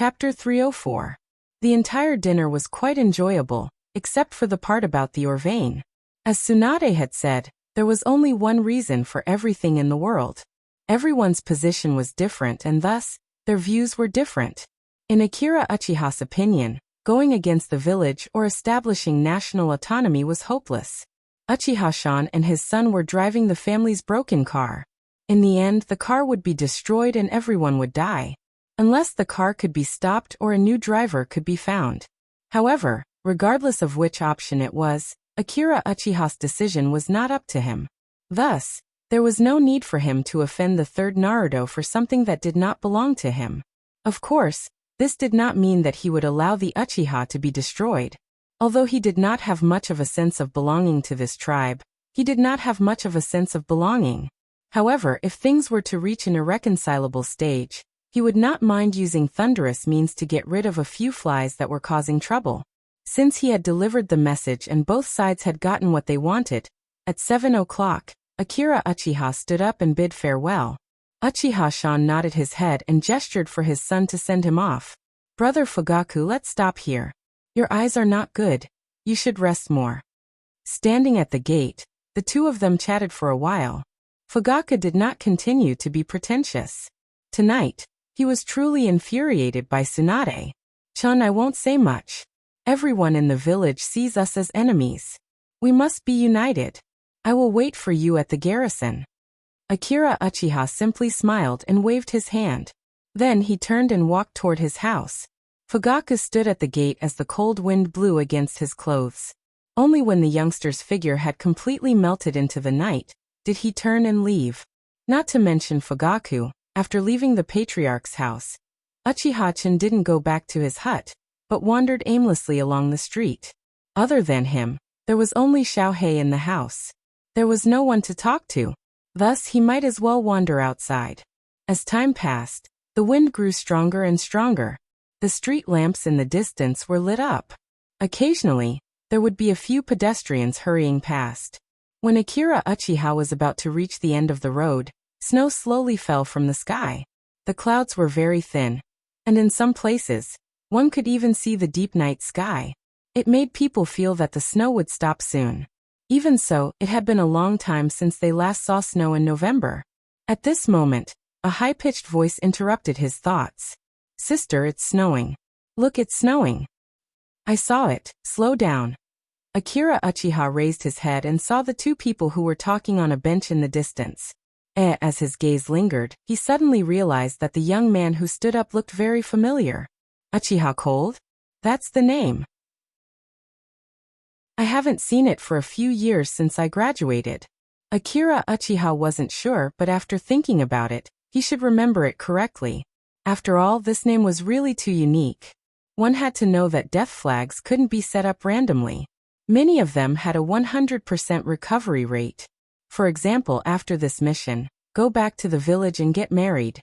Chapter 304. The entire dinner was quite enjoyable, except for the part about the Orvain. As Tsunade had said, there was only one reason for everything in the world. Everyone's position was different and thus, their views were different. In Akira Uchiha's opinion, going against the village or establishing national autonomy was hopeless. Uchiha-san and his son were driving the family's broken car. In the end, the car would be destroyed and everyone would die. Unless the car could be stopped or a new driver could be found. However, regardless of which option it was, Akira Uchiha's decision was not up to him. Thus, there was no need for him to offend the third Naruto for something that did not belong to him. Of course, this did not mean that he would allow the Uchiha to be destroyed. Although he did not have much of a sense of belonging to this tribe, he did not have much of a sense of belonging. However, if things were to reach an irreconcilable stage, he would not mind using thunderous means to get rid of a few flies that were causing trouble. Since he had delivered the message and both sides had gotten what they wanted, at 7 o'clock, Akira Uchiha stood up and bid farewell. Uchiha-san nodded his head and gestured for his son to send him off. Brother Fugaku, let's stop here. Your eyes are not good. You should rest more. Standing at the gate, the two of them chatted for a while. Fugaku did not continue to be pretentious. Tonight, he was truly infuriated by Tsunade. Chun, I won't say much. Everyone in the village sees us as enemies. We must be united. I will wait for you at the garrison. Akira Uchiha simply smiled and waved his hand. Then he turned and walked toward his house. Fugaku stood at the gate as the cold wind blew against his clothes. Only when the youngster's figure had completely melted into the night, did he turn and leave. Not to mention Fugaku, after leaving the patriarch's house, Uchiha-chan didn't go back to his hut, but wandered aimlessly along the street. Other than him, there was only Xiaohei in the house. There was no one to talk to. Thus he might as well wander outside. As time passed, the wind grew stronger and stronger. The street lamps in the distance were lit up. Occasionally, there would be a few pedestrians hurrying past. When Akira Uchiha was about to reach the end of the road, snow slowly fell from the sky. The clouds were very thin, and in some places, one could even see the deep night sky. It made people feel that the snow would stop soon. Even so, it had been a long time since they last saw snow in November. At this moment, a high-pitched voice interrupted his thoughts. Sister, it's snowing. Look, it's snowing. I saw it. Slow down. Akira Uchiha raised his head and saw the two people who were talking on a bench in the distance. As his gaze lingered, he suddenly realized that the young man who stood up looked very familiar. Uchiha Cold? That's the name. I haven't seen it for a few years since I graduated. Akira Uchiha wasn't sure, but after thinking about it, he should remember it correctly. After all, this name was really too unique. One had to know that death flags couldn't be set up randomly. Many of them had a 100% recovery rate. For example, after this mission, go back to the village and get married.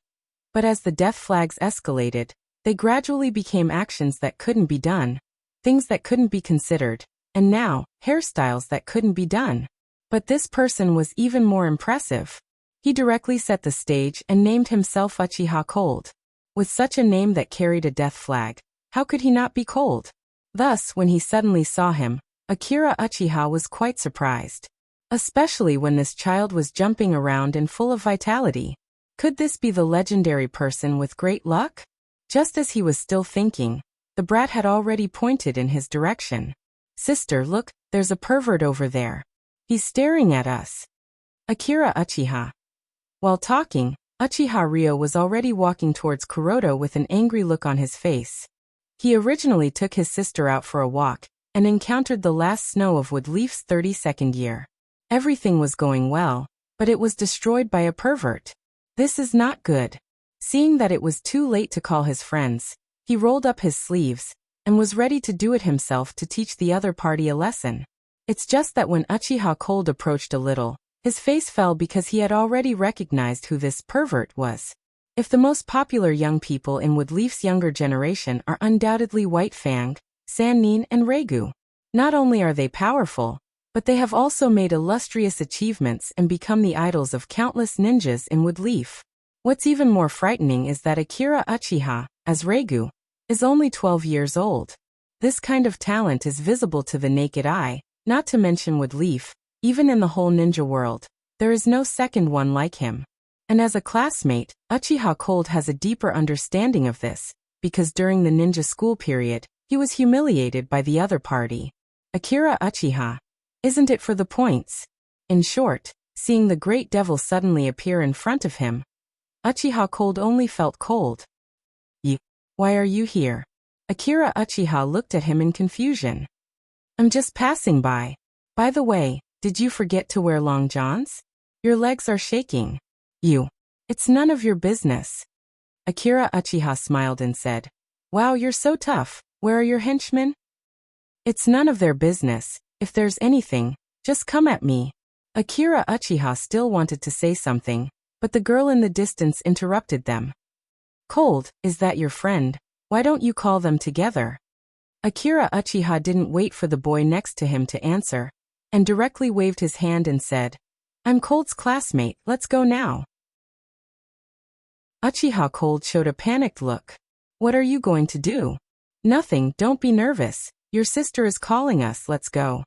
But as the death flags escalated, they gradually became actions that couldn't be done, things that couldn't be considered, and now, hairstyles that couldn't be done. But this person was even more impressive. He directly set the stage and named himself Uchiha Cold. With such a name that carried a death flag, how could he not be cold? Thus, when he suddenly saw him, Akira Uchiha was quite surprised. Especially when this child was jumping around and full of vitality. Could this be the legendary person with great luck? Just as he was still thinking, the brat had already pointed in his direction. Sister, look, there's a pervert over there. He's staring at us. Akira Uchiha. While talking, Uchiha Ryo was already walking towards Kuroto with an angry look on his face. He originally took his sister out for a walk, and encountered the last snow of Woodleaf's 32nd year. Everything was going well, but it was destroyed by a pervert. This is not good. Seeing that it was too late to call his friends, he rolled up his sleeves, and was ready to do it himself to teach the other party a lesson. It's just that when Uchiha Cold approached a little, his face fell because he had already recognized who this pervert was. If the most popular young people in Woodleaf's younger generation are undoubtedly White Fang, Sannin and Regu. Not only are they powerful, but they have also made illustrious achievements and become the idols of countless ninjas in Woodleaf. What's even more frightening is that Akira Uchiha, as Regu, is only 12 years old. This kind of talent is visible to the naked eye, not to mention with Leaf, even in the whole ninja world. There is no second one like him. And as a classmate, Uchiha Cold has a deeper understanding of this, because during the ninja school period, he was humiliated by the other party. Akira Uchiha. Isn't it for the points? In short, seeing the great devil suddenly appear in front of him, Uchiha Cold only felt cold. Why are you here? Akira Uchiha looked at him in confusion. I'm just passing by. By the way, did you forget to wear long johns? Your legs are shaking. It's none of your business. Akira Uchiha smiled and said, Wow, you're so tough. Where are your henchmen? It's none of their business. If there's anything, just come at me. Akira Uchiha still wanted to say something, but the girl in the distance interrupted them. Cold, is that your friend? Why don't you call them together? Akira Uchiha didn't wait for the boy next to him to answer, and directly waved his hand and said, I'm Cold's classmate, let's go now. Uchiha Cold showed a panicked look. What are you going to do? Nothing, don't be nervous. Your sister is calling us, let's go.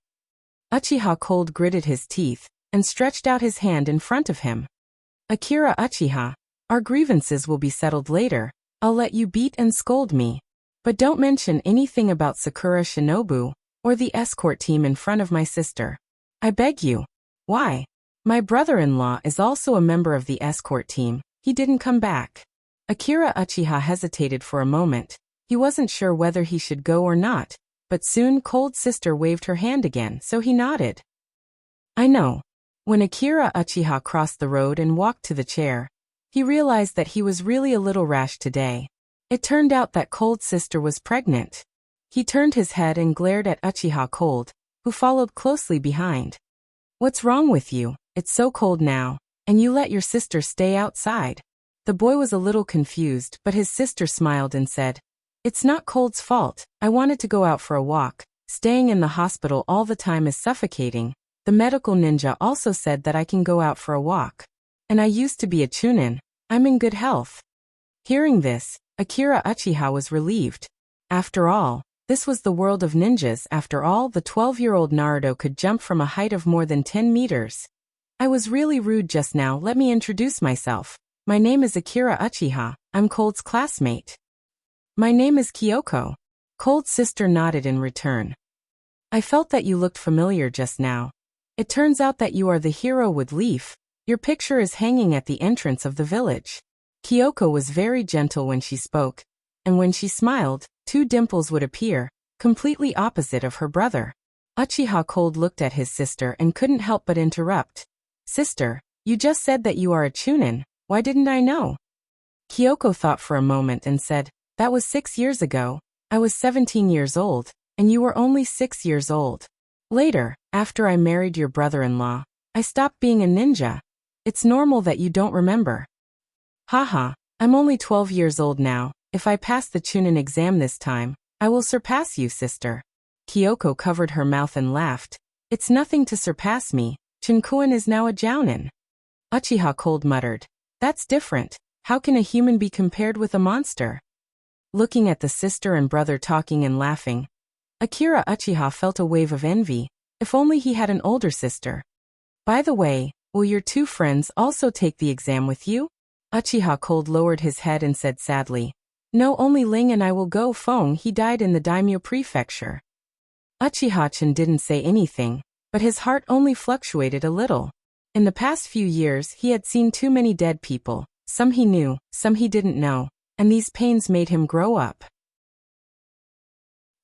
Uchiha Cold gritted his teeth, and stretched out his hand in front of him. Akira Uchiha, our grievances will be settled later. I'll let you beat and scold me. But don't mention anything about Sakura Shinobu, or the escort team in front of my sister. I beg you. Why? My brother-in-law is also a member of the escort team. He didn't come back. Akira Uchiha hesitated for a moment. He wasn't sure whether he should go or not, but soon Cold's sister waved her hand again, so he nodded. I know. When Akira Uchiha crossed the road and walked to the chair, he realized that he was really a little rash today. It turned out that Cold's sister was pregnant. He turned his head and glared at Uchiha Cold, who followed closely behind. What's wrong with you? It's so cold now, and you let your sister stay outside. The boy was a little confused, but his sister smiled and said, It's not Cold's fault. I wanted to go out for a walk. Staying in the hospital all the time is suffocating. The medical ninja also said that I can go out for a walk. And I used to be a chunin. I'm in good health. Hearing this, Akira Uchiha was relieved. After all, this was the world of ninjas. After all, the 12-year-old Naruto could jump from a height of more than 10 meters. I was really rude just now. Let me introduce myself. My name is Akira Uchiha. I'm Cold's classmate. My name is Kyoko. Cold's sister nodded in return. I felt that you looked familiar just now. It turns out that you are the hero with Leaf. Your picture is hanging at the entrance of the village. Kyoko was very gentle when she spoke, and when she smiled, 2 dimples would appear, completely opposite of her brother. Uchiha Cold looked at his sister and couldn't help but interrupt. Sister, you just said that you are a chunin. Why didn't I know? Kyoko thought for a moment and said, That was 6 years ago. I was 17 years old, and you were only 6 years old. Later, after I married your brother-in-law, I stopped being a ninja. It's normal that you don't remember. Haha, I'm only 12 years old now. If I pass the Chunin exam this time, I will surpass you, sister. Kyoko covered her mouth and laughed. It's nothing to surpass me. Chinkuin is now a jounin. Uchiha Cold muttered. That's different. How can a human be compared with a monster? Looking at the sister and brother talking and laughing, Akira Uchiha felt a wave of envy. If only he had an older sister. By the way, will your 2 friends also take the exam with you? Uchiha Cold lowered his head and said sadly. No, only Ling and I will go. Feng, he died in the daimyo prefecture. Uchiha-chan didn't say anything, but his heart only fluctuated a little. In the past few years he had seen too many dead people, some he knew, some he didn't know, and these pains made him grow up.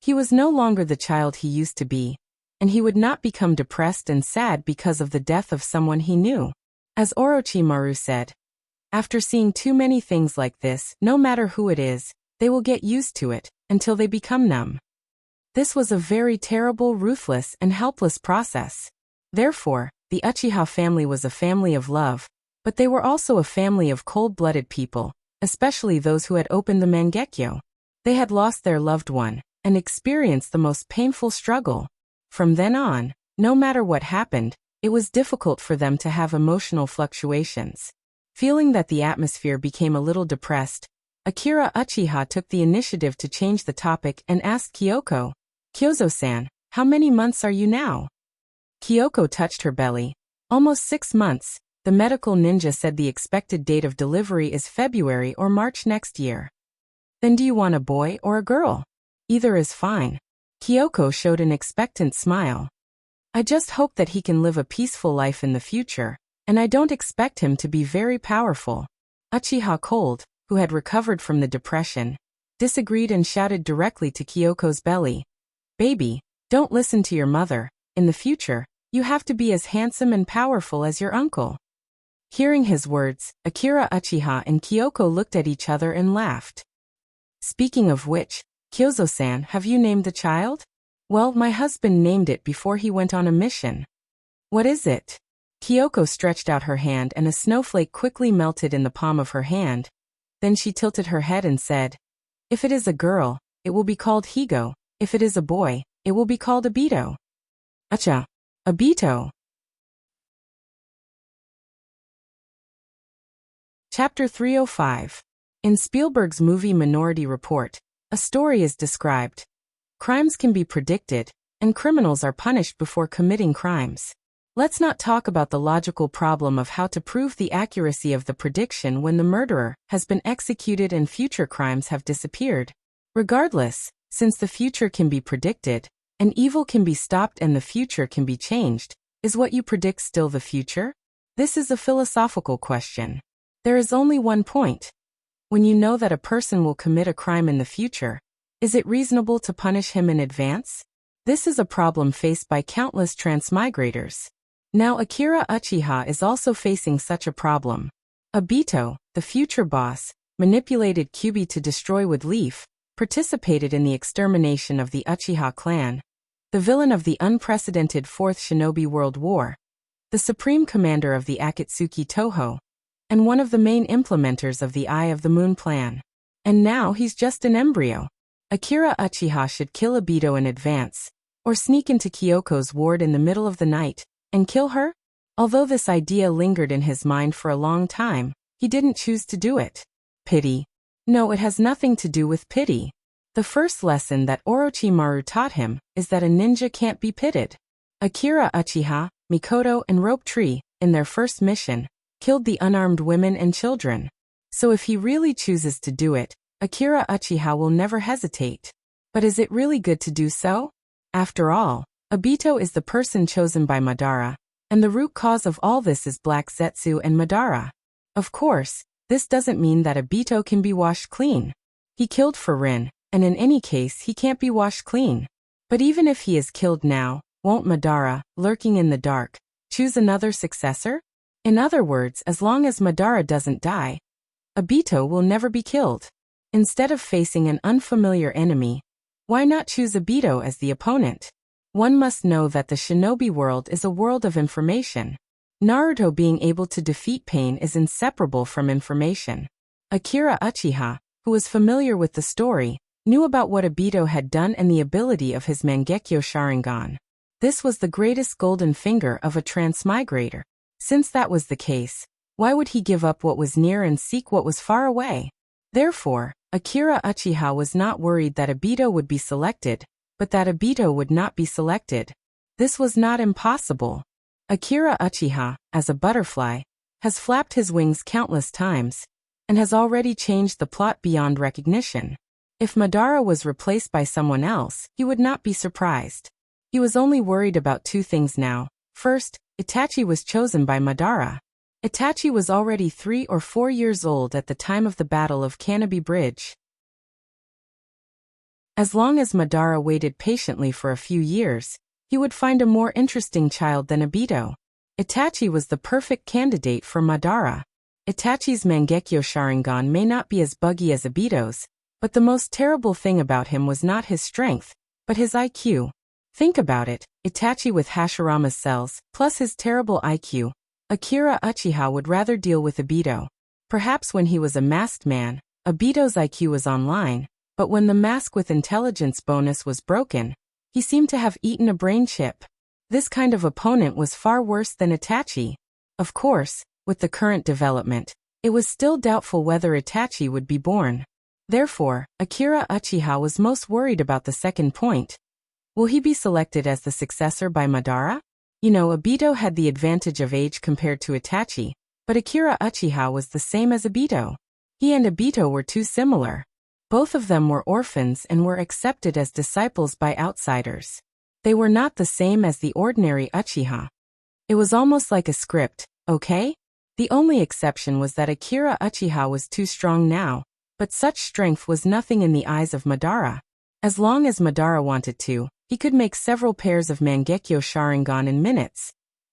He was no longer the child he used to be, and he would not become depressed and sad because of the death of someone he knew. As Orochimaru said, after seeing too many things like this, no matter who it is, they will get used to it, until they become numb. This was a very terrible, ruthless, and helpless process. Therefore, the Uchiha family was a family of love, but they were also a family of cold-blooded people, especially those who had opened the Mangekyo. They had lost their loved one, and experienced the most painful struggle. From then on, no matter what happened, it was difficult for them to have emotional fluctuations. Feeling that the atmosphere became a little depressed, Akira Uchiha took the initiative to change the topic and asked Kyoko, "Kyozo-san, how many months are you now?" Kyoko touched her belly. "Almost 6 months. The medical ninja said the expected date of delivery is February or March next year." "Then do you want a boy or a girl?" "Either is fine." Kyoko showed an expectant smile. "I just hope that he can live a peaceful life in the future, and I don't expect him to be very powerful." Uchiha Cold, who had recovered from the depression, disagreed and shouted directly to Kyoko's belly, "Baby, don't listen to your mother. In the future, you have to be as handsome and powerful as your uncle." Hearing his words, Akira Uchiha and Kyoko looked at each other and laughed. "Speaking of which, Kyozo-san, have you named the child?" "Well, my husband named it before he went on a mission." "What is it?" Kyoko stretched out her hand and a snowflake quickly melted in the palm of her hand. Then she tilted her head and said, "If it is a girl, it will be called Higo. If it is a boy, it will be called Obito." "Acha. Obito." Chapter 305. In Spielberg's movie Minority Report, a story is described. Crimes can be predicted, and criminals are punished before committing crimes. Let's not talk about the logical problem of how to prove the accuracy of the prediction when the murderer has been executed and future crimes have disappeared. Regardless, since the future can be predicted, and evil can be stopped and the future can be changed, is what you predict still the future? This is a philosophical question. There is only one point. When you know that a person will commit a crime in the future, is it reasonable to punish him in advance? This is a problem faced by countless transmigrators. Now Akira Uchiha is also facing such a problem. Obito, the future boss, manipulated Kyuubi to destroy with Leaf, participated in the extermination of the Uchiha clan, the villain of the unprecedented Fourth Shinobi World War, the supreme commander of the Akatsuki Toho, and one of the main implementers of the Eye of the Moon plan. And now he's just an embryo. Akira Uchiha should kill Obito in advance, or sneak into Kyoko's ward in the middle of the night, and kill her? Although this idea lingered in his mind for a long time, he didn't choose to do it. Pity. No, it has nothing to do with pity. The first lesson that Orochimaru taught him is that a ninja can't be pitied. Akira Uchiha, Mikoto, and Rope Tree, in their first mission, killed the unarmed women and children. So if he really chooses to do it, Akira Uchiha will never hesitate. But is it really good to do so? After all, Obito is the person chosen by Madara, and the root cause of all this is Black Zetsu and Madara. Of course, this doesn't mean that Obito can be washed clean. He killed Furin, and in any case he can't be washed clean. But even if he is killed now, won't Madara, lurking in the dark, choose another successor? In other words, as long as Madara doesn't die, Obito will never be killed. Instead of facing an unfamiliar enemy, why not choose Obito as the opponent? One must know that the shinobi world is a world of information. Naruto being able to defeat pain is inseparable from information. Akira Uchiha, who was familiar with the story, knew about what Obito had done and the ability of his Mangekyo Sharingan. This was the greatest golden finger of a transmigrator. Since that was the case, why would he give up what was near and seek what was far away? Therefore, Akira Uchiha was not worried that Obito would be selected, but that Obito would not be selected. This was not impossible. Akira Uchiha, as a butterfly, has flapped his wings countless times, and has already changed the plot beyond recognition. If Madara was replaced by someone else, he would not be surprised. He was only worried about two things now. First, Itachi was chosen by Madara. Itachi was already 3 or 4 years old at the time of the Battle of Canopy Bridge. As long as Madara waited patiently for a few years, he would find a more interesting child than Obito. Itachi was the perfect candidate for Madara. Itachi's Mangekyo Sharingan may not be as buggy as Obito's, but the most terrible thing about him was not his strength, but his IQ. Think about it, Itachi with Hashirama's cells, plus his terrible IQ. Akira Uchiha would rather deal with Obito. Perhaps when he was a masked man, Obito's IQ was online, but when the mask with intelligence bonus was broken, he seemed to have eaten a brain chip. This kind of opponent was far worse than Itachi. Of course, with the current development, it was still doubtful whether Itachi would be born. Therefore, Akira Uchiha was most worried about the second point. Will he be selected as the successor by Madara? You know, Obito had the advantage of age compared to Itachi, but Akira Uchiha was the same as Obito. He and Obito were too similar. Both of them were orphans and were accepted as disciples by outsiders. They were not the same as the ordinary Uchiha. It was almost like a script, okay? The only exception was that Akira Uchiha was too strong now, but such strength was nothing in the eyes of Madara. As long as Madara wanted to, he could make several pairs of Mangekyo Sharingan in minutes.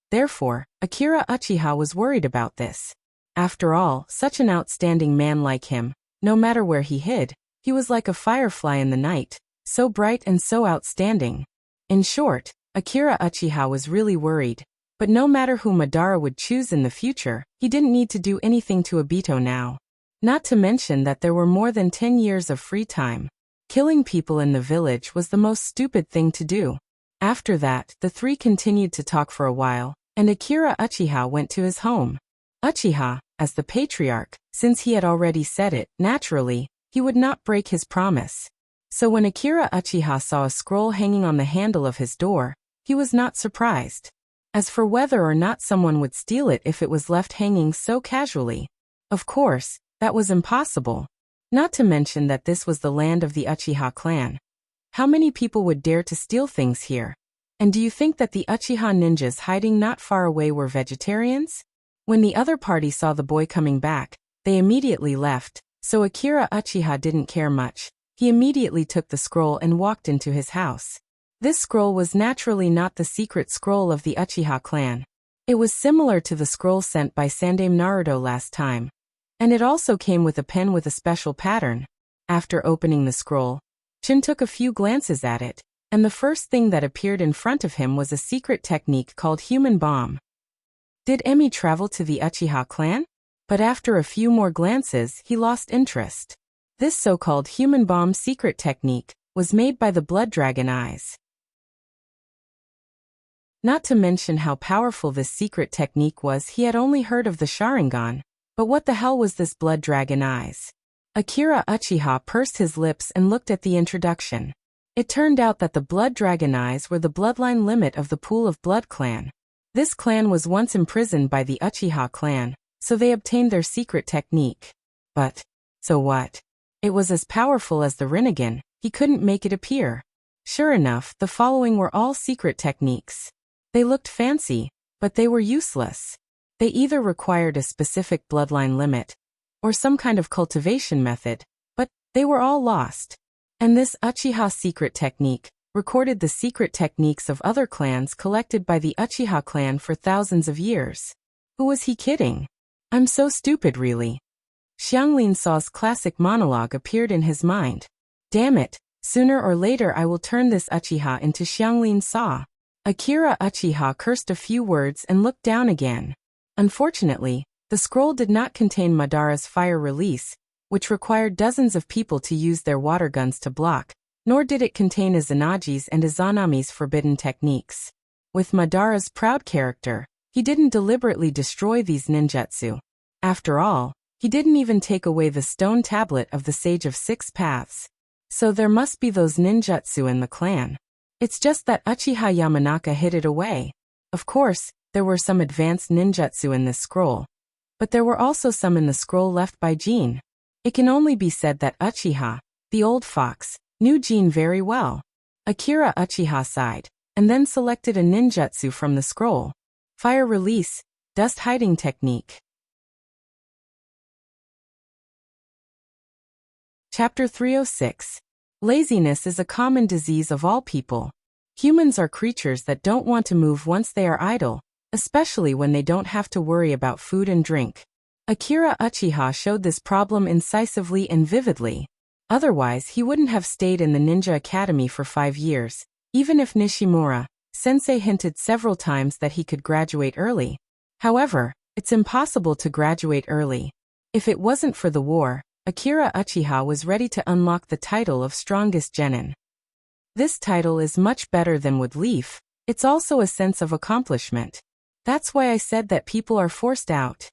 Therefore, Akira Uchiha was worried about this. After all, such an outstanding man like him, no matter where he hid, he was like a firefly in the night, so bright and so outstanding. In short, Akira Uchiha was really worried. But no matter who Madara would choose in the future, he didn't need to do anything to Obito now. Not to mention that there were more than 10 years of free time. Killing people in the village was the most stupid thing to do. After that, the three continued to talk for a while, and Akira Uchiha went to his home. Uchiha, as the patriarch, since he had already said it, naturally, he would not break his promise. So when Akira Uchiha saw a scroll hanging on the handle of his door, he was not surprised. As for whether or not someone would steal it if it was left hanging so casually, of course, that was impossible. Not to mention that this was the land of the Uchiha clan. How many people would dare to steal things here? And do you think that the Uchiha ninjas hiding not far away were vegetarians? When the other party saw the boy coming back, they immediately left, so Akira Uchiha didn't care much. He immediately took the scroll and walked into his house. This scroll was naturally not the secret scroll of the Uchiha clan. It was similar to the scroll sent by Sandaime Naruto last time. And it also came with a pen with a special pattern. After opening the scroll, Chin took a few glances at it, and the first thing that appeared in front of him was a secret technique called Human Bomb. Did Emi travel to the Uchiha clan? But after a few more glances, he lost interest. This so-called Human Bomb secret technique was made by the Blood Dragon Eyes. Not to mention how powerful this secret technique was, he had only heard of the Sharingan. But what the hell was this Blood Dragon Eyes? Akira Uchiha pursed his lips and looked at the introduction. It turned out that the Blood Dragon Eyes were the bloodline limit of the Pool of Blood clan. This clan was once imprisoned by the Uchiha clan, so they obtained their secret technique. But, so what? It was as powerful as the Rinnegan, he couldn't make it appear. Sure enough, the following were all secret techniques. They looked fancy, but they were useless. They either required a specific bloodline limit, or some kind of cultivation method, but they were all lost. And this Uchiha secret technique recorded the secret techniques of other clans collected by the Uchiha clan for thousands of years. Who was he kidding? I'm so stupid, really. Xianglin Saw's classic monologue appeared in his mind. Damn it, sooner or later I will turn this Uchiha into Xianglin Saw. Akira Uchiha cursed a few words and looked down again. Unfortunately, the scroll did not contain Madara's fire release, which required dozens of people to use their water guns to block, nor did it contain Izanagi's and Izanami's forbidden techniques. With Madara's proud character, he didn't deliberately destroy these ninjutsu. After all, he didn't even take away the stone tablet of the Sage of Six Paths. So there must be those ninjutsu in the clan. It's just that Uchiha Yamanaka hid it away. Of course, there were some advanced ninjutsu in this scroll. But there were also some in the scroll left by Jin. It can only be said that Uchiha, the old fox, knew Jin very well. Akira Uchiha sighed, and then selected a ninjutsu from the scroll. Fire release, dust hiding technique. Chapter 306. Laziness is a common disease of all people. Humans are creatures that don't want to move once they are idle, especially when they don't have to worry about food and drink. Akira Uchiha showed this problem incisively and vividly. Otherwise, he wouldn't have stayed in the Ninja Academy for 5 years, even if Nishimura Sensei hinted several times that he could graduate early. However, it's impossible to graduate early. If it wasn't for the war, Akira Uchiha was ready to unlock the title of Strongest Genin. This title is much better than Wood Leaf. It's also a sense of accomplishment. That's why I said that people are forced out.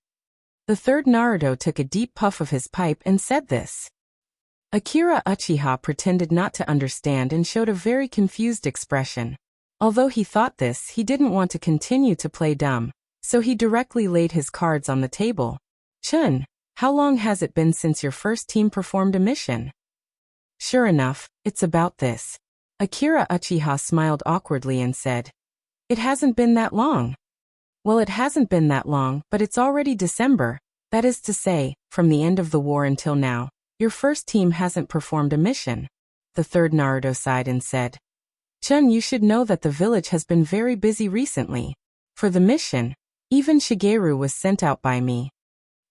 The third Naruto took a deep puff of his pipe and said this. Akira Uchiha pretended not to understand and showed a very confused expression. Although he thought this, he didn't want to continue to play dumb, so he directly laid his cards on the table. Chun, how long has it been since your first team performed a mission? Sure enough, it's about this. Akira Uchiha smiled awkwardly and said, It hasn't been that long. Well, it hasn't been that long, but it's already December. That is to say, from the end of the war until now, your first team hasn't performed a mission. The third Naruto sighed and said, Chun, you should know that the village has been very busy recently. For the mission, even Shigeru was sent out by me.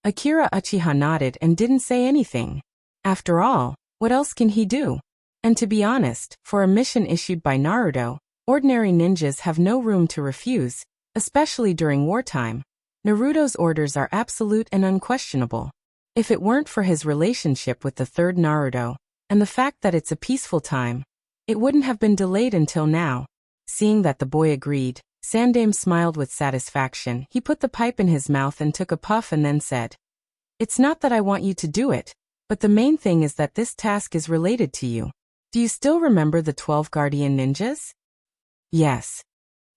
Akira Uchiha nodded and didn't say anything. After all, what else can he do? And to be honest, for a mission issued by Naruto, ordinary ninjas have no room to refuse, especially during wartime. Naruto's orders are absolute and unquestionable. If it weren't for his relationship with the third Naruto, and the fact that it's a peaceful time, it wouldn't have been delayed until now. Seeing that the boy agreed, Sandaime smiled with satisfaction. He put the pipe in his mouth and took a puff and then said, It's not that I want you to do it, but the main thing is that this task is related to you. Do you still remember the 12 guardian ninjas? Yes.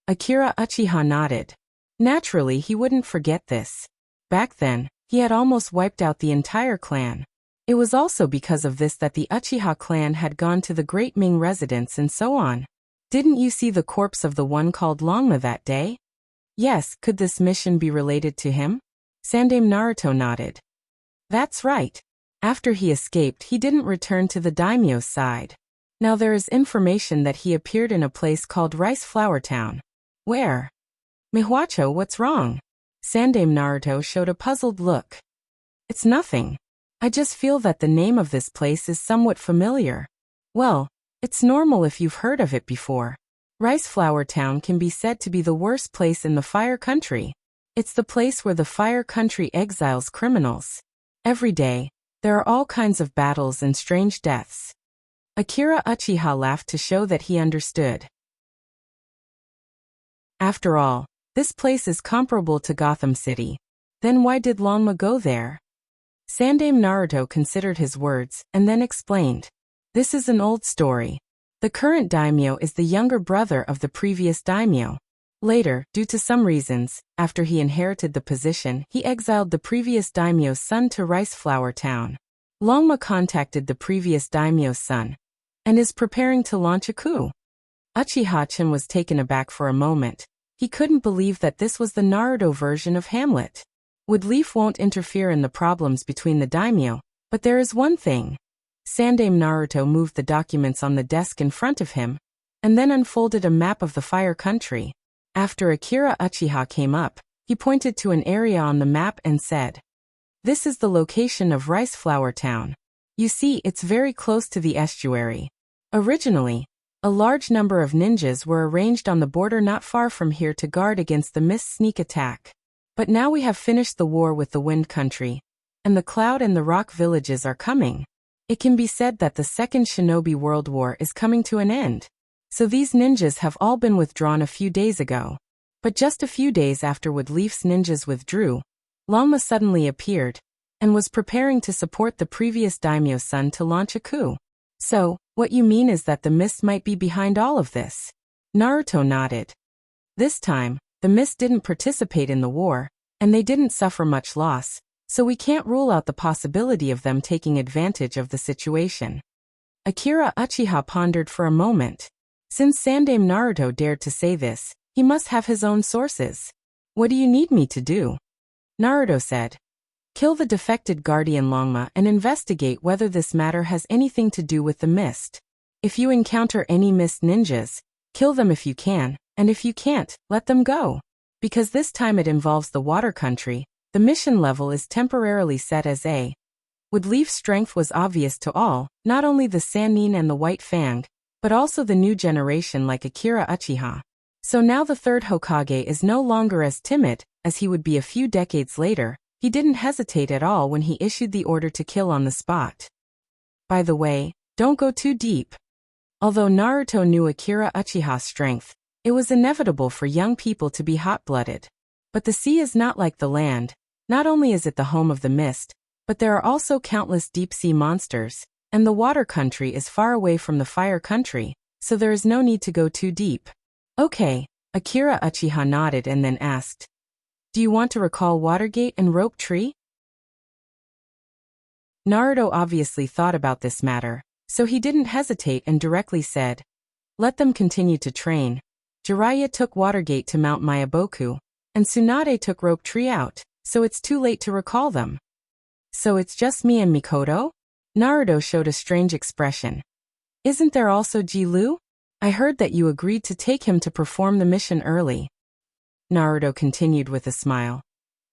Akira Uchiha nodded. Naturally, he wouldn't forget this. Back then, he had almost wiped out the entire clan. It was also because of this that the Uchiha clan had gone to the Great Ming residence and so on. Didn't you see the corpse of the one called Longma that day? Yes, could this mission be related to him? Sandaime Naruto nodded. That's right. After he escaped, he didn't return to the daimyo's side. Now there is information that he appeared in a place called Rice Flower Town. Where? Mihuacho, what's wrong? Sandaime Naruto showed a puzzled look. It's nothing. I just feel that the name of this place is somewhat familiar. Well, it's normal if you've heard of it before. Rice Flower Town can be said to be the worst place in the Fire Country. It's the place where the Fire Country exiles criminals. Every day, there are all kinds of battles and strange deaths. Akira Uchiha laughed to show that he understood. After all, this place is comparable to Gotham City. Then why did Longma go there? Sandaime Naruto considered his words, and then explained. This is an old story. The current daimyo is the younger brother of the previous daimyo. Later, due to some reasons, after he inherited the position, he exiled the previous daimyo's son to Rice Flower Town. Longma contacted the previous daimyo's son, and is preparing to launch a coup. Uchiha-chan was taken aback for a moment. He couldn't believe that this was the Naruto version of Hamlet. Wood Leaf won't interfere in the problems between the daimyo, but there is one thing. Sandaime Naruto moved the documents on the desk in front of him, and then unfolded a map of the Fire Country. After Akira Uchiha came up, he pointed to an area on the map and said, This is the location of Rice Flower Town. You see, it's very close to the estuary. Originally, a large number of ninjas were arranged on the border not far from here to guard against the mist sneak attack. But now we have finished the war with the Wind Country, and the Cloud and the Rock villages are coming. It can be said that the Second Shinobi World War is coming to an end. So these ninjas have all been withdrawn a few days ago. But just a few days after Wood Leaf's ninjas withdrew, Longma suddenly appeared, and was preparing to support the previous daimyo's son to launch a coup. So, what you mean is that the mist might be behind all of this? Naruto nodded. This time, the mist didn't participate in the war, and they didn't suffer much loss, so we can't rule out the possibility of them taking advantage of the situation. Akira Uchiha pondered for a moment. Since Sandaime Naruto dared to say this, he must have his own sources. What do you need me to do? Naruto said. Kill the defected guardian Longma and investigate whether this matter has anything to do with the mist. If you encounter any mist ninjas, kill them if you can, and if you can't, let them go. Because this time it involves the Water Country, the mission level is temporarily set as A. Wood Leaf's strength was obvious to all, not only the Sannin and the White Fang, but also the new generation like Akira Uchiha. So now the third Hokage is no longer as timid as he would be a few decades later. He didn't hesitate at all when he issued the order to kill on the spot. By the way, don't go too deep. Although Naruto knew Akira Uchiha's strength, it was inevitable for young people to be hot-blooded. But the sea is not like the land. Not only is it the home of the mist, but there are also countless deep-sea monsters, And the water country is far away from the fire country, so there is no need to go too deep. Okay, Akira Uchiha nodded and then asked, do you want to recall Watergate and Rope Tree? Naruto obviously thought about this matter, so he didn't hesitate and directly said, let them continue to train. Jiraiya took Watergate to Mount Myaboku, and Tsunade took Rope Tree out, so it's too late to recall them. So it's just me and Mikoto? Naruto showed a strange expression. Isn't there also Ji-Lu? I heard that you agreed to take him to perform the mission early. Naruto continued with a smile.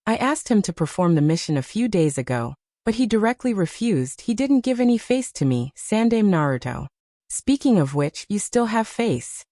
I asked him to perform the mission a few days ago, but he directly refused. He didn't give any face to me, Sandame Naruto. Speaking of which, you still have face.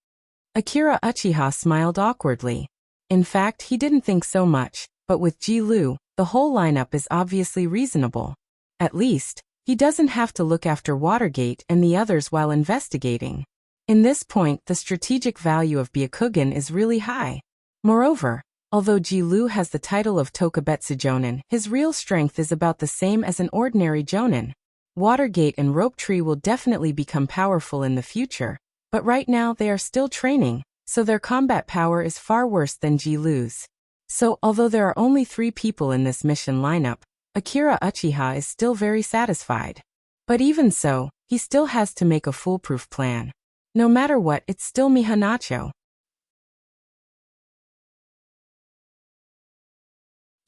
Akira Uchiha smiled awkwardly. In fact, he didn't think so much, but with Ji-Lu, the whole lineup is obviously reasonable. At least, he doesn't have to look after Watergate and the others while investigating. In this point, the strategic value of Byakugan is really high. Moreover, although Ji-Lu has the title of Tokubetsu Jonin, his real strength is about the same as an ordinary Jonin. Watergate and Rope Tree will definitely become powerful in the future, but right now they are still training, so their combat power is far worse than Ji-Lu's. So, although there are only 3 people in this mission lineup, Akira Uchiha is still very satisfied. But even so, he still has to make a foolproof plan. No matter what, it's still Mihanacho.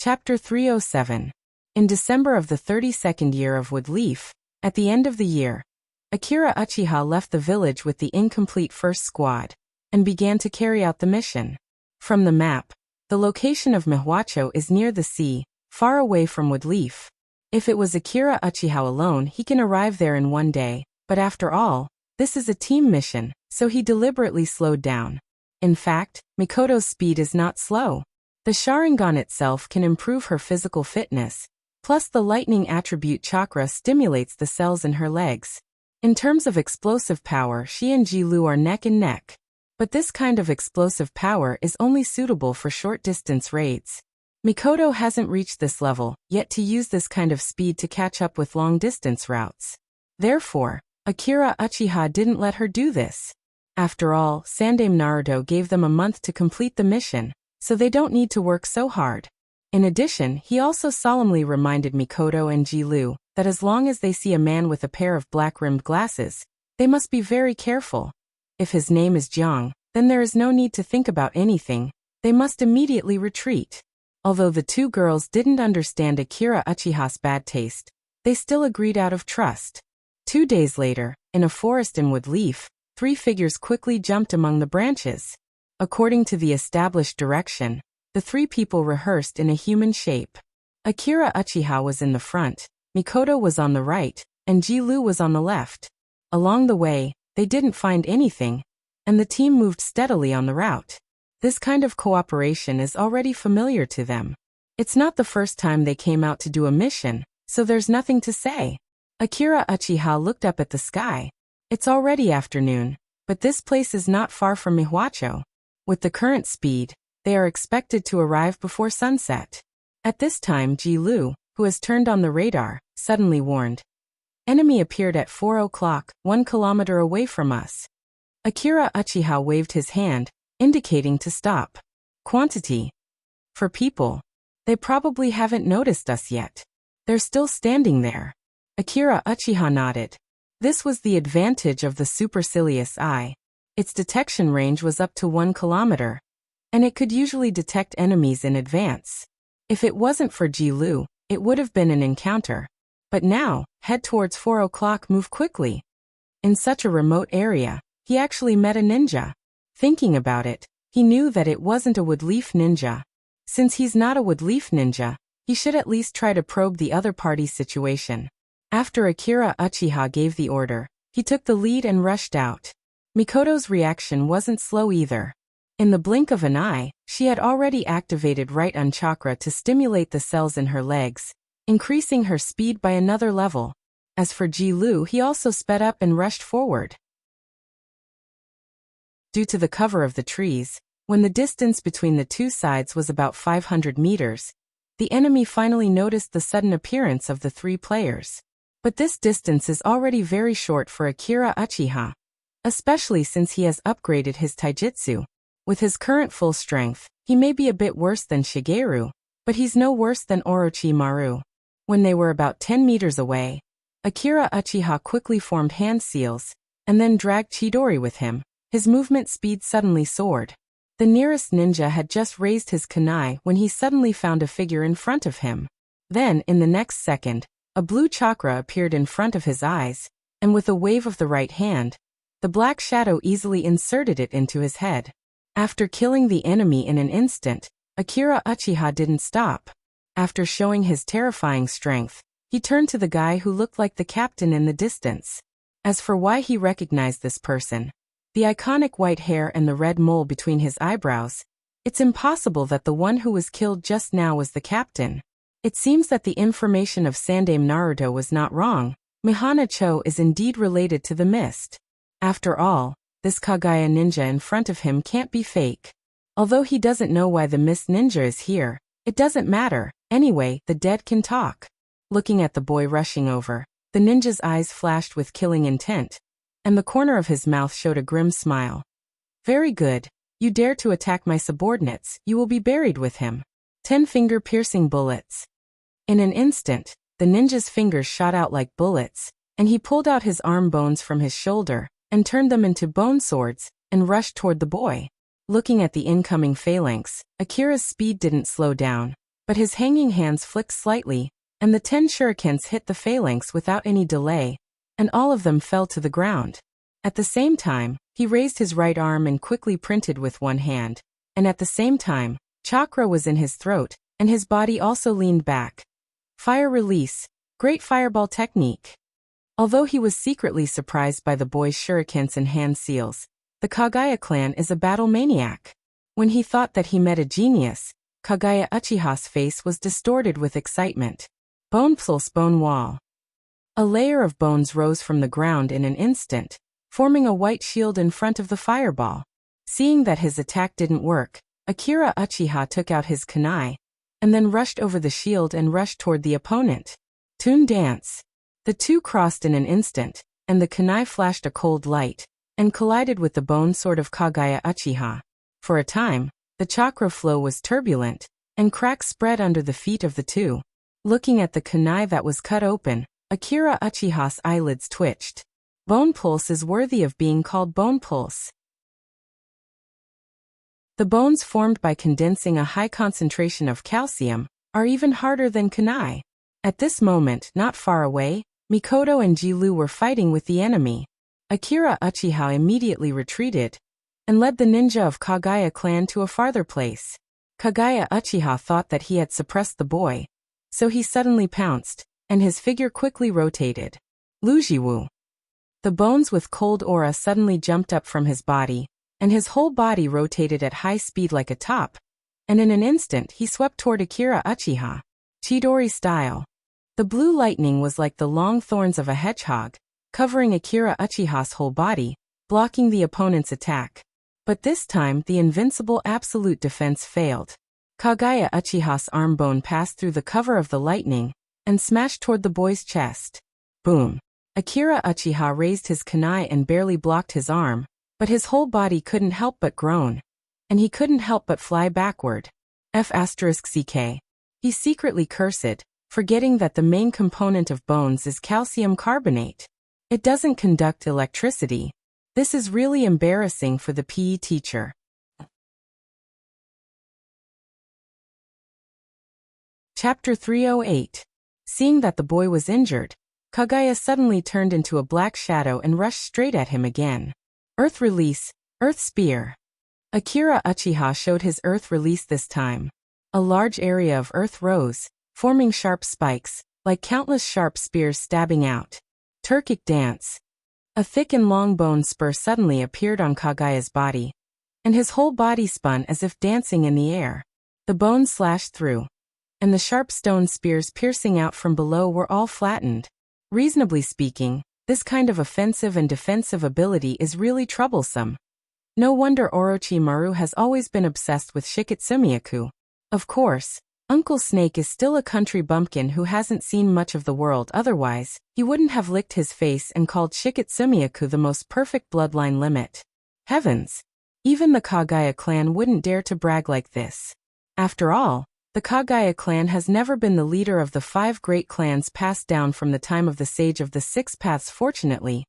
Chapter 307. In December of the 32nd year of Woodleaf, at the end of the year, Akira Uchiha left the village with the incomplete first squad, and began to carry out the mission. From the map, the location of Mihuacho is near the sea, far away from Woodleaf. If it was Akira Uchiha alone, he can arrive there in one day, but after all, this is a team mission, so he deliberately slowed down. In fact, Mikoto's speed is not slow. The Sharingan itself can improve her physical fitness, plus the lightning attribute chakra stimulates the cells in her legs. In terms of explosive power, she and Ji-Lu are neck and neck. But this kind of explosive power is only suitable for short-distance raids. Mikoto hasn't reached this level yet to use this kind of speed to catch up with long-distance routes. Therefore, Akira Uchiha didn't let her do this. After all, Sandame Naruto gave them a month to complete the mission, so they don't need to work so hard. In addition, he also solemnly reminded Mikoto and Ji-Lu that as long as they see a man with a pair of black-rimmed glasses, they must be very careful. If his name is Jiang, then there is no need to think about anything, they must immediately retreat. Although the 2 girls didn't understand Akira Uchiha's bad taste, they still agreed out of trust. 2 days later, in a forest in Woodleaf, 3 figures quickly jumped among the branches. According to the established direction, the 3 people rehearsed in a human shape. Akira Uchiha was in the front, Mikoto was on the right, and Ji-Lu was on the left. Along the way, they didn't find anything, and the team moved steadily on the route. This kind of cooperation is already familiar to them. It's not the first time they came out to do a mission, so there's nothing to say. Akira Uchiha looked up at the sky. It's already afternoon, but this place is not far from Mihuacho. With the current speed, they are expected to arrive before sunset. At this time, Ji-Lu, who has turned on the radar, suddenly warned. Enemy appeared at 4 o'clock, 1 kilometer away from us. Akira Uchiha waved his hand, indicating to stop. Quantity. For people. They probably haven't noticed us yet. They're still standing there. Akira Uchiha nodded. This was the advantage of the supercilious eye. Its detection range was up to 1 kilometer, and it could usually detect enemies in advance. If it wasn't for Ji-Lu, it would have been an encounter. But now, head towards 4 o'clock, move quickly. In such a remote area, he actually met a ninja. Thinking about it, he knew that it wasn't a Woodleaf ninja. Since he's not a Woodleaf ninja, he should at least try to probe the other party's situation. After Akira Uchiha gave the order, he took the lead and rushed out. Mikoto's reaction wasn't slow either. In the blink of an eye, she had already activated right-on chakra to stimulate the cells in her legs, increasing her speed by another level. As for Ji-Lu, he also sped up and rushed forward. Due to the cover of the trees, when the distance between the 2 sides was about 500 meters, the enemy finally noticed the sudden appearance of the 3 players. But this distance is already very short for Akira Uchiha, especially since he has upgraded his taijutsu. With his current full strength, he may be a bit worse than Shigeru, but he's no worse than Orochimaru. When they were about 10 meters away, Akira Uchiha quickly formed hand seals, and then dragged Chidori with him. His movement speed suddenly soared. The nearest ninja had just raised his kunai when he suddenly found a figure in front of him. Then, in the next second, a blue chakra appeared in front of his eyes, and with a wave of the right hand, the black shadow easily inserted it into his head. After killing the enemy in an instant, Akira Uchiha didn't stop. After showing his terrifying strength, he turned to the guy who looked like the captain in the distance. As for why he recognized this person, the iconic white hair and the red mole between his eyebrows, it's impossible that the one who was killed just now was the captain. It seems that the information of Sandaime Naruto was not wrong. Mihana Cho is indeed related to the mist. After all, this Kagaya ninja in front of him can't be fake. Although he doesn't know why the mist ninja is here, it doesn't matter. Anyway, the dead can talk. Looking at the boy rushing over, the ninja's eyes flashed with killing intent, and the corner of his mouth showed a grim smile. Very good. You dare to attack my subordinates, you will be buried with him. 10 finger-piercing bullets. In an instant, the ninja's fingers shot out like bullets, and he pulled out his arm bones from his shoulder, and turned them into bone swords, and rushed toward the boy. Looking at the incoming phalanx, Akira's speed didn't slow down, but his hanging hands flicked slightly, and the 10 shurikens hit the phalanx without any delay, and all of them fell to the ground. At the same time, he raised his right arm and quickly printed with one hand, and at the same time, chakra was in his throat, and his body also leaned back. Fire release, great fireball technique. Although he was secretly surprised by the boy's shurikens and hand seals, the Kagaya clan is a battle maniac. When he thought that he met a genius, Kagaya Uchiha's face was distorted with excitement. Bone plus bone wall. A layer of bones rose from the ground in an instant, forming a white shield in front of the fireball. Seeing that his attack didn't work, Akira Uchiha took out his kunai, and then rushed over the shield and rushed toward the opponent. Toon dance. The two crossed in an instant, and the kunai flashed a cold light, and collided with the bone sword of Kagaya Uchiha. For a time, the chakra flow was turbulent, and cracks spread under the feet of the two. Looking at the kunai that was cut open, Akira Uchiha's eyelids twitched. Bone pulse is worthy of being called bone pulse. The bones formed by condensing a high concentration of calcium are even harder than kunai. At this moment, not far away, Mikoto and Jilu were fighting with the enemy. Akira Uchiha immediately retreated, and led the ninja of Kagaya clan to a farther place. Kagaya Uchiha thought that he had suppressed the boy, so he suddenly pounced, and his figure quickly rotated. Lujiwu. The bones with cold aura suddenly jumped up from his body, and his whole body rotated at high speed like a top, and in an instant he swept toward Akira Uchiha. Chidori style. The blue lightning was like the long thorns of a hedgehog, covering Akira Uchiha's whole body, blocking the opponent's attack. But this time the invincible absolute defense failed. Kagaya Uchiha's arm bone passed through the cover of the lightning, and smashed toward the boy's chest. Boom. Akira Uchiha raised his kunai and barely blocked his arm, but his whole body couldn't help but groan. And he couldn't help but fly backward. F***ck. He secretly cursed, forgetting that the main component of bones is calcium carbonate. It doesn't conduct electricity. This is really embarrassing for the PE teacher. Chapter 308. Seeing that the boy was injured, Kagaya suddenly turned into a black shadow and rushed straight at him again. Earth release, earth spear. Akira Uchiha showed his earth release this time. A large area of earth rose, forming sharp spikes, like countless sharp spears stabbing out. Turkic dance. A thick and long bone spur suddenly appeared on Kagaya's body, and his whole body spun as if dancing in the air. The bone slashed through, and the sharp stone spears piercing out from below were all flattened. Reasonably speaking, this kind of offensive and defensive ability is really troublesome. No wonder Orochimaru has always been obsessed with Shiketsumiyaku. Of course, Uncle Snake is still a country bumpkin who hasn't seen much of the world, otherwise, he wouldn't have licked his face and called Shiketsumiyaku the most perfect bloodline limit. Heavens! Even the Kagaya clan wouldn't dare to brag like this. After all, the Kagaya clan has never been the leader of the 5 great clans passed down from the time of the Sage of the 6 Paths. Fortunately,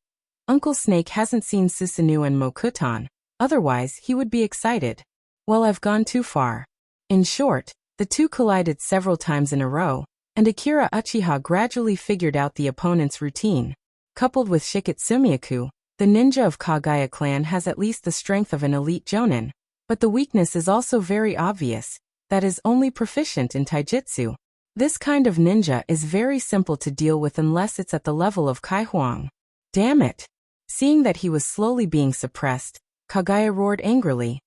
Uncle Snake hasn't seen Susanoo and Mokutan, otherwise he would be excited. Well, I've gone too far. In short, the two collided several times in a row, and Akira Uchiha gradually figured out the opponent's routine. Coupled with Shiketsumiyaku, the ninja of Kagaya clan has at least the strength of an elite jonin, but the weakness is also very obvious, that is only proficient in taijutsu. This kind of ninja is very simple to deal with unless it's at the level of Kai Huang. Damn it! Seeing that he was slowly being suppressed, Kagaya roared angrily.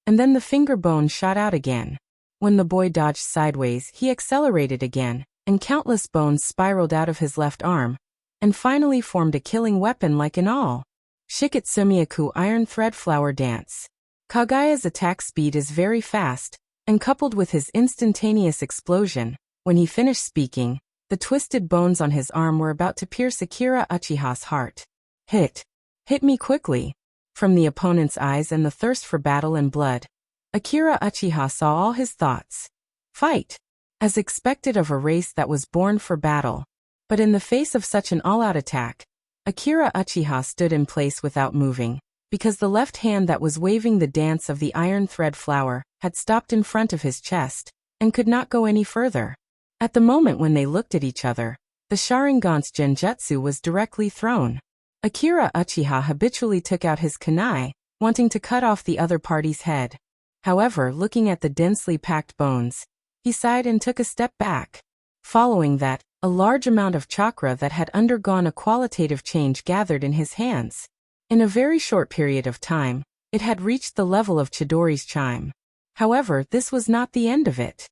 And then the finger bone shot out again. When the boy dodged sideways, he accelerated again, and countless bones spiraled out of his left arm, and finally formed a killing weapon like an awl. Shiketsumiyaku Iron Thread Flower Dance. Kagaya's attack speed is very fast, and coupled with his instantaneous explosion, when he finished speaking, the twisted bones on his arm were about to pierce Akira Uchiha's heart. Hit! Hit me quickly! From the opponent's eyes and the thirst for battle and blood, Akira Uchiha saw all his thoughts. Fight! As expected of a race that was born for battle. But in the face of such an all-out attack, Akira Uchiha stood in place without moving, because the left hand that was waving the dance of the iron thread flower had stopped in front of his chest, and could not go any further. At the moment when they looked at each other, the Sharingan's genjutsu was directly thrown. Akira Uchiha habitually took out his kunai, wanting to cut off the other party's head. However, looking at the densely packed bones, he sighed and took a step back. Following that, a large amount of chakra that had undergone a qualitative change gathered in his hands. In a very short period of time, it had reached the level of Chidori's chime. However, this was not the end of it.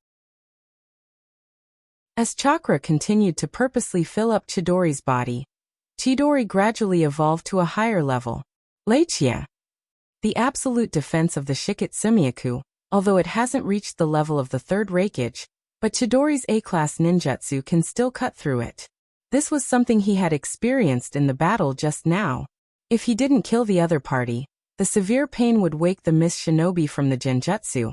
As chakra continued to purposely fill up Chidori's body, Chidori gradually evolved to a higher level. Leichia. The absolute defense of the Shiketsumiyaku, although it hasn't reached the level of the third Reikage, but Chidori's A-class ninjutsu can still cut through it. This was something he had experienced in the battle just now. If he didn't kill the other party, the severe pain would wake the Miss Shinobi from the genjutsu.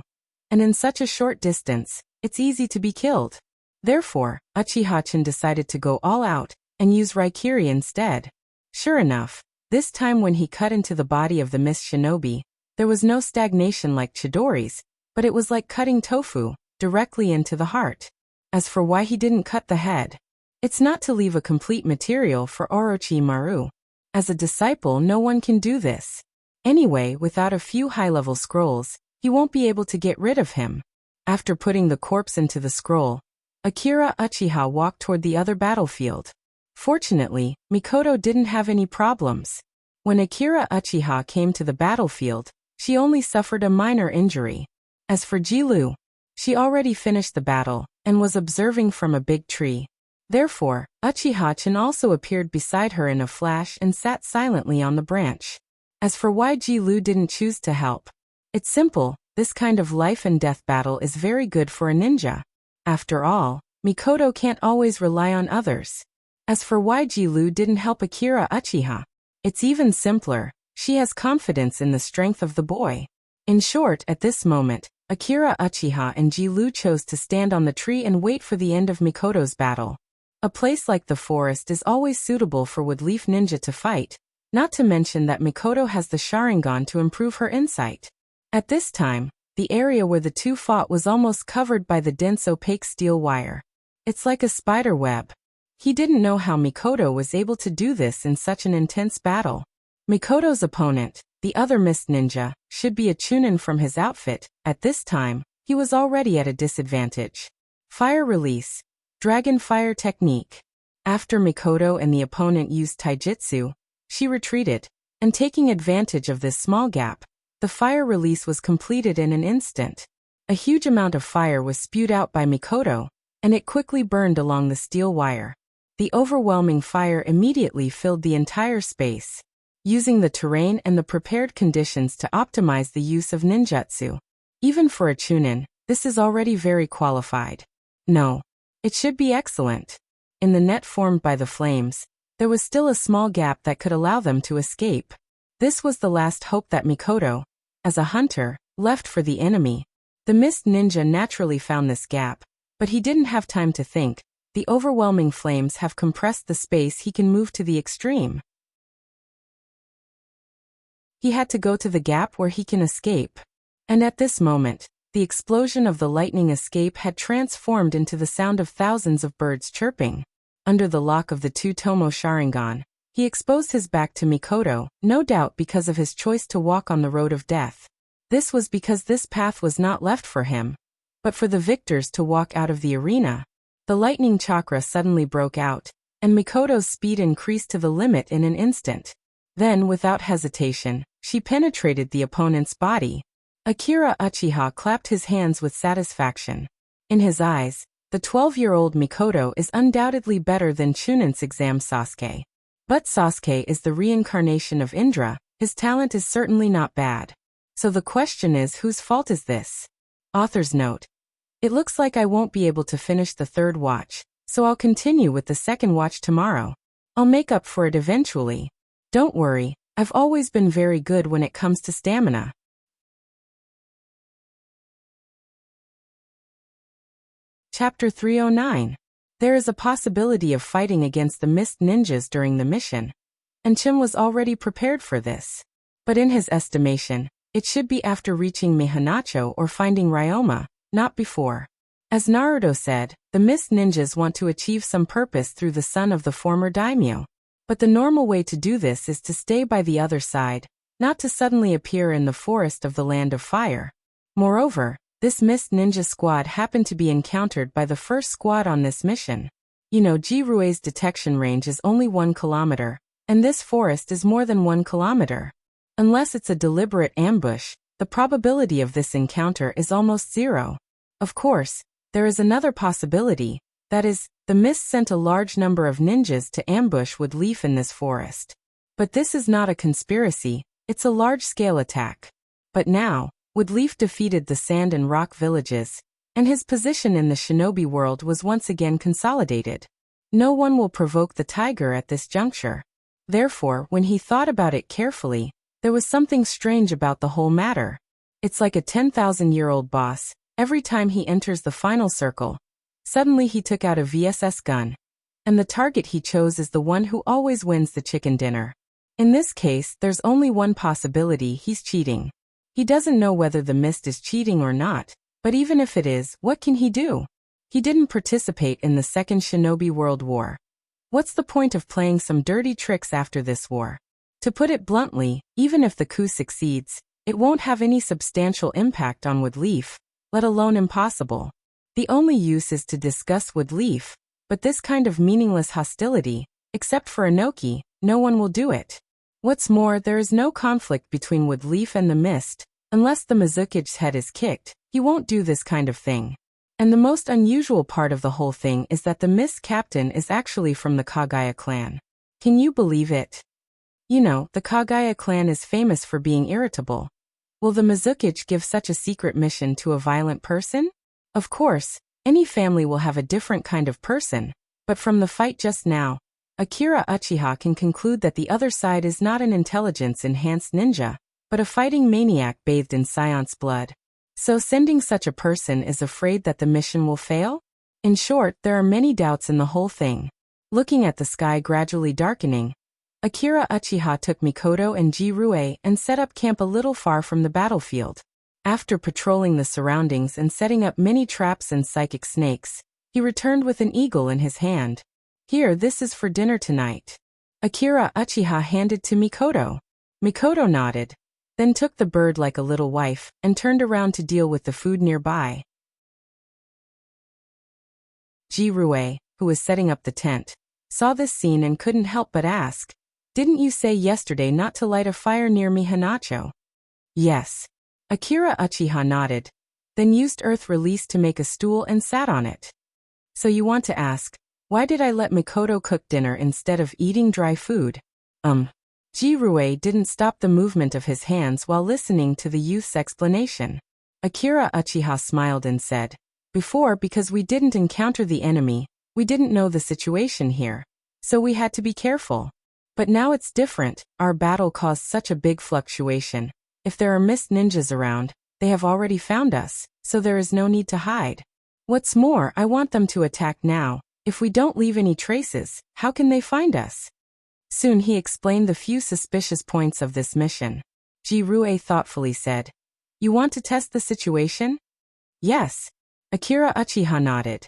And in such a short distance, it's easy to be killed. Therefore, Uchiha-chan decided to go all out, and use Raikiri instead. Sure enough, this time when he cut into the body of the Miss Shinobi, there was no stagnation like Chidori's, but it was like cutting tofu, directly into the heart. As for why he didn't cut the head, it's not to leave a complete material for Orochimaru. As a disciple, no one can do this. Anyway, without a few high-level scrolls, he won't be able to get rid of him. After putting the corpse into the scroll, Akira Uchiha walked toward the other battlefield. Fortunately, Mikoto didn't have any problems. When Akira Uchiha came to the battlefield, she only suffered a minor injury. As for Jilu, she already finished the battle, and was observing from a big tree. Therefore, Uchiha-chan also appeared beside her in a flash and sat silently on the branch. As for why Jilu didn't choose to help, it's simple, this kind of life and death battle is very good for a ninja. After all, Mikoto can't always rely on others. As for why Jilu didn't help Akira Uchiha, it's even simpler, she has confidence in the strength of the boy. In short, at this moment, Akira Uchiha and Jilu chose to stand on the tree and wait for the end of Mikoto's battle. A place like the forest is always suitable for Woodleaf Ninja to fight, not to mention that Mikoto has the Sharingan to improve her insight. At this time, the area where the two fought was almost covered by the dense opaque steel wire. It's like a spider web. He didn't know how Mikoto was able to do this in such an intense battle. Mikoto's opponent, the other mist ninja, should be a Chunin from his outfit. At this time, he was already at a disadvantage. Fire release. Dragon fire technique. After Mikoto and the opponent used taijutsu, she retreated, and taking advantage of this small gap, the fire release was completed in an instant. A huge amount of fire was spewed out by Mikoto, and it quickly burned along the steel wire. The overwhelming fire immediately filled the entire space. Using the terrain and the prepared conditions to optimize the use of ninjutsu. Even for a Chunin, this is already very qualified. No. It should be excellent. In the net formed by the flames, there was still a small gap that could allow them to escape. This was the last hope that Mikoto, as a hunter, left for the enemy. The mist ninja naturally found this gap, but he didn't have time to think. The overwhelming flames have compressed the space he can move to the extreme. He had to go to the gap where he can escape. And at this moment, the explosion of the lightning escape had transformed into the sound of thousands of birds chirping. Under the lock of the two-tomo Sharingan, he exposed his back to Mikoto, no doubt because of his choice to walk on the road of death. This was because this path was not left for him, but for the victors to walk out of the arena. The lightning chakra suddenly broke out, and Mikoto's speed increased to the limit in an instant. Then, without hesitation, she penetrated the opponent's body. Akira Uchiha clapped his hands with satisfaction. In his eyes, the 12-year-old Mikoto is undoubtedly better than Chunin's exam Sasuke. But Sasuke is the reincarnation of Indra, his talent is certainly not bad. So the question is, whose fault is this? Author's note. It looks like I won't be able to finish the third watch, so I'll continue with the second watch tomorrow. I'll make up for it eventually. Don't worry, I've always been very good when it comes to stamina. Chapter 309. There is a possibility of fighting against the mist ninjas during the mission, and Chim was already prepared for this. But in his estimation, it should be after reaching Mihanacho or finding Ryoma, not before. As Naruto said, the mist ninjas want to achieve some purpose through the son of the former daimyo. But the normal way to do this is to stay by the other side, not to suddenly appear in the forest of the Land of Fire. Moreover, this mist ninja squad happened to be encountered by the first squad on this mission. You know, Jirue's detection range is only 1 kilometer, and this forest is more than 1 kilometer. Unless it's a deliberate ambush, the probability of this encounter is almost zero. Of course, there is another possibility, that is, the mist sent a large number of ninjas to ambush Woodleaf in this forest. But this is not a conspiracy, it's a large-scale attack. But now, Woodleaf defeated the sand and rock villages, and his position in the shinobi world was once again consolidated. No one will provoke the tiger at this juncture. Therefore, when he thought about it carefully, there was something strange about the whole matter. It's like a 10,000-year-old boss. Every time he enters the final circle, suddenly he took out a VSS gun, and the target he chose is the one who always wins the chicken dinner. In this case, there's only one possibility: he's cheating. He doesn't know whether the mist is cheating or not, but even if it is, what can he do? He didn't participate in the Second Shinobi World War. What's the point of playing some dirty tricks after this war? To put it bluntly, even if the coup succeeds, it won't have any substantial impact on Woodleaf, let alone impossible. The only use is to discuss Woodleaf, but this kind of meaningless hostility, except for Inoki, no one will do it. What's more, there is no conflict between Woodleaf and the mist. Unless the Mizuki's head is kicked, he won't do this kind of thing. And the most unusual part of the whole thing is that the mist captain is actually from the Kagaya clan. Can you believe it? You know, the Kagaya clan is famous for being irritable. Will the Mizuki give such a secret mission to a violent person? Of course, any family will have a different kind of person, but from the fight just now, Akira Uchiha can conclude that the other side is not an intelligence-enhanced ninja, but a fighting maniac bathed in Scion's blood. So sending such a person is afraid that the mission will fail? In short, there are many doubts in the whole thing. Looking at the sky gradually darkening, Akira Uchiha took Mikoto and Jirue and set up camp a little far from the battlefield. After patrolling the surroundings and setting up many traps and psychic snakes, he returned with an eagle in his hand. Here, this is for dinner tonight. Akira Uchiha handed to Mikoto. Mikoto nodded, then took the bird like a little wife and turned around to deal with the food nearby. Jirue, who was setting up the tent, saw this scene and couldn't help but ask, "Didn't you say yesterday not to light a fire near Mihanacho?" "Yes." Akira Uchiha nodded, then used earth release to make a stool and sat on it. "So you want to ask, why did I let Mikoto cook dinner instead of eating dry food?" Jirue didn't stop the movement of his hands while listening to the youth's explanation. Akira Uchiha smiled and said, Before, because we didn't encounter the enemy, we didn't know the situation here. So we had to be careful. But now it's different. Our battle caused such a big fluctuation. If there are mist ninjas around, they have already found us, so there is no need to hide. What's more, I want them to attack now. If we don't leave any traces, how can they find us? Soon he explained the few suspicious points of this mission. Jirue thoughtfully said, "You want to test the situation?" "Yes." Akira Uchiha nodded.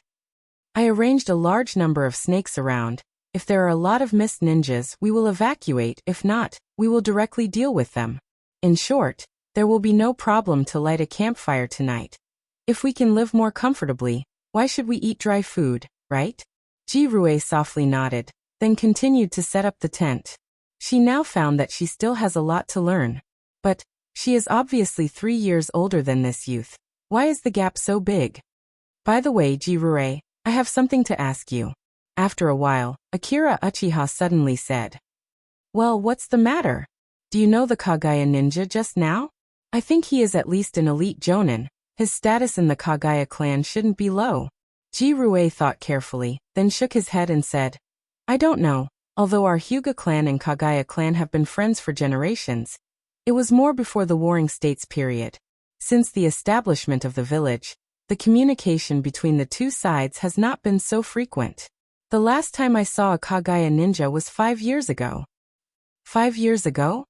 "I arranged a large number of snakes around. If there are a lot of mist ninjas, we will evacuate. If not, we will directly deal with them. In short, there will be no problem to light a campfire tonight. If we can live more comfortably, why should we eat dry food, right?" Jirue softly nodded, then continued to set up the tent. She now found that she still has a lot to learn. But she is obviously 3 years older than this youth. Why is the gap so big? By the way, Jirue, I have something to ask you. After a while, Akira Uchiha suddenly said, "Well, what's the matter? Do you know the Kagaya ninja just now? I think he is at least an elite jonin. His status in the Kagaya clan shouldn't be low." Jirue thought carefully, then shook his head and said, "I don't know. Although our Hyuga clan and Kagaya clan have been friends for generations, it was more before the Warring States period. Since the establishment of the village, the communication between the two sides has not been so frequent. The last time I saw a Kagaya ninja was 5 years ago." 5 years ago?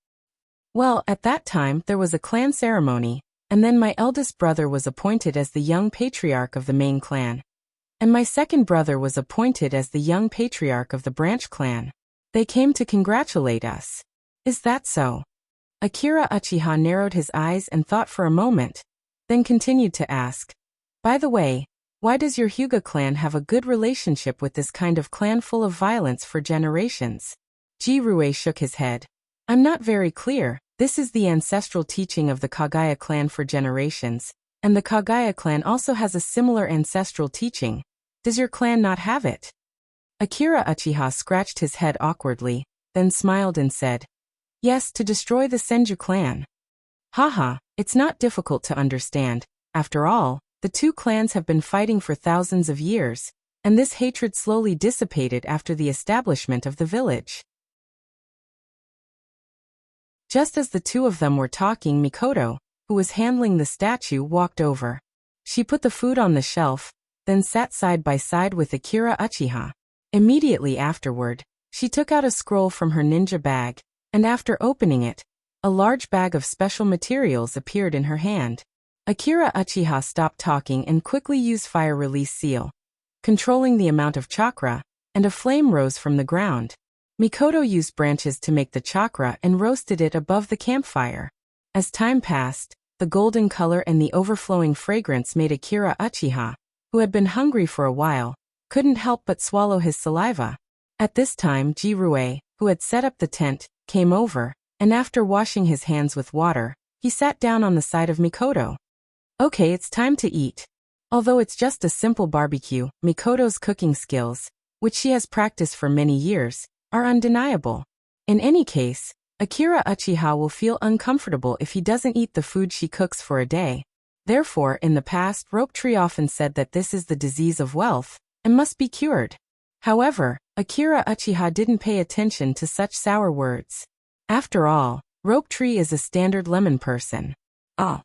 Well, at that time there was a clan ceremony, and then my eldest brother was appointed as the young patriarch of the main clan. And my second brother was appointed as the young patriarch of the branch clan. They came to congratulate us. Is that so? Akira Uchiha narrowed his eyes and thought for a moment, then continued to ask, "By the way, why does your Hyuga clan have a good relationship with this kind of clan full of violence for generations?" Jirue shook his head. "I'm not very clear. This is the ancestral teaching of the Kagaya clan for generations, and the Kagaya clan also has a similar ancestral teaching. Does your clan not have it?" Akira Uchiha scratched his head awkwardly, then smiled and said, "Yes, to destroy the Senju clan." "Haha, it's not difficult to understand. After all, the two clans have been fighting for thousands of years, and this hatred slowly dissipated after the establishment of the village." Just as the two of them were talking, Mikoto, who was handling the statue, walked over. She put the food on the shelf, then sat side by side with Akira Uchiha. Immediately afterward, she took out a scroll from her ninja bag, and after opening it, a large bag of special materials appeared in her hand. Akira Uchiha stopped talking and quickly used fire release seal, controlling the amount of chakra, and a flame rose from the ground. Mikoto used branches to make the chakra and roasted it above the campfire. As time passed, the golden color and the overflowing fragrance made Akira Uchiha, who had been hungry for a while, couldn't help but swallow his saliva. At this time, Jirue, who had set up the tent, came over, and after washing his hands with water, he sat down on the side of Mikoto. "Okay, it's time to eat." Although it's just a simple barbecue, Mikoto's cooking skills, which she has practiced for many years, are undeniable. In any case, Akira Uchiha will feel uncomfortable if he doesn't eat the food she cooks for a day. Therefore, in the past, Rope Tree often said that this is the disease of wealth, and must be cured. However, Akira Uchiha didn't pay attention to such sour words. After all, Rope Tree is a standard lemon person. Ah.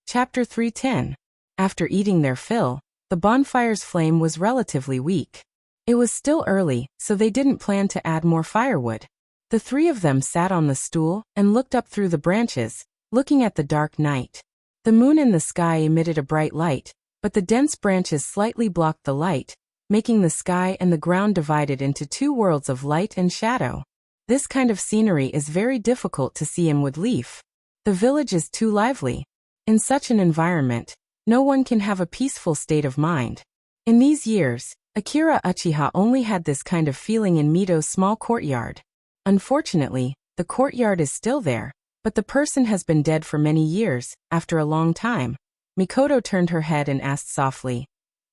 Chapter 310. After eating their fill, the bonfire's flame was relatively weak. It was still early, so they didn't plan to add more firewood. The three of them sat on the stool and looked up through the branches, looking at the dark night. The moon in the sky emitted a bright light, but the dense branches slightly blocked the light, making the sky and the ground divided into two worlds of light and shadow. This kind of scenery is very difficult to see in Woodleaf. The village is too lively. In such an environment, no one can have a peaceful state of mind. In these years, Akira Uchiha only had this kind of feeling in Mito's small courtyard. Unfortunately, the courtyard is still there, but the person has been dead for many years. After a long time, Mikoto turned her head and asked softly,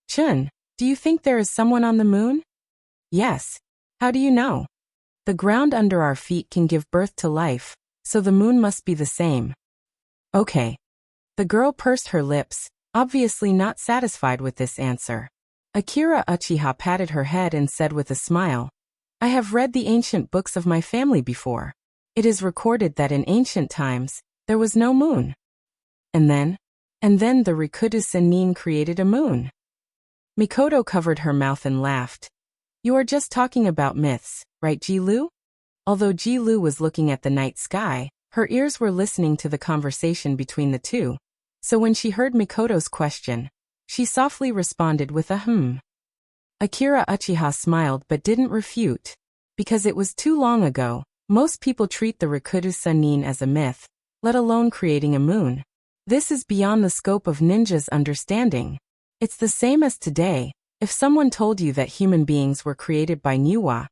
"Chun, do you think there is someone on the moon?" "Yes. How do you know?" "The ground under our feet can give birth to life, so the moon must be the same." Okay. The girl pursed her lips, obviously not satisfied with this answer. Akira Uchiha patted her head and said with a smile, I have read the ancient books of my family before. It is recorded that in ancient times, there was no moon. And then the Rikudo Sennin created a moon. Mikoto covered her mouth and laughed. You are just talking about myths, right, Ji-Lu? Although Ji-Lu was looking at the night sky, her ears were listening to the conversation between the two. So when she heard Mikoto's question, she softly responded with a hmm. Akira Uchiha smiled but didn't refute. Because it was too long ago, most people treat the Rikudo Sennin as a myth, let alone creating a moon. This is beyond the scope of ninjas' understanding. It's the same as today. If someone told you that human beings were created by Nuwa,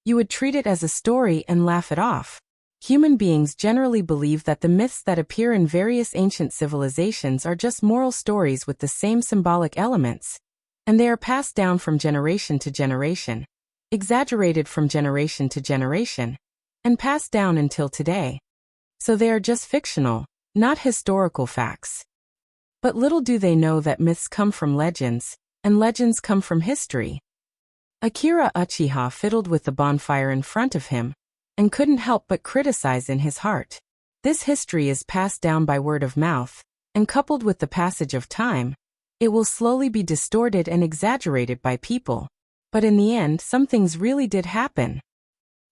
you would treat it as a story and laugh it off. Human beings generally believe that the myths that appear in various ancient civilizations are just moral stories with the same symbolic elements, and they are passed down from generation to generation, exaggerated from generation to generation, and passed down until today. So they are just fictional, not historical facts. But little do they know that myths come from legends, and legends come from history. Akira Uchiha fiddled with the bonfire in front of him, and couldn't help but criticize in his heart. This history is passed down by word of mouth, and coupled with the passage of time, it will slowly be distorted and exaggerated by people. But in the end, some things really did happen.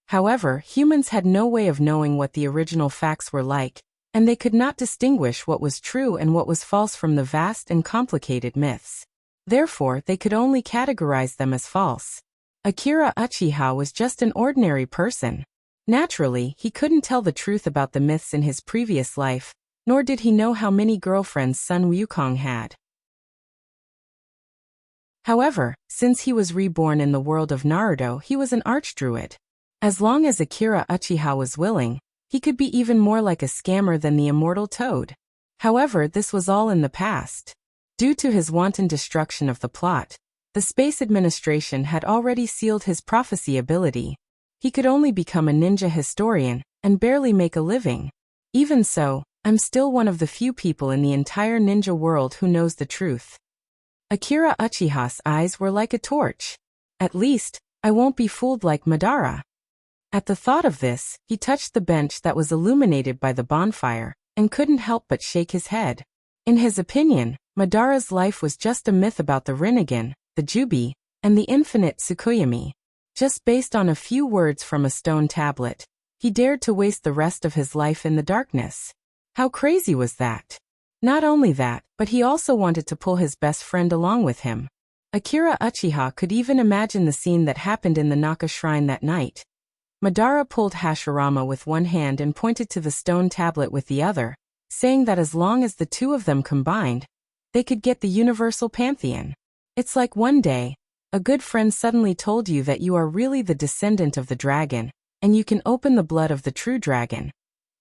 However, humans had no way of knowing what the original facts were like, and they could not distinguish what was true and what was false from the vast and complicated myths. Therefore, they could only categorize them as false. Akira Uchiha was just an ordinary person. Naturally, he couldn't tell the truth about the myths in his previous life, nor did he know how many girlfriends Sun Wukong had. However, since he was reborn in the world of Naruto, he was an archdruid. As long as Akira Uchiha was willing, he could be even more like a scammer than the immortal Toad. However, this was all in the past. Due to his wanton destruction of the plot, the Space Administration had already sealed his prophecy ability. He could only become a ninja historian, and barely make a living. Even so, I'm still one of the few people in the entire ninja world who knows the truth. Akira Uchiha's eyes were like a torch. At least, I won't be fooled like Madara. At the thought of this, he touched the bench that was illuminated by the bonfire, and couldn't help but shake his head. In his opinion, Madara's life was just a myth about the Rinnegan, the Jubi, and the infinite Tsukuyomi. Just based on a few words from a stone tablet, he dared to waste the rest of his life in the darkness. How crazy was that? Not only that, but he also wanted to pull his best friend along with him. Akira Uchiha could even imagine the scene that happened in the Naka shrine that night. Madara pulled Hashirama with one hand and pointed to the stone tablet with the other, saying that as long as the two of them combined, they could get the universal pantheon. It's like one day, a good friend suddenly told you that you are really the descendant of the dragon, and you can open the blood of the true dragon.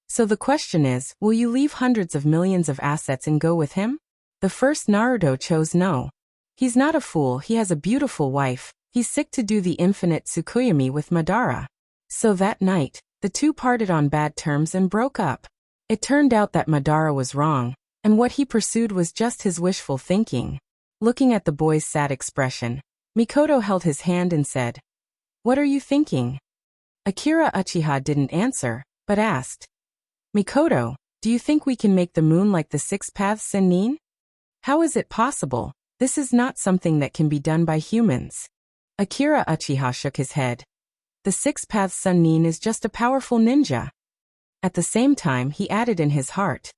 So the question is, will you leave hundreds of millions of assets and go with him? The first Naruto chose no. He's not a fool, he has a beautiful wife, he's sick to do the infinite Tsukuyomi with Madara. So that night, the two parted on bad terms and broke up. It turned out that Madara was wrong, and what he pursued was just his wishful thinking. Looking at the boy's sad expression, Mikoto held his hand and said, "What are you thinking?" Akira Uchiha didn't answer, but asked, "Mikoto, do you think we can make the moon like the Six Paths Sennin? How is it possible? This is not something that can be done by humans." Akira Uchiha shook his head. The Six Paths Sennin is just a powerful ninja. At the same time, he added in his heart,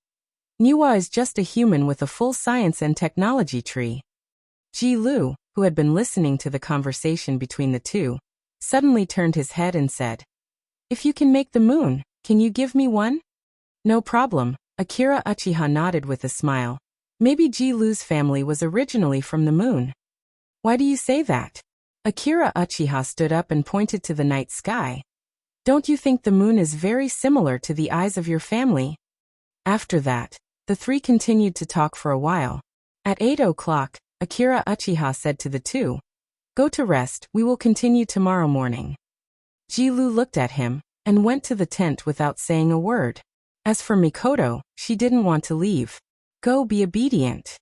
Nuwa is just a human with a full science and technology tree. Ji-Lu, who had been listening to the conversation between the two, suddenly turned his head and said, "If you can make the moon, can you give me one?" "No problem," Akira Uchiha nodded with a smile. Maybe Ji-Lu's family was originally from the moon. "Why do you say that?" Akira Uchiha stood up and pointed to the night sky. "Don't you think the moon is very similar to the eyes of your family?" After that, the three continued to talk for a while. At 8 o'clock, Akira Uchiha said to the two, "Go to rest, we will continue tomorrow morning." Ji-Lu looked at him, and went to the tent without saying a word. As for Mikoto, she didn't want to leave. Go be obedient.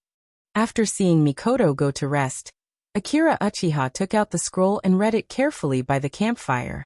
After seeing Mikoto go to rest, Akira Uchiha took out the scroll and read it carefully by the campfire.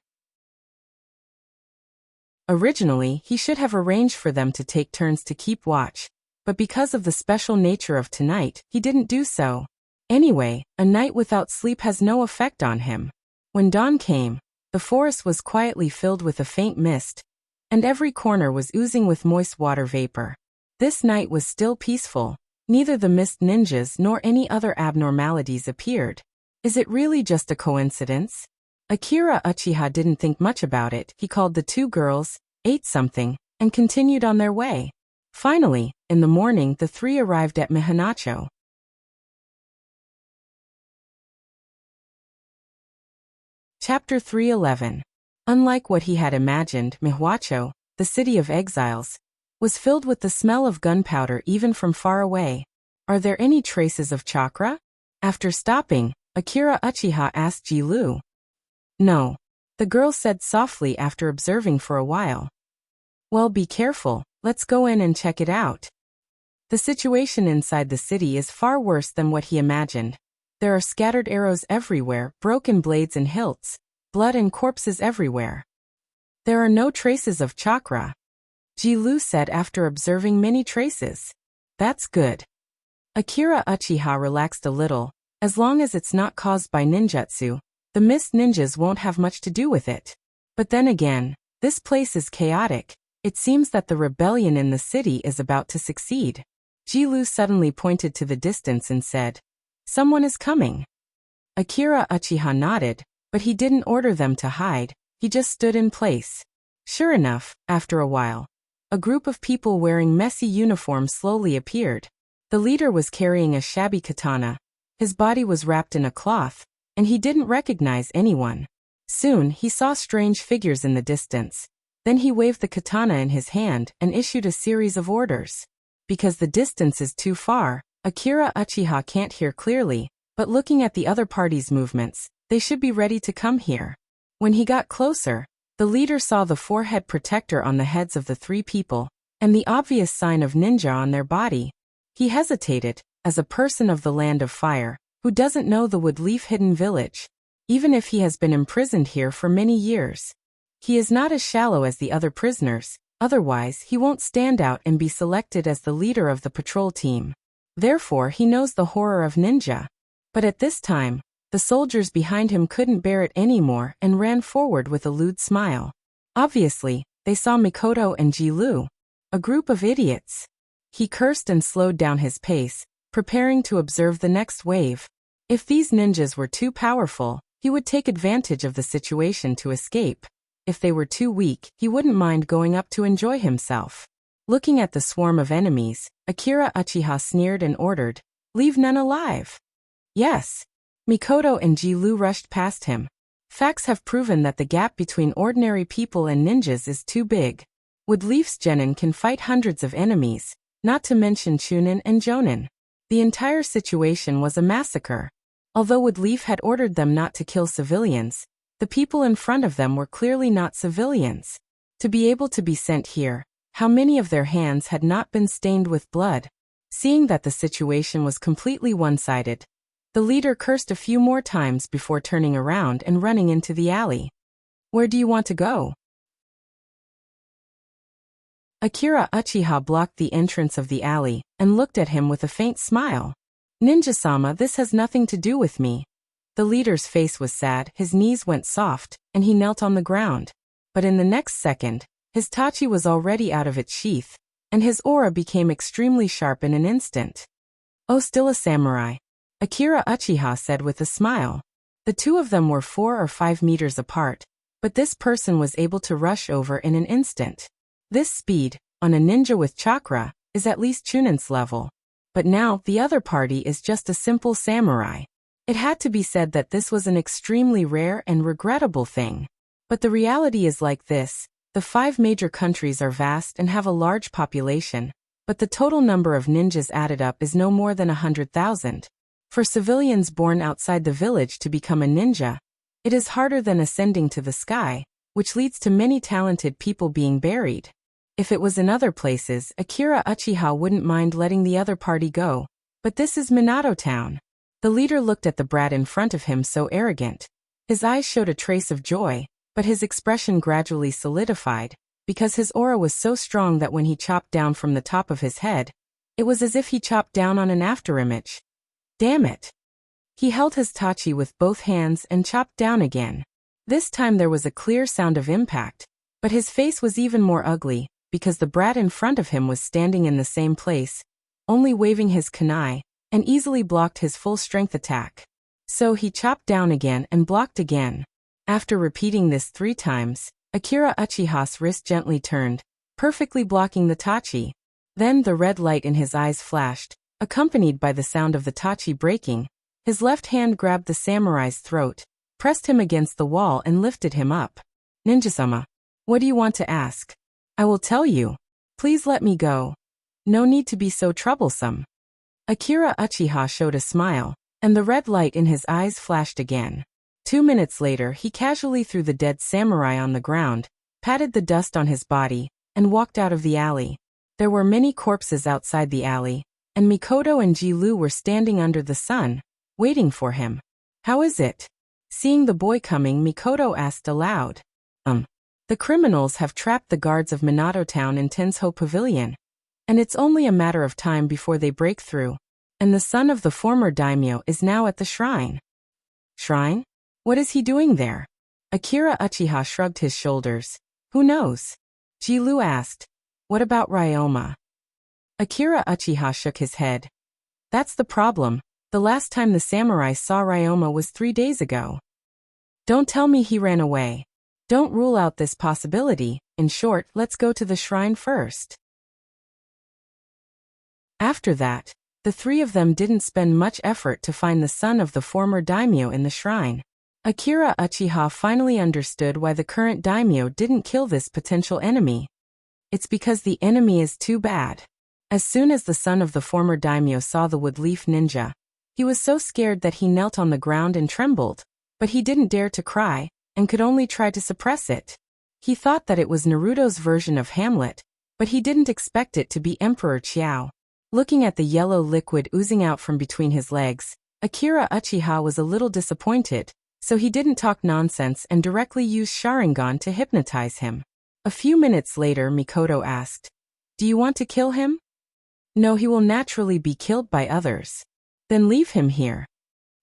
Originally, he should have arranged for them to take turns to keep watch, but because of the special nature of tonight, he didn't do so. Anyway, a night without sleep has no effect on him. When dawn came, the forest was quietly filled with a faint mist, and every corner was oozing with moist water vapor. This night was still peaceful. Neither the mist ninjas nor any other abnormalities appeared. Is it really just a coincidence? Akira Uchiha didn't think much about it. He called the two girls, ate something, and continued on their way. Finally, in the morning the three arrived at Mihanacho. Chapter 311. Unlike what he had imagined, Mihanacho, the city of exiles, was filled with the smell of gunpowder even from far away. Are there any traces of chakra? After stopping, Akira Uchiha asked Ji-Lu. No. The girl said softly after observing for a while. Well, be careful, let's go in and check it out. The situation inside the city is far worse than what he imagined. There are scattered arrows everywhere, broken blades and hilts, blood and corpses everywhere. There are no traces of chakra. Ji-Lu said after observing many traces. That's good. Akira Uchiha relaxed a little. As long as it's not caused by ninjutsu, the mist ninjas won't have much to do with it. But then again, this place is chaotic. It seems that the rebellion in the city is about to succeed. Ji-Lu suddenly pointed to the distance and said, "Someone is coming." Akira Uchiha nodded, but he didn't order them to hide. He just stood in place. Sure enough, after a while, a group of people wearing messy uniforms slowly appeared. The leader was carrying a shabby katana. His body was wrapped in a cloth, and he didn't recognize anyone. Soon, he saw strange figures in the distance. Then he waved the katana in his hand and issued a series of orders. Because the distance is too far, Akira Uchiha can't hear clearly, but looking at the other party's movements, they should be ready to come here. When he got closer, the leader saw the forehead protector on the heads of the three people, and the obvious sign of ninja on their body. He hesitated, as a person of the land of fire, who doesn't know the Woodleaf Hidden Village, even if he has been imprisoned here for many years. He is not as shallow as the other prisoners, otherwise he won't stand out and be selected as the leader of the patrol team. Therefore he knows the horror of ninja. But at this time, the soldiers behind him couldn't bear it anymore and ran forward with a lewd smile. Obviously, they saw Mikoto and Ji-Lu, a group of idiots. He cursed and slowed down his pace, preparing to observe the next wave. If these ninjas were too powerful, he would take advantage of the situation to escape. If they were too weak, he wouldn't mind going up to enjoy himself. Looking at the swarm of enemies, Akira Uchiha sneered and ordered, "Leave none alive." Yes. Mikoto and Ji-Lu rushed past him. Facts have proven that the gap between ordinary people and ninjas is too big. Woodleaf's genin can fight hundreds of enemies, not to mention chunin and jonin. The entire situation was a massacre. Although Woodleaf had ordered them not to kill civilians, the people in front of them were clearly not civilians. To be able to be sent here, how many of their hands had not been stained with blood? Seeing that the situation was completely one-sided, the leader cursed a few more times before turning around and running into the alley. "Where do you want to go?" Akira Uchiha blocked the entrance of the alley and looked at him with a faint smile. "Ninja-sama, this has nothing to do with me." The leader's face was sad, his knees went soft, and he knelt on the ground. But in the next second, his tachi was already out of its sheath, and his aura became extremely sharp in an instant. "Oh, still a samurai," Akira Uchiha said with a smile. The two of them were 4 or 5 meters apart, but this person was able to rush over in an instant. This speed, on a ninja with chakra, is at least Chunin's level. But now, the other party is just a simple samurai. It had to be said that this was an extremely rare and regrettable thing. But the reality is like this: the 5 major countries are vast and have a large population, but the total number of ninjas added up is no more than 100,000. For civilians born outside the village to become a ninja, it is harder than ascending to the sky, which leads to many talented people being buried. If it was in other places, Akira Uchiha wouldn't mind letting the other party go. But this is Minato Town. The leader looked at the brat in front of him so arrogant. His eyes showed a trace of joy, but his expression gradually solidified, because his aura was so strong that when he chopped down from the top of his head, it was as if he chopped down on an afterimage. Damn it! He held his tachi with both hands and chopped down again. This time there was a clear sound of impact, but his face was even more ugly, because the brat in front of him was standing in the same place, only waving his kunai, and easily blocked his full-strength attack. So he chopped down again and blocked again. After repeating this 3 times, Akira Uchiha's wrist gently turned, perfectly blocking the tachi. Then the red light in his eyes flashed, accompanied by the sound of the tachi breaking. His left hand grabbed the samurai's throat, pressed him against the wall and lifted him up. Ninja-sama, what do you want to ask? I will tell you. Please let me go. No need to be so troublesome. Akira Uchiha showed a smile, and the red light in his eyes flashed again. 2 minutes later he casually threw the dead samurai on the ground, patted the dust on his body, and walked out of the alley. There were many corpses outside the alley, and Mikoto and Ji-Lu were standing under the sun, waiting for him. How is it? Seeing the boy coming, Mikoto asked aloud. The criminals have trapped the guards of Minato Town in Tensho Pavilion, and it's only a matter of time before they break through, and the son of the former daimyo is now at the shrine. Shrine? What is he doing there? Akira Uchiha shrugged his shoulders. Who knows? Ji-Lu asked. What about Ryoma? Akira Uchiha shook his head. That's the problem. The last time the samurai saw Ryoma was 3 days ago. Don't tell me he ran away. Don't rule out this possibility. In short, let's go to the shrine first. After that, the 3 of them didn't spend much effort to find the son of the former daimyo in the shrine. Akira Uchiha finally understood why the current daimyo didn't kill this potential enemy. It's because the enemy is too bad. As soon as the son of the former daimyo saw the wood-leaf ninja, he was so scared that he knelt on the ground and trembled, but he didn't dare to cry, and could only try to suppress it. He thought that it was Naruto's version of Hamlet, but he didn't expect it to be Emperor Qiao. Looking at the yellow liquid oozing out from between his legs, Akira Uchiha was a little disappointed, so he didn't talk nonsense and directly used Sharingan to hypnotize him. A few minutes later, Mikoto asked, Do you want to kill him? No, he will naturally be killed by others. Then leave him here.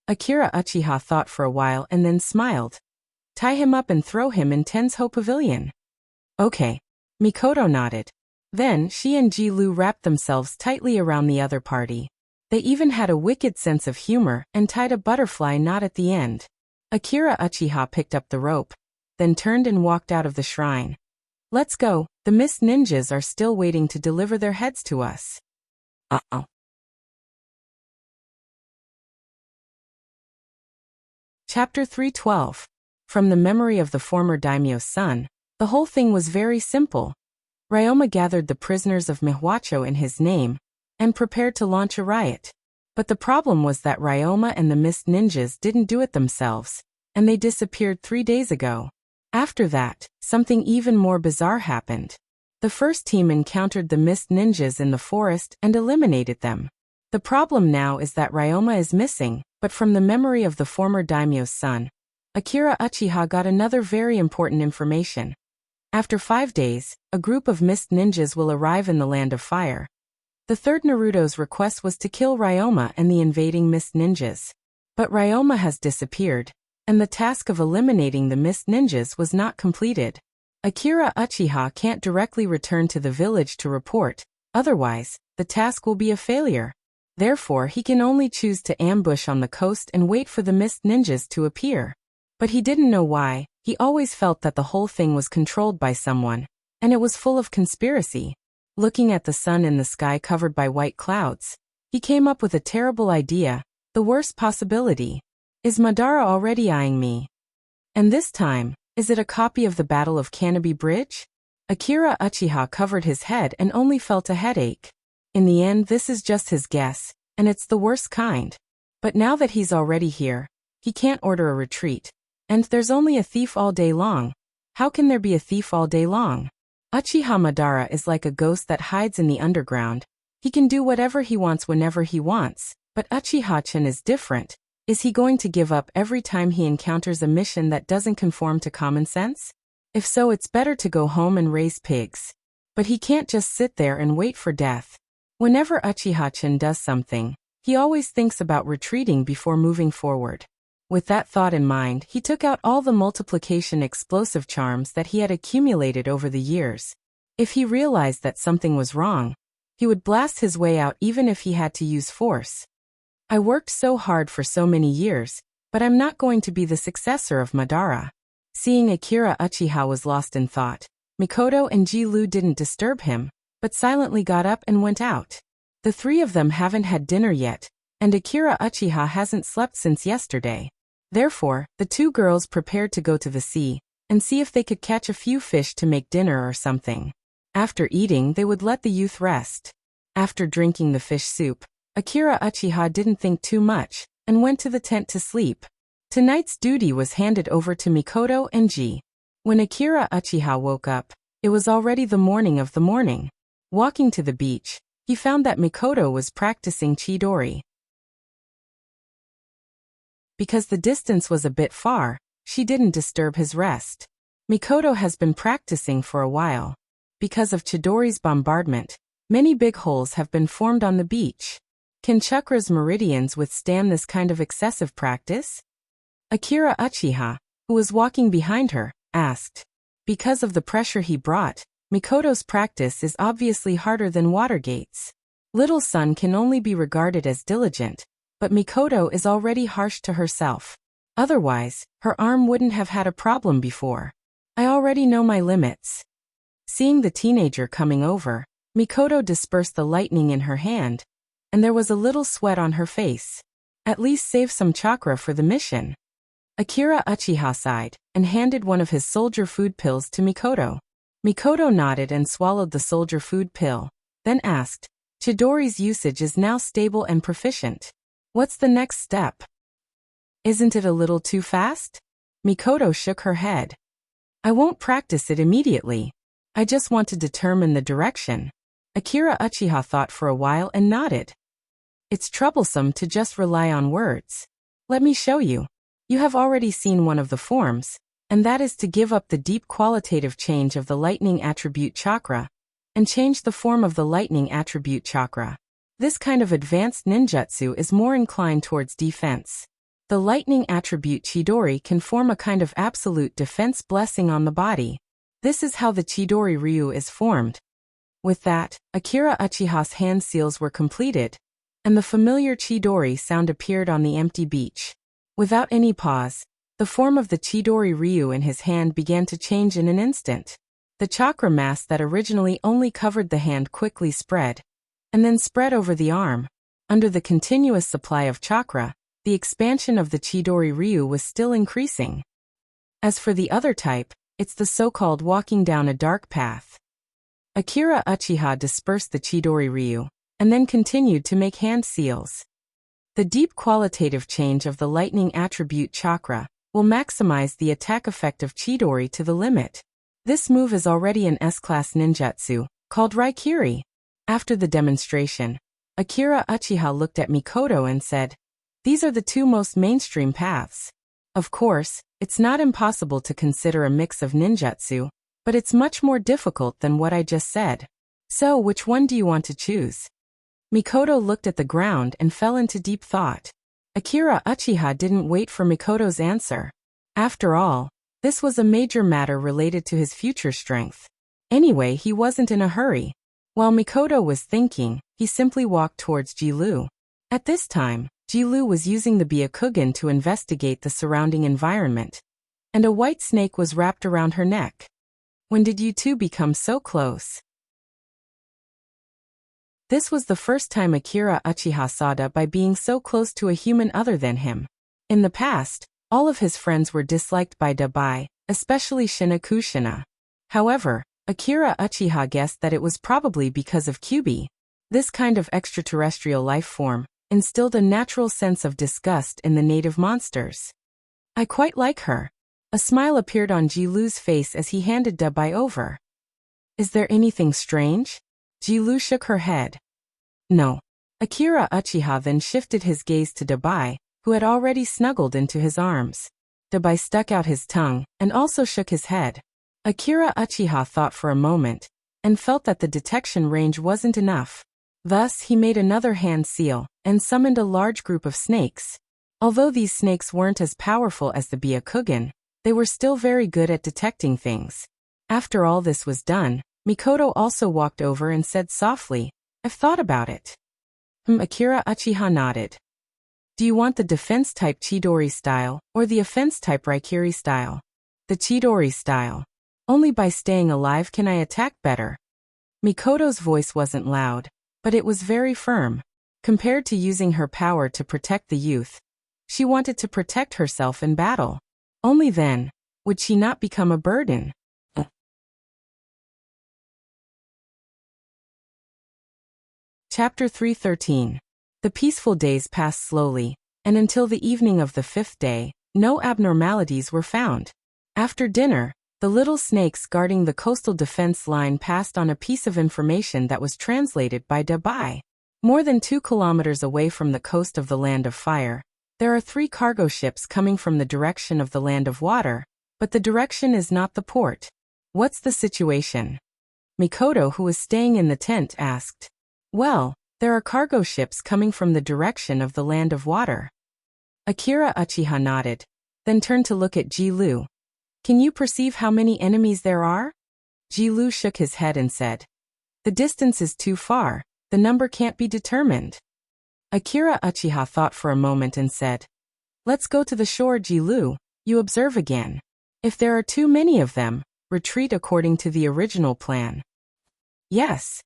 Akira Uchiha thought for a while and then smiled. Tie him up and throw him in Tensho Pavilion. Okay. Mikoto nodded. Then she and Ji-Lu wrapped themselves tightly around the other party. They even had a wicked sense of humor and tied a butterfly knot at the end. Akira Uchiha picked up the rope, then turned and walked out of the shrine. Let's go, the mist ninjas are still waiting to deliver their heads to us. Chapter 312. From the memory of the former daimyo's son, the whole thing was very simple. Ryoma gathered the prisoners of Miwacho in his name, and prepared to launch a riot. But the problem was that Ryoma and the mist ninjas didn't do it themselves, and they disappeared 3 days ago. After that, something even more bizarre happened. The first team encountered the mist ninjas in the forest and eliminated them. The problem now is that Ryoma is missing, but from the memory of the former daimyo's son, Akira Uchiha got another very important information. After 5 days, a group of mist ninjas will arrive in the Land of Fire. The third Naruto's request was to kill Ryoma and the invading mist ninjas. But Ryoma has disappeared, and the task of eliminating the mist ninjas was not completed. Akira Uchiha can't directly return to the village to report, otherwise, the task will be a failure. Therefore, he can only choose to ambush on the coast and wait for the mist ninjas to appear. But he didn't know why. He always felt that the whole thing was controlled by someone, and it was full of conspiracy. Looking at the sun in the sky covered by white clouds, he came up with a terrible idea, the worst possibility. Is Madara already eyeing me? And this time, is it a copy of the Battle of Canopy Bridge? Akira Uchiha covered his head and only felt a headache. In the end, this is just his guess, and it's the worst kind. But now that he's already here, he can't order a retreat. And there's only a thief all day long. How can there be a thief all day long? Uchiha Madara is like a ghost that hides in the underground. He can do whatever he wants whenever he wants, but Uchiha-chan is different. Is he going to give up every time he encounters a mission that doesn't conform to common sense? If so, it's better to go home and raise pigs. But he can't just sit there and wait for death. Whenever Uchiha-chan does something, he always thinks about retreating before moving forward. With that thought in mind, he took out all the multiplication explosive charms that he had accumulated over the years. If he realized that something was wrong, he would blast his way out even if he had to use force. I worked so hard for so many years, but I'm not going to be the successor of Madara. Seeing Akira Uchiha was lost in thought, Mikoto and Ji-Lu didn't disturb him, but silently got up and went out. The three of them haven't had dinner yet, and Akira Uchiha hasn't slept since yesterday. Therefore, the two girls prepared to go to the sea and see if they could catch a few fish to make dinner or something. After eating, they would let the youth rest. After drinking the fish soup, Akira Uchiha didn't think too much and went to the tent to sleep. Tonight's duty was handed over to Mikoto and Ji. When Akira Uchiha woke up, it was already the morning of the morning. Walking to the beach, he found that Mikoto was practicing Chidori. Because the distance was a bit far, she didn't disturb his rest. Mikoto has been practicing for a while. Because of Chidori's bombardment, many big holes have been formed on the beach. Can Chakra's meridians withstand this kind of excessive practice? Akira Uchiha, who was walking behind her, asked. Because of the pressure he brought, Mikoto's practice is obviously harder than Watergate's. Little Sun can only be regarded as diligent, but Mikoto is already harsh to herself. Otherwise, her arm wouldn't have had a problem before. I already know my limits. Seeing the teenager coming over, Mikoto dispersed the lightning in her hand, and there was a little sweat on her face. At least save some chakra for the mission. Akira Uchiha sighed and handed one of his soldier food pills to Mikoto. Mikoto nodded and swallowed the soldier food pill, then asked, Chidori's usage is now stable and proficient. What's the next step? Isn't it a little too fast? Mikoto shook her head. I won't practice it immediately. I just want to determine the direction. Akira Uchiha thought for a while and nodded. It's troublesome to just rely on words. Let me show you. You have already seen one of the forms, and that is to give up the deep qualitative change of the lightning attribute chakra, and change the form of the lightning attribute chakra. This kind of advanced ninjutsu is more inclined towards defense. The lightning attribute Chidori can form a kind of absolute defense blessing on the body. This is how the Chidori Ryu is formed. With that, Akira Uchiha's hand seals were completed, and the familiar Chidori sound appeared on the empty beach. Without any pause, the form of the Chidori Ryu in his hand began to change in an instant. The chakra mass that originally only covered the hand quickly spread, and then spread over the arm. Under the continuous supply of chakra, the expansion of the Chidori Ryu was still increasing. As for the other type, it's the so-called walking down a dark path. Akira Uchiha dispersed the Chidori Ryu, and then continued to make hand seals. The deep qualitative change of the lightning attribute chakra will maximize the attack effect of Chidori to the limit. This move is already an S-class ninjutsu, called Raikiri. After the demonstration, Akira Uchiha looked at Mikoto and said, These are the two most mainstream paths. Of course, it's not impossible to consider a mix of ninjutsu, but it's much more difficult than what I just said. So which one do you want to choose? Mikoto looked at the ground and fell into deep thought. Akira Uchiha didn't wait for Mikoto's answer. After all, this was a major matter related to his future strength. Anyway, he wasn't in a hurry. While Mikoto was thinking, he simply walked towards Ji-Lu. At this time, Ji-Lu was using the Byakugan to investigate the surrounding environment, and a white snake was wrapped around her neck. When did you two become so close? This was the first time Akira Uchiha saw Da by being so close to a human other than him. In the past, all of his friends were disliked by Da, especially Shinakushina. However, Akira Uchiha guessed that it was probably because of Kyubi. This kind of extraterrestrial life form instilled a natural sense of disgust in the native monsters. I quite like her. A smile appeared on Ji-Lu's face as he handed Da over. Is there anything strange? Ji-Lu shook her head. No. Akira Uchiha then shifted his gaze to Dabai, who had already snuggled into his arms. Dabai stuck out his tongue, and also shook his head. Akira Uchiha thought for a moment, and felt that the detection range wasn't enough. Thus, he made another hand seal, and summoned a large group of snakes. Although these snakes weren't as powerful as the Byakugan, they were still very good at detecting things. After all this was done, Mikoto also walked over and said softly, I've thought about it. Akira Uchiha nodded. Do you want the defense-type Chidori style, or the offense-type Raikiri style? The Chidori style. Only by staying alive can I attack better. Mikoto's voice wasn't loud, but it was very firm. Compared to using her power to protect the youth, she wanted to protect herself in battle. Only then would she not become a burden. Chapter 313. The peaceful days passed slowly, and until the evening of the 5th day, no abnormalities were found. After dinner, the little snakes guarding the coastal defense line passed on a piece of information that was translated by Dabai. More than 2 kilometers away from the coast of the Land of Fire, there are 3 cargo ships coming from the direction of the Land of Water, but the direction is not the port. What's the situation? Mikoto, who was staying in the tent, asked. Well, there are cargo ships coming from the direction of the Land of Water. Akira Uchiha nodded, then turned to look at Ji-Lu. Can you perceive how many enemies there are? Ji-Lu shook his head and said. The distance is too far, the number can't be determined. Akira Uchiha thought for a moment and said. Let's go to the shore, Ji-Lu, you observe again. If there are too many of them, retreat according to the original plan. Yes.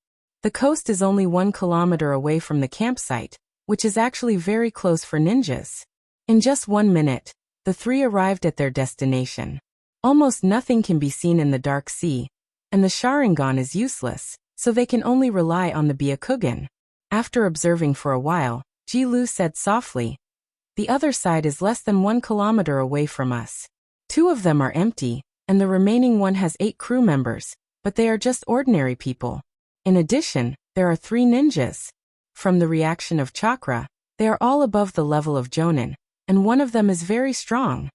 The coast is only 1 kilometer away from the campsite, which is actually very close for ninjas. In just 1 minute, the 3 arrived at their destination. Almost nothing can be seen in the dark sea, and the Sharingan is useless, so they can only rely on the Byakugan. After observing for a while, Ji-Lu said softly, the other side is less than 1 kilometer away from us. 2 of them are empty, and the remaining one has 8 crew members, but they are just ordinary people. In addition, there are 3 ninjas. From the reaction of chakra, they are all above the level of Jonin, and one of them is very strong.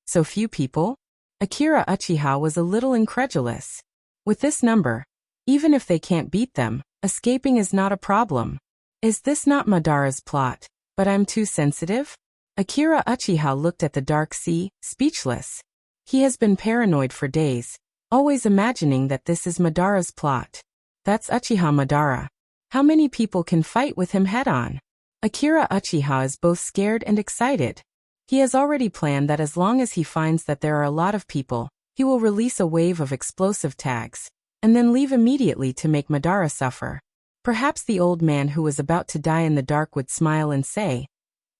So few people? Akira Uchiha was a little incredulous. With this number, even if they can't beat them, escaping is not a problem. Is this not Madara's plot? But I'm too sensitive? Akira Uchiha looked at the dark sea, speechless. He has been paranoid for days, always imagining that this is Madara's plot. That's Uchiha Madara. How many people can fight with him head-on? Akira Uchiha is both scared and excited. He has already planned that as long as he finds that there are a lot of people, he will release a wave of explosive tags, and then leave immediately to make Madara suffer. Perhaps the old man who was about to die in the dark would smile and say,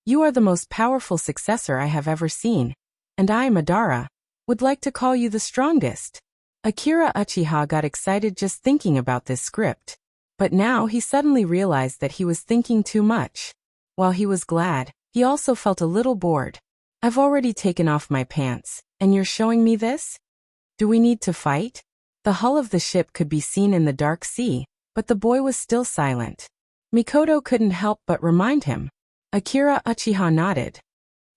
You are the most powerful successor I have ever seen, and I, Madara, would like to call you the strongest. Akira Uchiha got excited just thinking about this script. But now he suddenly realized that he was thinking too much. While he was glad, he also felt a little bored. I've already taken off my pants, and you're showing me this? Do we need to fight? The hull of the ship could be seen in the dark sea, but the boy was still silent. Mikoto couldn't help but remind him. Akira Uchiha nodded.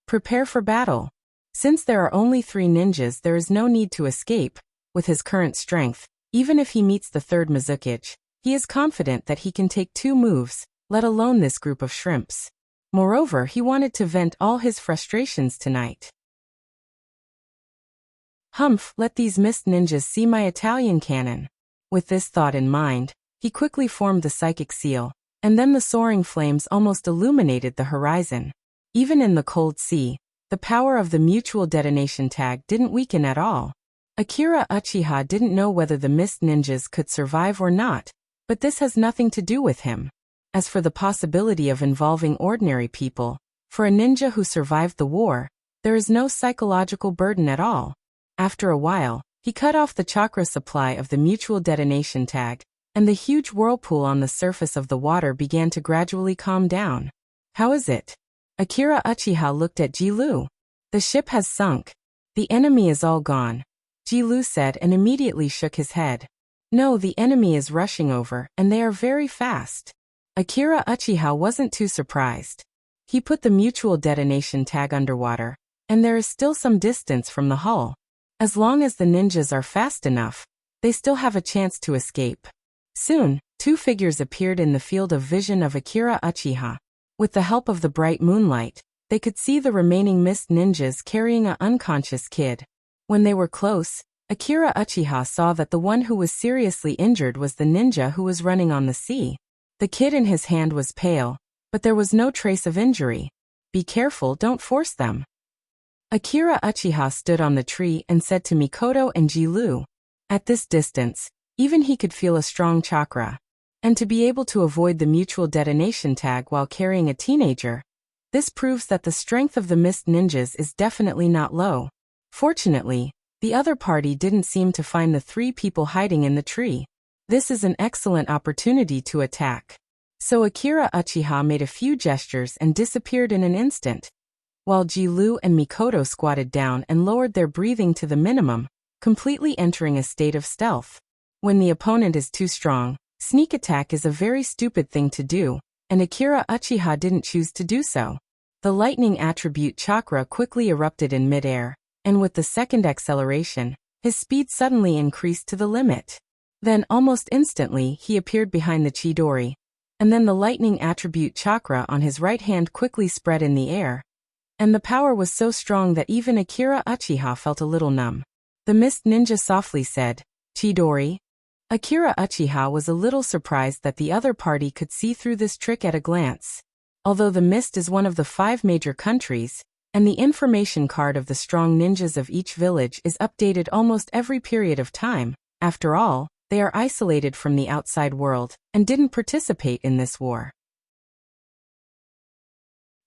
Prepare for battle. Since there are only 3 ninjas, there is no need to escape. With his current strength, even if he meets the 3rd Mizukichi, he is confident that he can take 2 moves, let alone this group of shrimps. Moreover, he wanted to vent all his frustrations tonight. Humph, let these mist ninjas see my Italian cannon. With this thought in mind, he quickly formed the psychic seal, and then the soaring flames almost illuminated the horizon. Even in the cold sea, the power of the mutual detonation tag didn't weaken at all. Akira Uchiha didn't know whether the mist ninjas could survive or not, but this has nothing to do with him. As for the possibility of involving ordinary people, for a ninja who survived the war, there is no psychological burden at all. After a while, he cut off the chakra supply of the mutual detonation tag, and the huge whirlpool on the surface of the water began to gradually calm down. How is it? Akira Uchiha looked at Ji-Lu. The ship has sunk. The enemy is all gone, Ji-Lu said and immediately shook his head. No, the enemy is rushing over, and they are very fast. Akira Uchiha wasn't too surprised. He put the mutual detonation tag underwater, and there is still some distance from the hull. As long as the ninjas are fast enough, they still have a chance to escape. Soon, two figures appeared in the field of vision of Akira Uchiha. With the help of the bright moonlight, they could see the remaining mist ninjas carrying an unconscious kid. When they were close, Akira Uchiha saw that the one who was seriously injured was the ninja who was running on the sea. The kid in his hand was pale, but there was no trace of injury. Be careful, don't force them. Akira Uchiha stood on the tree and said to Mikoto and Ji-Lu. At this distance, even he could feel a strong chakra. And to be able to avoid the mutual detonation tag while carrying a teenager, this proves that the strength of the mist ninjas is definitely not low. Fortunately, the other party didn't seem to find the three people hiding in the tree. This is an excellent opportunity to attack. So Akira Uchiha made a few gestures and disappeared in an instant, while Ji-Lu and Mikoto squatted down and lowered their breathing to the minimum, completely entering a state of stealth. When the opponent is too strong, sneak attack is a very stupid thing to do, and Akira Uchiha didn't choose to do so. The lightning attribute chakra quickly erupted in midair, and with the second acceleration, his speed suddenly increased to the limit. Then almost instantly he appeared behind the Chidori, and then the lightning attribute chakra on his right hand quickly spread in the air, and the power was so strong that even Akira Uchiha felt a little numb. The mist ninja softly said, "Chidori?" Akira Uchiha was a little surprised that the other party could see through this trick at a glance. Although the mist is one of the 5 major countries, and the information card of the strong ninjas of each village is updated almost every period of time, after all, they are isolated from the outside world, and didn't participate in this war.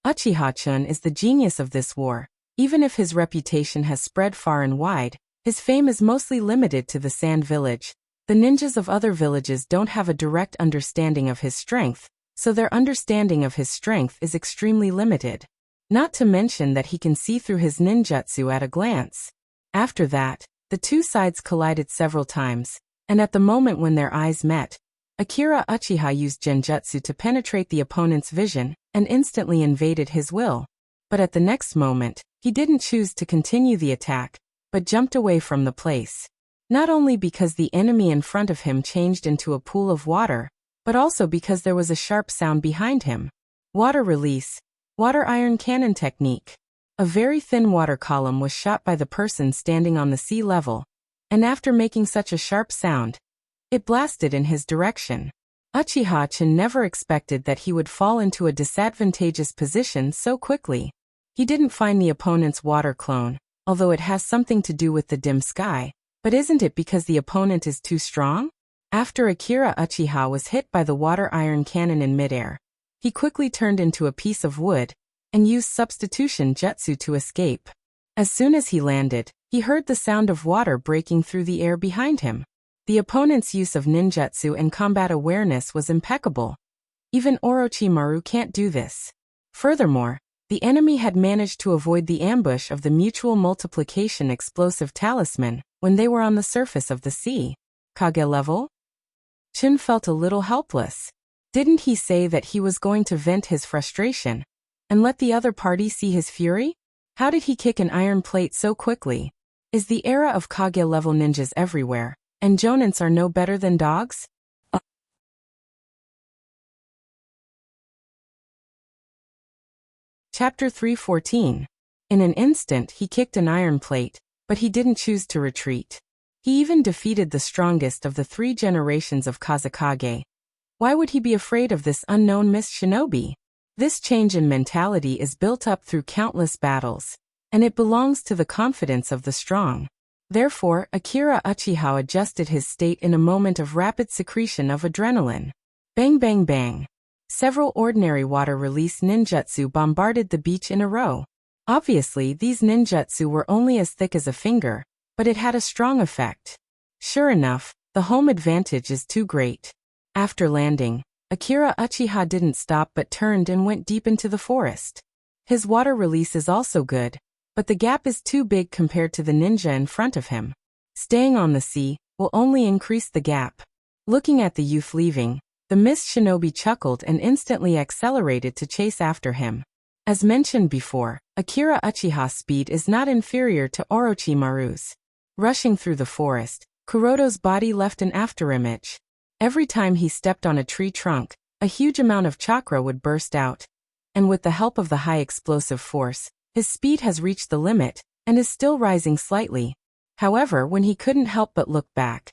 Uchiha-chun is the genius of this war. Even if his reputation has spread far and wide, his fame is mostly limited to the Sand Village. The ninjas of other villages don't have a direct understanding of his strength, so their understanding of his strength is extremely limited. Not to mention that he can see through his ninjutsu at a glance. After that, the two sides collided several times, and at the moment when their eyes met, Akira Uchiha used genjutsu to penetrate the opponent's vision and instantly invaded his will. But at the next moment, he didn't choose to continue the attack, but jumped away from the place. Not only because the enemy in front of him changed into a pool of water, but also because there was a sharp sound behind him. Water release, water iron cannon technique. A very thin water column was shot by the person standing on the sea level, and after making such a sharp sound, it blasted in his direction. Uchiha-chan never expected that he would fall into a disadvantageous position so quickly. He didn't find the opponent's water clone, although it has something to do with the dim sky, but isn't it because the opponent is too strong? After Akira Uchiha was hit by the water iron cannon in midair, he quickly turned into a piece of wood, and used substitution jutsu to escape. As soon as he landed, he heard the sound of water breaking through the air behind him. The opponent's use of ninjutsu and combat awareness was impeccable. Even Orochimaru can't do this. Furthermore, the enemy had managed to avoid the ambush of the mutual multiplication explosive talisman when they were on the surface of the sea. Kage level? Chun felt a little helpless. Didn't he say that he was going to vent his frustration and let the other party see his fury? How did he kick an iron plate so quickly? Is the era of Kage level ninjas everywhere, and jonins are no better than dogs? Chapter 314. In an instant he kicked an iron plate, but he didn't choose to retreat. He even defeated the strongest of the 3 generations of Kazekage. Why would he be afraid of this unknown mist shinobi? This change in mentality is built up through countless battles, and it belongs to the confidence of the strong. Therefore, Akira Uchiha adjusted his state in a moment of rapid secretion of adrenaline. Bang bang bang. Several ordinary water release ninjutsu bombarded the beach in a row. Obviously, these ninjutsu were only as thick as a finger, but it had a strong effect. Sure enough, the home advantage is too great. After landing, Akira Uchiha didn't stop but turned and went deep into the forest. His water release is also good, but the gap is too big compared to the ninja in front of him. Staying on the sea, will only increase the gap. Looking at the youth leaving, the mist shinobi chuckled and instantly accelerated to chase after him. As mentioned before, Akira Uchiha's speed is not inferior to Orochimaru's. Rushing through the forest, Kuroto's body left an afterimage. Every time he stepped on a tree trunk, a huge amount of chakra would burst out. And with the help of the high explosive force, his speed has reached the limit, and is still rising slightly. However, when he couldn't help but look back,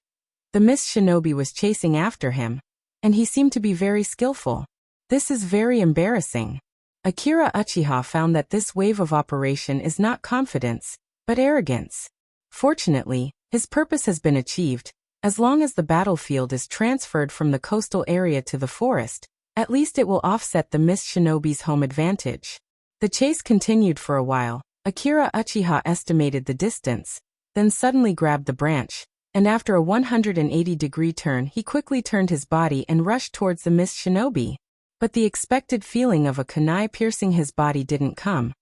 the mist shinobi was chasing after him, and he seemed to be very skillful. This is very embarrassing. Akira Uchiha found that this wave of operation is not confidence, but arrogance. Fortunately, his purpose has been achieved. As long as the battlefield is transferred from the coastal area to the forest, at least it will offset the mist shinobi's home advantage. The chase continued for a while. Akira Uchiha estimated the distance, then suddenly grabbed the branch, and after a 180-degree turn he quickly turned his body and rushed towards the mist shinobi. But the expected feeling of a kunai piercing his body didn't come.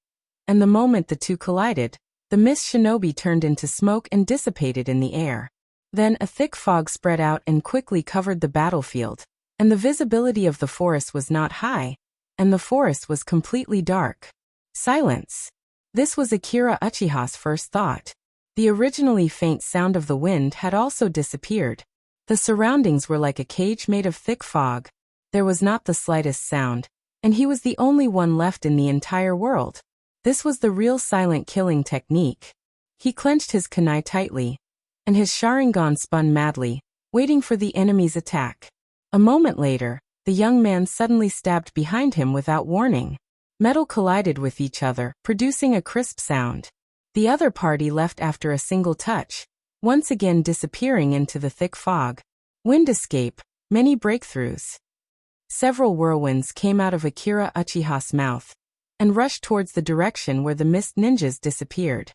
And the moment the two collided, the mist shinobi turned into smoke and dissipated in the air. Then a thick fog spread out and quickly covered the battlefield, and the visibility of the forest was not high, and the forest was completely dark. Silence. This was Akira Uchiha's first thought. The originally faint sound of the wind had also disappeared. The surroundings were like a cage made of thick fog. There was not the slightest sound, and he was the only one left in the entire world. This was the real silent killing technique. He clenched his kunai tightly, and his Sharingan spun madly, waiting for the enemy's attack. A moment later, the young man suddenly stabbed behind him without warning. Metal collided with each other, producing a crisp sound. The other party left after a single touch, once again disappearing into the thick fog. Wind escape, many breakthroughs. Several whirlwinds came out of Akira Uchiha's mouth, and rushed towards the direction where the mist ninjas disappeared.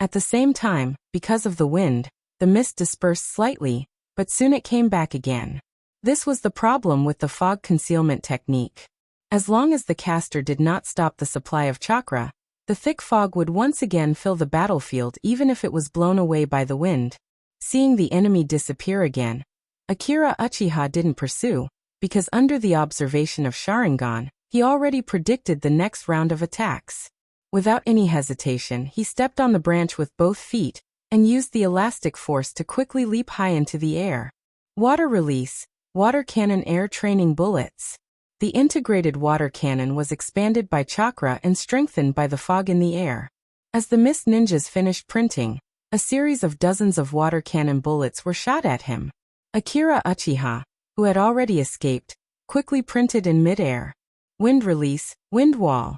At the same time, because of the wind, the mist dispersed slightly, but soon it came back again. This was the problem with the fog concealment technique. As long as the caster did not stop the supply of chakra, the thick fog would once again fill the battlefield even if it was blown away by the wind. Seeing the enemy disappear again, Akira Uchiha didn't pursue, because under the observation of Sharingan, he already predicted the next round of attacks. Without any hesitation, he stepped on the branch with both feet, and used the elastic force to quickly leap high into the air. Water release, water cannon air training bullets. The integrated water cannon was expanded by chakra and strengthened by the fog in the air. As the mist ninjas finished printing, a series of dozens of water cannon bullets were shot at him. Akira Uchiha, who had already escaped, quickly printed in midair. Wind release, wind wall.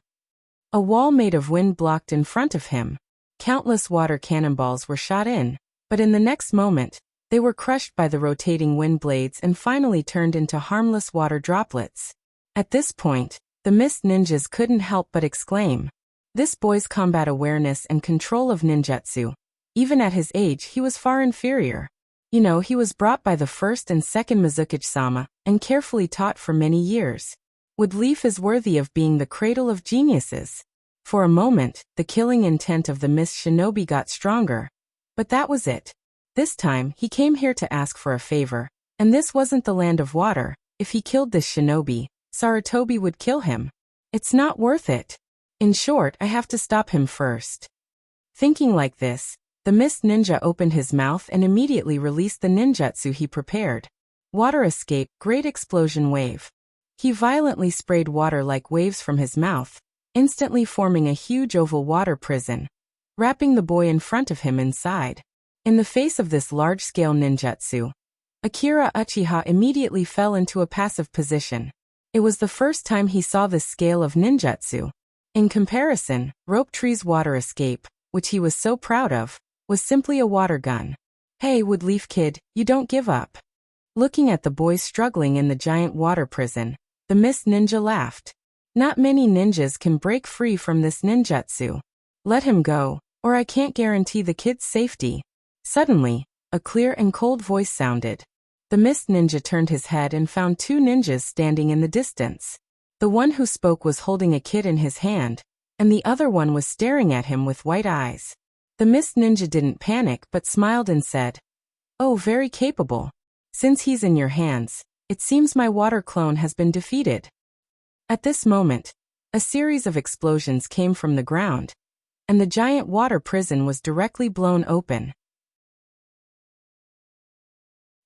A wall made of wind blocked in front of him. Countless water cannonballs were shot in, but in the next moment, they were crushed by the rotating wind blades and finally turned into harmless water droplets. At this point, the mist ninjas couldn't help but exclaim. This boy's combat awareness and control of ninjutsu. Even at his age, he was far inferior. He was brought by the first and second Mizukichi-sama, and carefully taught for many years. Woodleaf is worthy of being the cradle of geniuses. For a moment, the killing intent of the mist shinobi got stronger. But that was it. This time, he came here to ask for a favor, and this wasn't the land of water. If he killed this shinobi, Sarutobi would kill him. It's not worth it. In short, I have to stop him first. Thinking like this, the mist ninja opened his mouth and immediately released the ninjutsu he prepared. Water escape, great explosion wave. He violently sprayed water like waves from his mouth, instantly forming a huge oval water prison, wrapping the boy in front of him inside. In the face of this large-scale ninjutsu, Akira Uchiha immediately fell into a passive position. It was the first time he saw this scale of ninjutsu. In comparison, Rope Tree's water escape, which he was so proud of, was simply a water gun. Hey, Woodleaf kid, you don't give up. Looking at the boy struggling in the giant water prison, the mist ninja laughed. Not many ninjas can break free from this ninjutsu. Let him go, or I can't guarantee the kid's safety. Suddenly, a clear and cold voice sounded. The mist ninja turned his head and found two ninjas standing in the distance. The one who spoke was holding a kid in his hand, and the other one was staring at him with white eyes. The mist ninja didn't panic but smiled and said, "Oh, very capable. Since he's in your hands, it seems my water clone has been defeated." At this moment, a series of explosions came from the ground, and the giant water prison was directly blown open.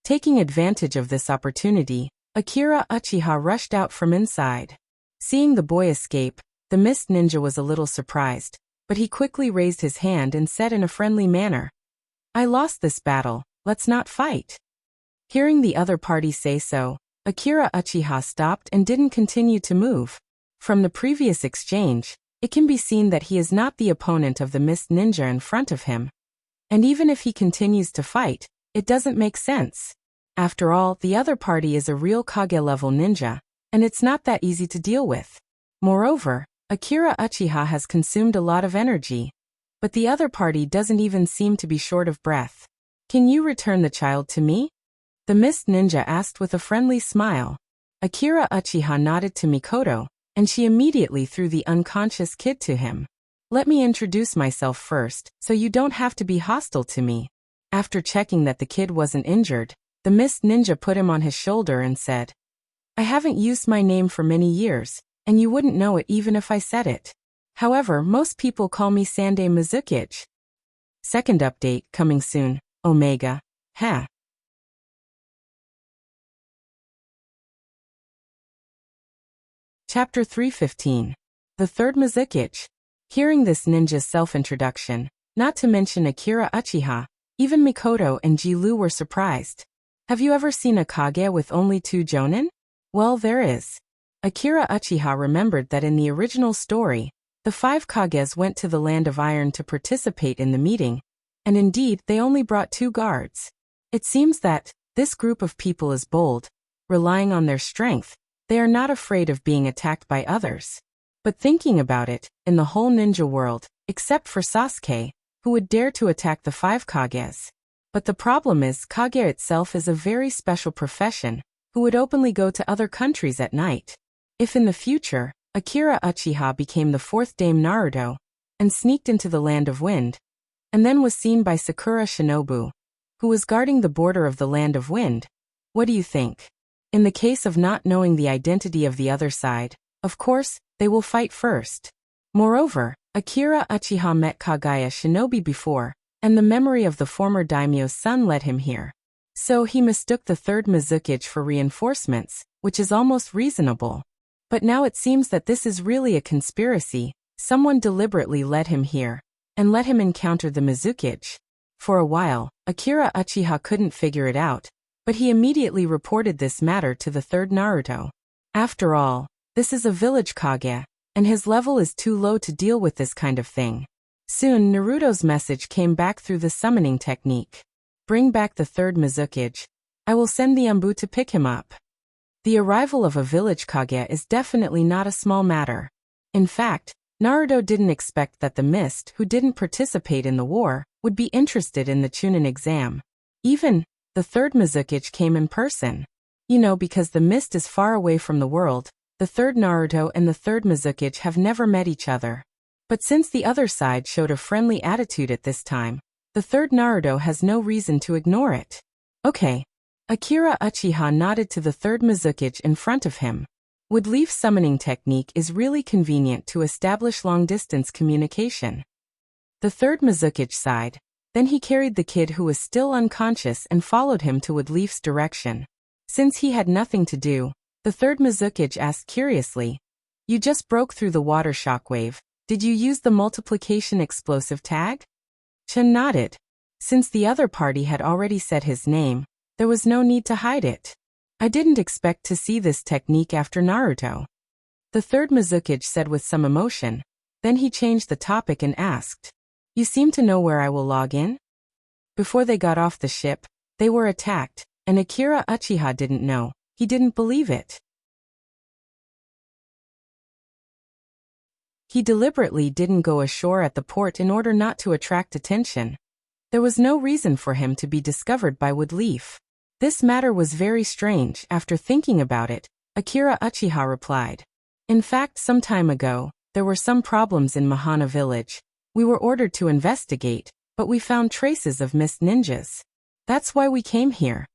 Taking advantage of this opportunity, Akira Uchiha rushed out from inside. Seeing the boy escape, the mist ninja was a little surprised, but he quickly raised his hand and said in a friendly manner, "I lost this battle, let's not fight." Hearing the other party say so, Akira Uchiha stopped and didn't continue to move. From the previous exchange, it can be seen that he is not the opponent of the mist ninja in front of him. And even if he continues to fight, it doesn't make sense. After all, the other party is a real Kage-level ninja, and it's not that easy to deal with. Moreover, Akira Uchiha has consumed a lot of energy, but the other party doesn't even seem to be short of breath. "Can you return the child to me?" the mist ninja asked with a friendly smile. Akira Uchiha nodded to Mikoto, and she immediately threw the unconscious kid to him. "Let me introduce myself first, so you don't have to be hostile to me." After checking that the kid wasn't injured, the mist ninja put him on his shoulder and said, "I haven't used my name for many years, and you wouldn't know it even if I said it. However, most people call me Sandei Mizukichi." Second update, coming soon, Omega. Ha. Chapter 315. The Third Mizukichi. Hearing this ninja's self-introduction, not to mention Akira Uchiha, even Mikoto and Ji-Lu were surprised. Have you ever seen a Kage with only 2 jonin? Well, there is. Akira Uchiha remembered that in the original story, the 5 Kages went to the Land of Iron to participate in the meeting, and indeed they only brought 2 guards. It seems that this group of people is bold, relying on their strength. They are not afraid of being attacked by others. But thinking about it, in the whole ninja world, except for Sasuke, who would dare to attack the 5 Kages. But the problem is Kage itself is a very special profession, who would openly go to other countries at night. If in the future, Akira Uchiha became the 4th Dame Naruto, and sneaked into the Land of Wind, and then was seen by Sakura Shinobu, who was guarding the border of the Land of Wind, what do you think? In the case of not knowing the identity of the other side, of course, they will fight first. Moreover, Akira Uchiha met Kaguya Shinobi before, and the memory of the former daimyo's son led him here. So he mistook the third Mizukichi for reinforcements, which is almost reasonable. But now it seems that this is really a conspiracy. Someone deliberately led him here, and let him encounter the Mizukichi. For a while, Akira Uchiha couldn't figure it out, but he immediately reported this matter to the third Naruto. After all, this is a village Kage, and his level is too low to deal with this kind of thing. Soon Naruto's message came back through the summoning technique. Bring back the third Mizukichi. I will send the Ambu to pick him up. The arrival of a village Kage is definitely not a small matter. In fact, Naruto didn't expect that the Mist, who didn't participate in the war, would be interested in the Chunin exam. Even, the third Mizukichi came in person. You know, because the Mist is far away from the world, the third Naruto and the third Mizukichi have never met each other. But since the other side showed a friendly attitude at this time, the third Naruto has no reason to ignore it. Okay. Akira Uchiha nodded to the third Mizukichi in front of him. Wood leaf summoning technique is really convenient to establish long-distance communication. The third Mizukichi sighed. Then he carried the kid who was still unconscious and followed him to Wood leaf's direction. Since he had nothing to do, the third Mizukichi asked curiously, "You just broke through the water shockwave. Did you use the multiplication explosive tag?" Chun nodded. Since the other party had already said his name, there was no need to hide it. I didn't expect to see this technique after Naruto. The third Mizukichi said with some emotion. Then he changed the topic and asked, "You seem to know where I will log in?" Before they got off the ship, they were attacked, and Akira Uchiha didn't know. He didn't believe it. He deliberately didn't go ashore at the port in order not to attract attention. There was no reason for him to be discovered by Wood leaf. This matter was very strange. After thinking about it, Akira Uchiha replied. In fact, some time ago, there were some problems in Mahana village. We were ordered to investigate, but we found traces of mist ninjas. That's why we came here.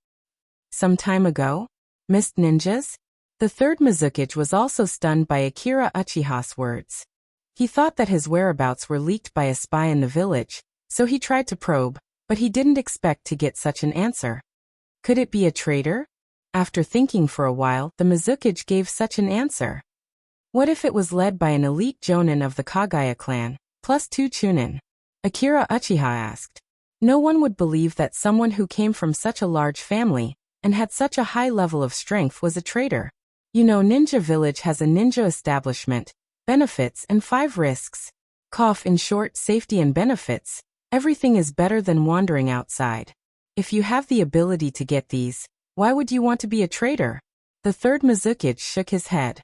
Some time ago? Mist ninjas? The third Mizukichi was also stunned by Akira Uchiha's words. He thought that his whereabouts were leaked by a spy in the village, so he tried to probe, but he didn't expect to get such an answer. Could it be a traitor? After thinking for a while, the Mizukichi gave such an answer. What if it was led by an elite jonin of the Kagaya clan, plus 2 chunin? Akira Uchiha asked. No one would believe that someone who came from such a large family and had such a high level of strength was a traitor. You know, Ninja Village has a ninja establishment, benefits and 5 risks. In short, safety and benefits. Everything is better than wandering outside. If you have the ability to get these, why would you want to be a traitor? The third Mizukichi shook his head.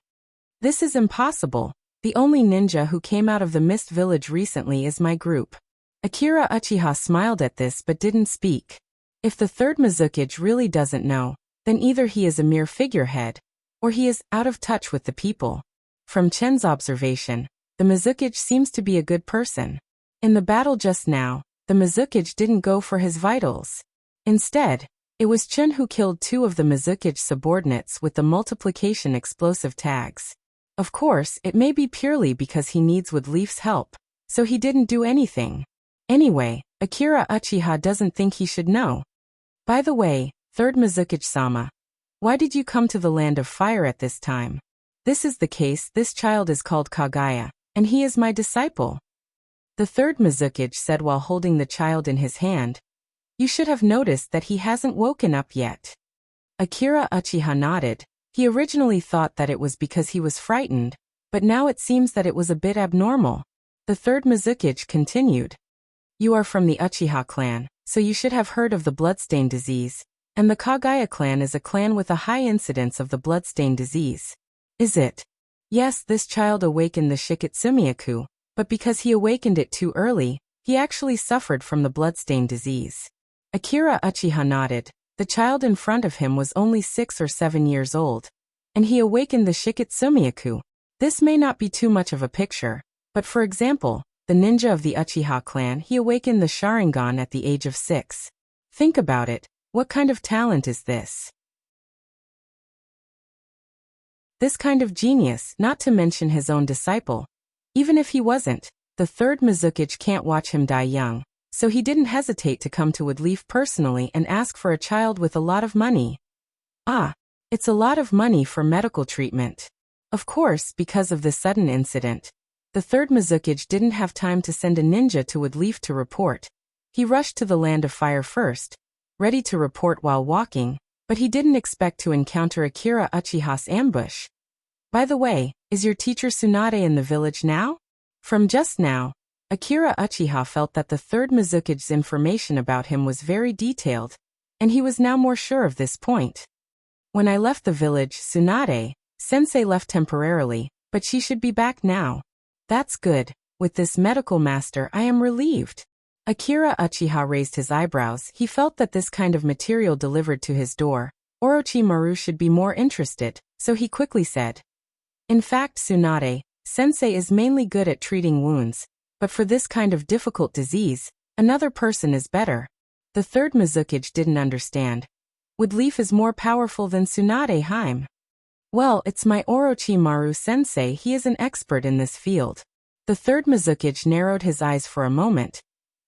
This is impossible. The only ninja who came out of the Mist Village recently is my group. Akira Uchiha smiled at this but didn't speak. If the third Mizukichi really doesn't know, then either he is a mere figurehead, or he is out of touch with the people. From Chen's observation, the Mizukichi seems to be a good person. In the battle just now, the Mizukichi didn't go for his vitals. Instead, it was Chen who killed 2 of the Mizukichi subordinates with the multiplication explosive tags. Of course, it may be purely because he needs Woodleaf's help, so he didn't do anything. Anyway, Akira Uchiha doesn't think he should know. By the way, third Mizukichi-sama, why did you come to the Land of Fire at this time? This is the case. This child is called Kagaya, and he is my disciple. The third Mizukichi said while holding the child in his hand. You should have noticed that he hasn't woken up yet. Akira Uchiha nodded. He originally thought that it was because he was frightened, but now it seems that it was a bit abnormal. The third Mizukichi continued. You are from the Uchiha clan, so you should have heard of the bloodstain disease, and the Kagaya clan is a clan with a high incidence of the bloodstain disease. Is it? Yes, this child awakened the Shikitsumiyaku, but because he awakened it too early, he actually suffered from the bloodstain disease. Akira Uchiha nodded. The child in front of him was only 6 or 7 years old, and he awakened the Shikitsumiyaku. This may not be too much of a picture, but for example, the ninja of the Uchiha clan, he awakened the Sharingan at the age of 6. Think about it, what kind of talent is this? This kind of genius, not to mention his own disciple. Even if he wasn't, the third Mizukichi can't watch him die young, so he didn't hesitate to come to Woodleaf personally and ask for a child with a lot of money. Ah, it's a lot of money for medical treatment. Of course, because of this sudden incident, the third Mizukichi didn't have time to send a ninja to Woodleaf to report. He rushed to the Land of Fire first, ready to report while walking, but he didn't expect to encounter Akira Uchiha's ambush. By the way, is your teacher Tsunade in the village now? From just now, Akira Uchiha felt that the third Mizukichi's information about him was very detailed, and he was now more sure of this point. When I left the village, Tsunade-sensei left temporarily, but she should be back now. That's good. With this medical master, I am relieved. Akira Uchiha raised his eyebrows. He felt that this kind of material delivered to his door, Orochimaru should be more interested, so he quickly said. In fact, Tsunade-sensei is mainly good at treating wounds, but for this kind of difficult disease, another person is better. The third Mizukichi didn't understand. Woodleaf is more powerful than Tsunade-hime. Well, it's my Orochimaru-sensei, he is an expert in this field. The third Mizukichi narrowed his eyes for a moment.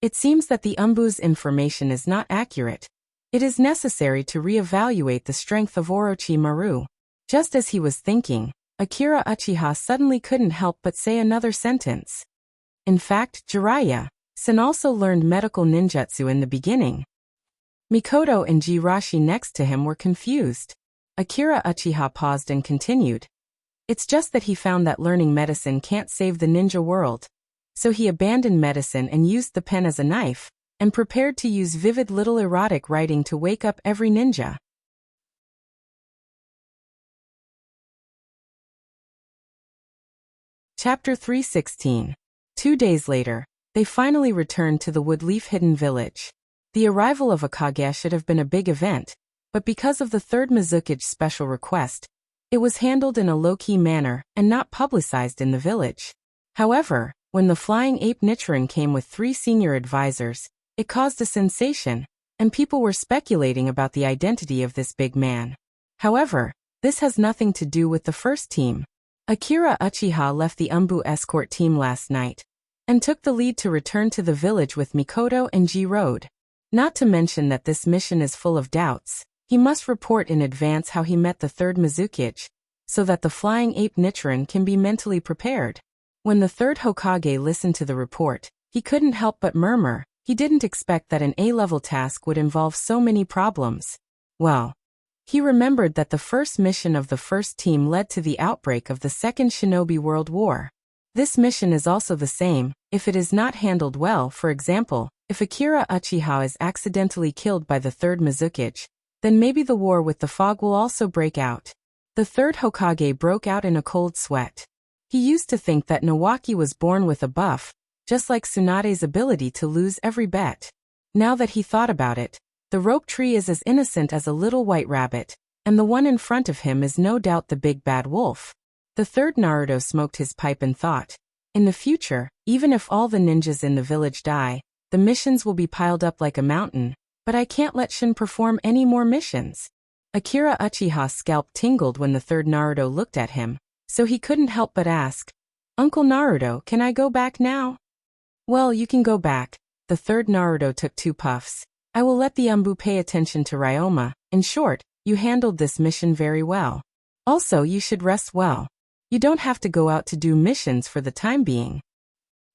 It seems that the Umbu's information is not accurate. It is necessary to re-evaluate the strength of Orochimaru. Just as he was thinking, Akira Uchiha suddenly couldn't help but say another sentence. In fact, Jiraiya-san also learned medical ninjutsu in the beginning. Mikoto and Jirashi next to him were confused. Akira Uchiha paused and continued. It's just that he found that learning medicine can't save the ninja world. So he abandoned medicine and used the pen as a knife, and prepared to use vivid little erotic writing to wake up every ninja. Chapter 316. 2 days later, they finally returned to the Woodleaf Hidden Village. The arrival of Akage should have been a big event, but because of the third Mizukichi's special request, it was handled in a low-key manner and not publicized in the village. However, when the flying ape Nichiren came with 3 senior advisors, It caused a sensation, and people were speculating about the identity of this big man. However, this has nothing to do with the first team. Akira Uchiha left the Umbu escort team last night and took the lead to return to the village with Mikoto and Ji-Road. Not to mention that this mission is full of doubts. He must report in advance how he met the third Mizukage, so that the flying ape Nichiren can be mentally prepared. When the third Hokage listened to the report, he couldn't help but murmur. He didn't expect that an A-level task would involve so many problems. Well, he remembered that the first mission of the first team led to the outbreak of the Second Shinobi World War. This mission is also the same, if it is not handled well. For example, if Akira Uchiha is accidentally killed by the third Mizukage, then maybe the war with the fog will also break out. The third Hokage broke out in a cold sweat. He used to think that Nawaki was born with a buff, just like Tsunade's ability to lose every bet. Now that he thought about it, the rope tree is as innocent as a little white rabbit, and the one in front of him is no doubt the big bad wolf. The third Naruto smoked his pipe and thought, in the future, even if all the ninjas in the village die, the missions will be piled up like a mountain, but I can't let Shin perform any more missions. Akira Uchiha's scalp tingled when the third Naruto looked at him, so he couldn't help but ask, Uncle Naruto, can I go back now? Well, you can go back. The third Naruto took 2 puffs. I will let the Umbu pay attention to Ryoma. In short, you handled this mission very well. Also, you should rest well. You don't have to go out to do missions for the time being.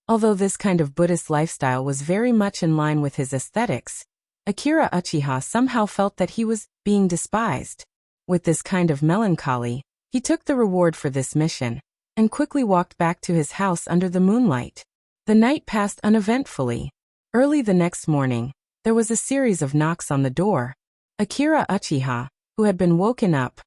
Although this kind of Buddhist lifestyle was very much in line with his aesthetics, Akira Uchiha somehow felt that he was being despised. With this kind of melancholy, he took the reward for this mission and quickly walked back to his house under the moonlight. The night passed uneventfully. Early the next morning, there was a series of knocks on the door. Akira Uchiha, who had been woken up,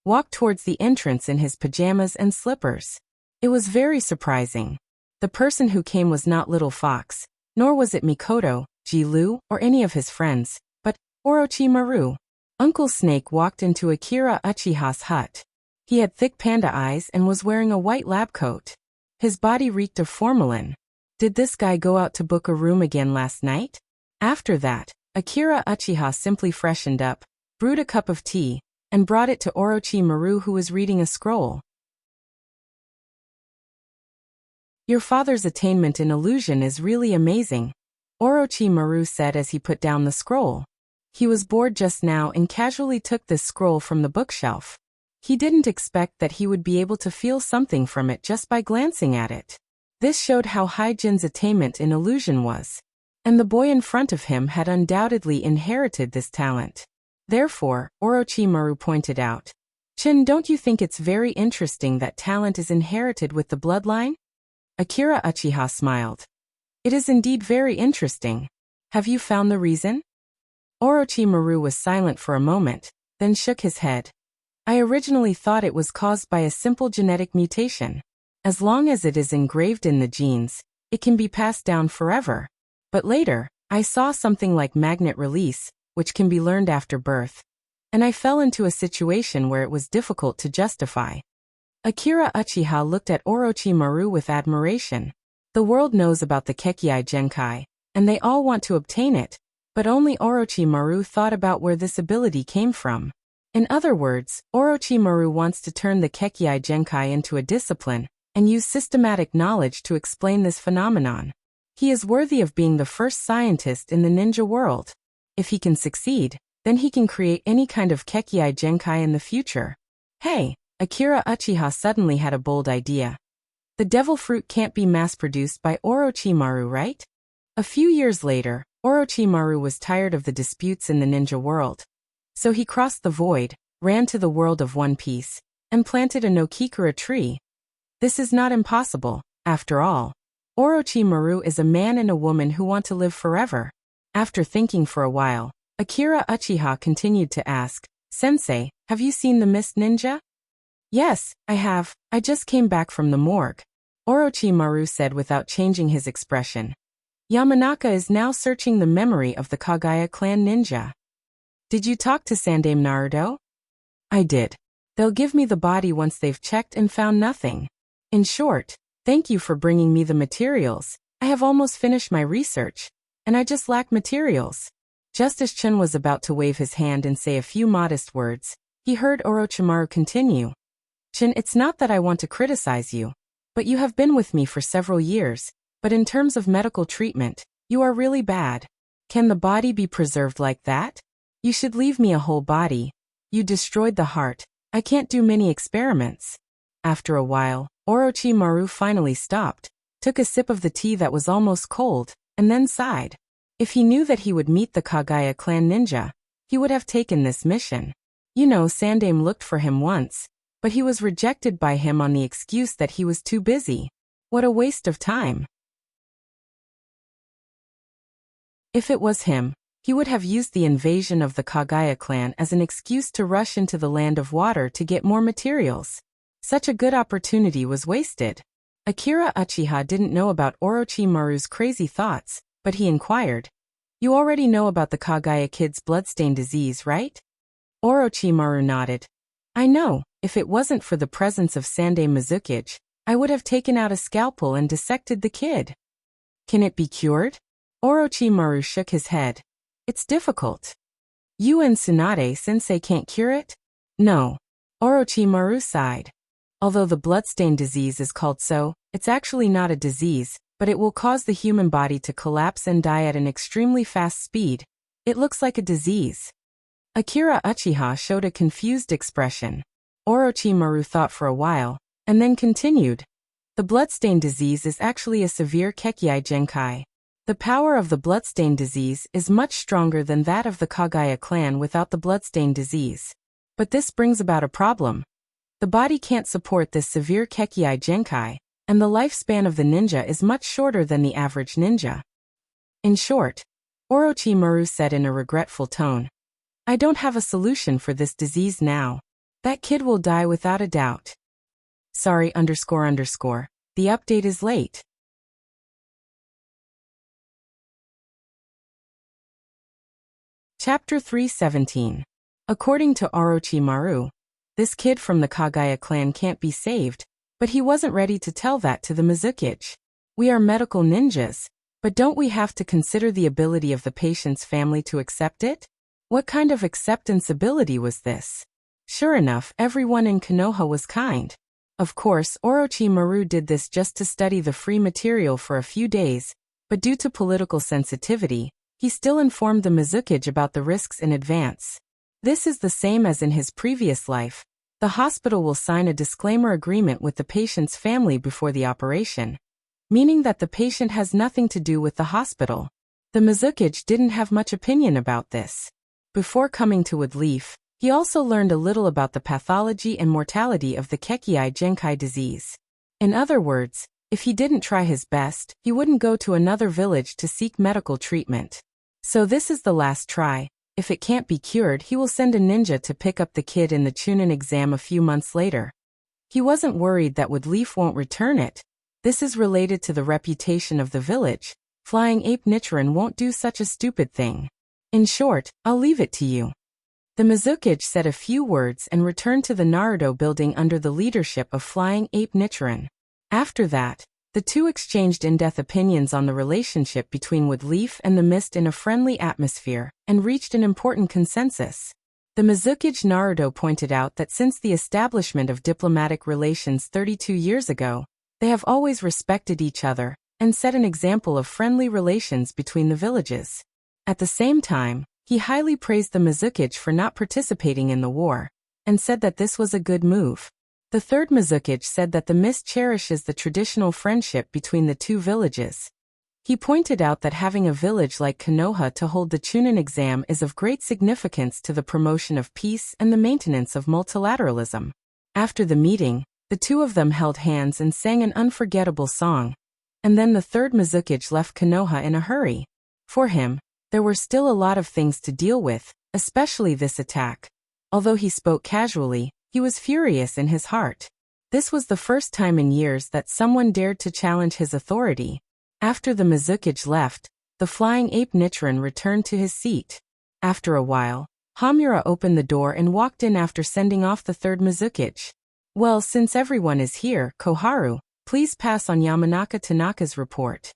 walked towards the entrance in his pajamas and slippers. It was very surprising. The person who came was not Little Fox, nor was it Mikoto, Ji-Lu, or any of his friends, but Orochimaru. Uncle Snake walked into Akira Uchiha's hut. He had thick panda eyes and was wearing a white lab coat. His body reeked of formalin. Did this guy go out to book a room again last night? After that, Akira Uchiha simply freshened up, brewed a cup of tea, and brought it to Orochimaru, who was reading a scroll. Your father's attainment in illusion is really amazing, Orochimaru said as he put down the scroll. He was bored just now and casually took this scroll from the bookshelf. He didn't expect that he would be able to feel something from it just by glancing at it. This showed how high Jin's attainment in illusion was, and the boy in front of him had undoubtedly inherited this talent. Therefore, Orochimaru pointed out, Chin, don't you think it's very interesting that talent is inherited with the bloodline? Akira Uchiha smiled. It is indeed very interesting. Have you found the reason? Orochimaru was silent for a moment, then shook his head. I originally thought it was caused by a simple genetic mutation. As long as it is engraved in the genes, it can be passed down forever. But later, I saw something like magnet release, which can be learned after birth. And I fell into a situation where it was difficult to justify. Akira Uchiha looked at Orochimaru with admiration. The world knows about the Kekkei Genkai, and they all want to obtain it, but only Orochimaru thought about where this ability came from. In other words, Orochimaru wants to turn the Kekkei Genkai into a discipline, and use systematic knowledge to explain this phenomenon. He is worthy of being the first scientist in the ninja world. If he can succeed, then he can create any kind of Kekkei Genkai in the future. Hey, Akira Uchiha suddenly had a bold idea. The devil fruit can't be mass-produced by Orochimaru, right? A few years later, Orochimaru was tired of the disputes in the ninja world. So he crossed the void, ran to the world of One Piece, and planted a Nokikura tree. This is not impossible, after all. Orochimaru is a man and a woman who want to live forever. After thinking for a while, Akira Uchiha continued to ask, Sensei, have you seen the Mist Ninja? Yes, I have. I just came back from the morgue. Orochimaru said without changing his expression. Yamanaka is now searching the memory of the Kagaya clan ninja. Did you talk to Sandame Naruto? I did. They'll give me the body once they've checked and found nothing. In short, thank you for bringing me the materials. I have almost finished my research. and I just lack materials. Just as Chun was about to wave his hand and say a few modest words, he heard Orochimaru continue. Chun, it's not that I want to criticize you, but you have been with me for several years, but in terms of medical treatment, you are really bad. Can the body be preserved like that? You should leave me a whole body. You destroyed the heart. I can't do many experiments. After a while, Orochimaru finally stopped, took a sip of the tea that was almost cold, and then sighed. If he knew that he would meet the Kagaya clan ninja, he would have taken this mission. You know, Sandaime looked for him once, but he was rejected by him on the excuse that he was too busy. What a waste of time. If it was him, he would have used the invasion of the Kagaya clan as an excuse to rush into the land of water to get more materials. Such a good opportunity was wasted. Akira Uchiha didn't know about Orochimaru's crazy thoughts, but he inquired. You already know about the Kagaya kid's bloodstain disease, right? Orochimaru nodded. I know, if it wasn't for the presence of Sandaime Mizukage, I would have taken out a scalpel and dissected the kid. Can it be cured? Orochimaru shook his head. It's difficult. You and Tsunade-sensei can't cure it? No. Orochimaru sighed. Although the bloodstain disease is called so, it's actually not a disease, but it will cause the human body to collapse and die at an extremely fast speed. It looks like a disease. Akira Uchiha showed a confused expression. Orochimaru thought for a while, and then continued. The bloodstain disease is actually a severe Kekei Genkai. The power of the bloodstain disease is much stronger than that of the Kagaya clan without the bloodstain disease. But this brings about a problem. The body can't support this severe Kekei Genkai, and the lifespan of the ninja is much shorter than the average ninja. In short, Orochimaru said in a regretful tone, I don't have a solution for this disease now. That kid will die without a doubt. Sorry, __. The update is late. Chapter 317. According to Orochimaru, this kid from the Kagaya clan can't be saved, but he wasn't ready to tell that to the Mizukage. We are medical ninjas, but don't we have to consider the ability of the patient's family to accept it? What kind of acceptance ability was this? Sure enough, everyone in Konoha was kind. Of course, Orochimaru did this just to study the free material for a few days, but due to political sensitivity, he still informed the Mizukage about the risks in advance. This is the same as in his previous life. The hospital will sign a disclaimer agreement with the patient's family before the operation, meaning that the patient has nothing to do with the hospital. The Mizukage didn't have much opinion about this. Before coming to Woodleaf, he also learned a little about the pathology and mortality of the Kekei Genkai disease. In other words, if he didn't try his best, he wouldn't go to another village to seek medical treatment. So this is the last try. If it can't be cured, he will send a ninja to pick up the kid in the Chunin exam a few months later. He wasn't worried that Woodleaf won't return it. This is related to the reputation of the village. Flying Ape Nichiren won't do such a stupid thing. In short, I'll leave it to you. The Mizukage said a few words and returned to the Naruto building under the leadership of Flying Ape Nichiren. After that, the two exchanged in-depth opinions on the relationship between Woodleaf and the Mist in a friendly atmosphere, and reached an important consensus. The Mizukage Naruto pointed out that since the establishment of diplomatic relations 32 years ago, they have always respected each other, and set an example of friendly relations between the villages. At the same time, he highly praised the Mizukage for not participating in the war, and said that this was a good move. The third Mizukage said that the Mist cherishes the traditional friendship between the two villages. He pointed out that having a village like Konoha to hold the Chunin exam is of great significance to the promotion of peace and the maintenance of multilateralism. After the meeting, the two of them held hands and sang an unforgettable song. And then the third Mizukage left Konoha in a hurry. For him, there were still a lot of things to deal with, especially this attack. Although he spoke casually, he was furious in his heart. This was the first time in years that someone dared to challenge his authority. After the Mizukage left, the Flying Ape Nichiren returned to his seat. After a while, Hamura opened the door and walked in after sending off the third Mizukage. Well, since everyone is here, Koharu, please pass on Yamanaka Tanaka's report.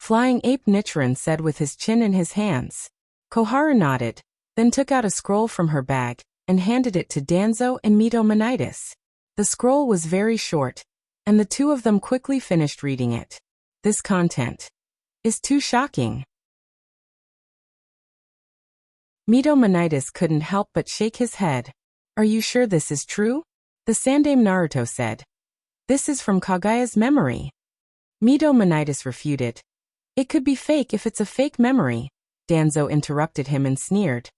Flying Ape Nichiren said with his chin in his hands. Koharu nodded, then took out a scroll from her bag and handed it to Danzo and Mito. The scroll was very short, and the two of them quickly finished reading it. This content is too shocking. Mito couldn't help but shake his head. Are you sure this is true? The Sandame Naruto said. This is from Kagaya's memory. Mito refuted. It could be fake if it's a fake memory. Danzo interrupted him and sneered.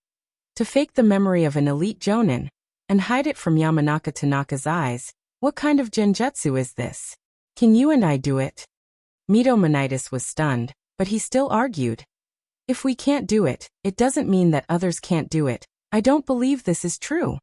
To fake the memory of an elite jonin and hide it from Yamanaka Tanaka's eyes, what kind of genjutsu is this? Can you and I do it? Mito was stunned, but he still argued. If we can't do it, it doesn't mean that others can't do it. I don't believe this is true.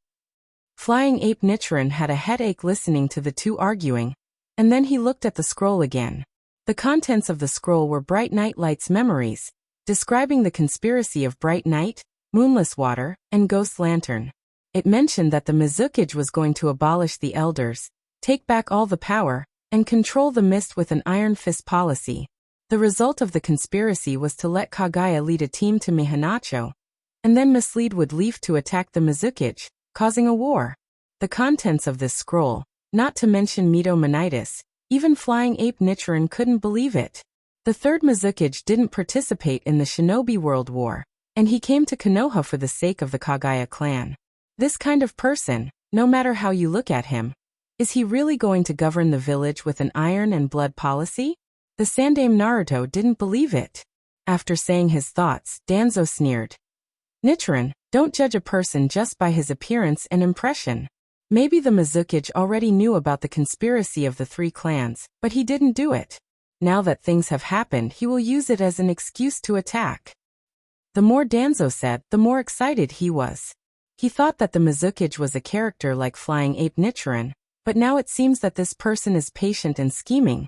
Flying Ape Nichiren had a headache listening to the two arguing, and then he looked at the scroll again. The contents of the scroll were Bright Night Light's memories, describing the conspiracy of Bright Night, Moonless Water, and Ghost Lantern. It mentioned that the Mizukage was going to abolish the elders, take back all the power, and control the mist with an iron fist policy. The result of the conspiracy was to let Kagaya lead a team to Mihanacho, and then mislead Woodleaf to attack the Mizukage, causing a war. The contents of this scroll, not to mention Mito, even Flying Ape Nichiren couldn't believe it. The third Mizukage didn't participate in the Shinobi World War, and he came to Konoha for the sake of the Kagaya clan. This kind of person, no matter how you look at him, is he really going to govern the village with an iron and blood policy? The Sandame Naruto didn't believe it. After saying his thoughts, Danzo sneered. Nichiren, don't judge a person just by his appearance and impression. Maybe the Mizukage already knew about the conspiracy of the three clans, but he didn't do it. Now that things have happened, he will use it as an excuse to attack. The more Danzo said, the more excited he was. He thought that the Mizukage was a character like Flying Ape Nichiren, but now it seems that this person is patient and scheming.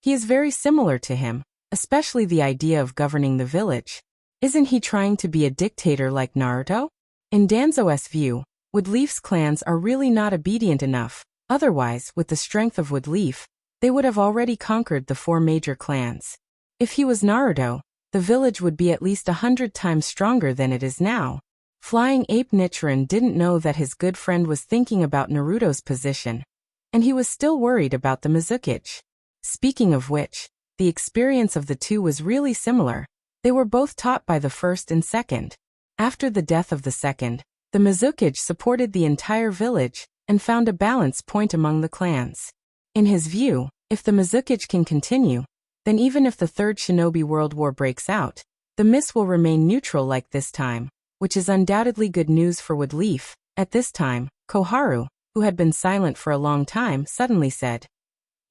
He is very similar to him, especially the idea of governing the village. Isn't he trying to be a dictator like Naruto? In Danzo's view, Woodleaf's clans are really not obedient enough. Otherwise, with the strength of Woodleaf, they would have already conquered the four major clans. If he was Naruto, the village would be at least 100 times stronger than it is now. Flying Ape Nichiren didn't know that his good friend was thinking about Naruto's position, and he was still worried about the Mizukage. Speaking of which, the experience of the two was really similar. They were both taught by the first and second. After the death of the second, the Mizukage supported the entire village and found a balance point among the clans. In his view, if the Mizukage can continue, then even if the Third Shinobi World War breaks out, the mist will remain neutral like this time, which is undoubtedly good news for Woodleaf. At this time, Koharu, who had been silent for a long time, suddenly said,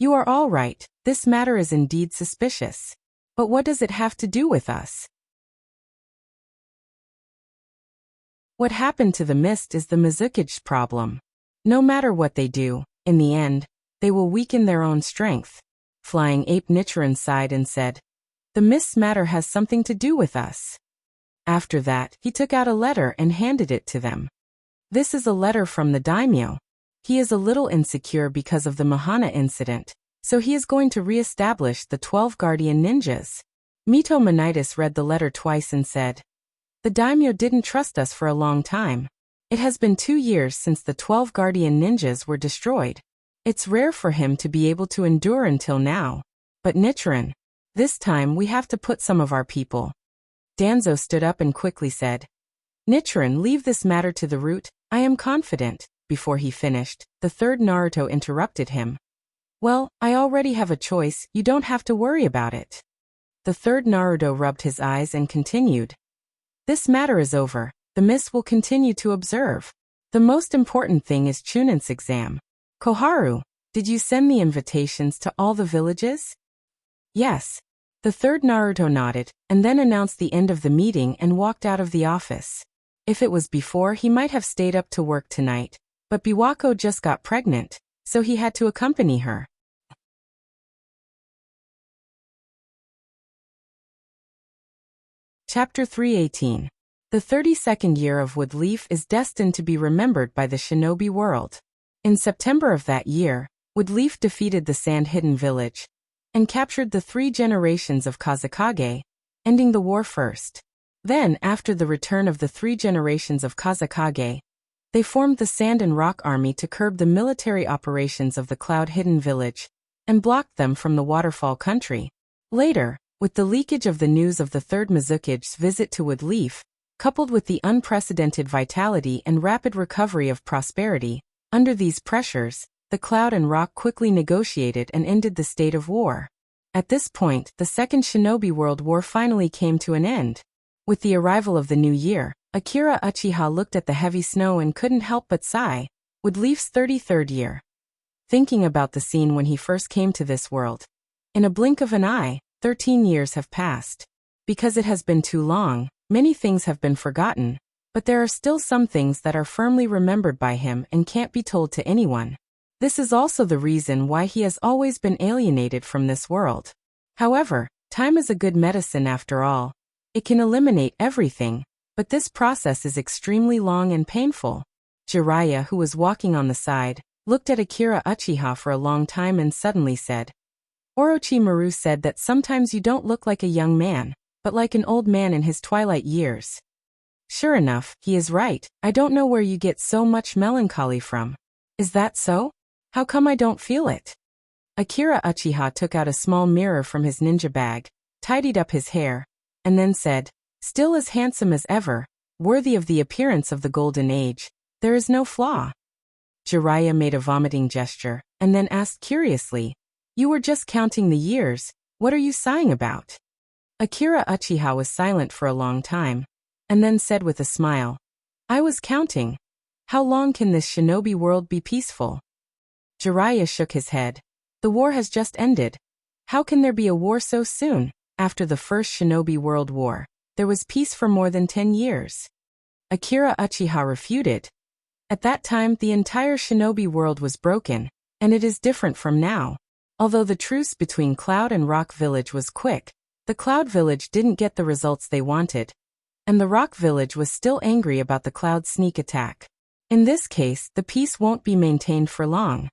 "You are all right, this matter is indeed suspicious. But what does it have to do with us? What happened to the mist is the Mizukage's problem. No matter what they do, in the end, they will weaken their own strength." Flying Ape Nichiren sighed and said, "The mist's matter has something to do with us." After that, he took out a letter and handed it to them. This is a letter from the daimyo. He is a little insecure because of the Mahana incident, so he is going to re-establish the 12 guardian ninjas. Mito read the letter twice and said, "The daimyo didn't trust us for a long time. It has been 2 years since the 12 guardian ninjas were destroyed. It's rare for him to be able to endure until now. But Nichiren, this time we have to put some of our people." Danzo stood up and quickly said, "Nichiren, leave this matter to the root, I am confident." Before he finished, the third Naruto interrupted him. "Well, I already have a choice, you don't have to worry about it." The third Naruto rubbed his eyes and continued, "This matter is over, the mist will continue to observe. The most important thing is Chunin's exam. Koharu, did you send the invitations to all the villages?" "Yes." The third Naruto nodded, and then announced the end of the meeting and walked out of the office. If it was before, he might have stayed up to work tonight, but Biwako just got pregnant, so he had to accompany her. Chapter 318. The 32nd year of Woodleaf is destined to be remembered by the Shinobi world. In September of that year, Woodleaf defeated the Sand Hidden Village. and captured the 3 generations of Kazekage, ending the war first. Then, after the return of the 3 generations of Kazekage, they formed the Sand and Rock Army to curb the military operations of the Cloud Hidden Village and blocked them from the Waterfall Country. Later, with the leakage of the news of the 3rd Mizukige's visit to Woodleaf, coupled with the unprecedented vitality and rapid recovery of prosperity, under these pressures, the Cloud and Rock quickly negotiated and ended the state of war. At this point, the Second Shinobi World War finally came to an end. With the arrival of the new year, Akira Uchiha looked at the heavy snow and couldn't help but sigh. Woodleaf's 33rd year. Thinking about the scene when he first came to this world. In a blink of an eye, 13 years have passed. Because it has been too long, many things have been forgotten, but there are still some things that are firmly remembered by him and can't be told to anyone. This is also the reason why he has always been alienated from this world. However, time is a good medicine after all. It can eliminate everything, but this process is extremely long and painful. Jiraiya, who was walking on the side, looked at Akira Uchiha for a long time and suddenly said, Orochimaru said that sometimes you don't look like a young man, but like an old man in his twilight years. Sure enough, he is right. I don't know where you get so much melancholy from. Is that so? How come I don't feel it? Akira Uchiha took out a small mirror from his ninja bag, tidied up his hair, and then said, still as handsome as ever, worthy of the appearance of the golden age, there is no flaw. Jiraiya made a vomiting gesture, and then asked curiously, you were just counting the years, what are you sighing about? Akira Uchiha was silent for a long time, and then said with a smile, I was counting. How long can this shinobi world be peaceful? Jiraiya shook his head. The war has just ended. How can there be a war so soon? After the First Shinobi World War, there was peace for more than 10 years. Akira Uchiha refuted. At that time, the entire shinobi world was broken, and it is different from now. Although the truce between Cloud and Rock Village was quick, the Cloud Village didn't get the results they wanted, and the Rock Village was still angry about the Cloud sneak attack. In this case, the peace won't be maintained for long.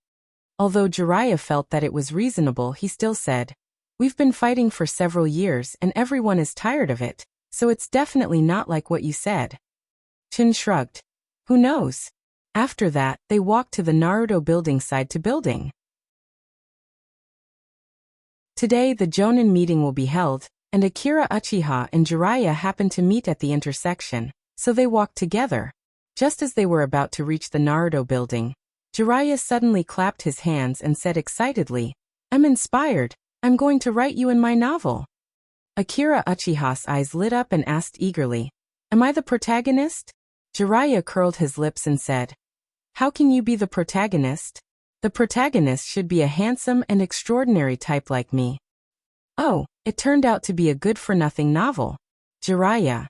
Although Jiraiya felt that it was reasonable, he still said, we've been fighting for several years and everyone is tired of it, so it's definitely not like what you said. Chin shrugged. Who knows? After that, they walked to the Naruto building side to building. Today the Jonin meeting will be held, and Akira Uchiha and Jiraiya happened to meet at the intersection, so they walked together. Just as they were about to reach the Naruto building, Jiraiya suddenly clapped his hands and said excitedly, I'm inspired, I'm going to write you in my novel. Akira Uchiha's eyes lit up and asked eagerly, am I the protagonist? Jiraiya curled his lips and said, how can you be the protagonist? The protagonist should be a handsome and extraordinary type like me. Oh, it turned out to be a good-for-nothing novel. Jiraiya.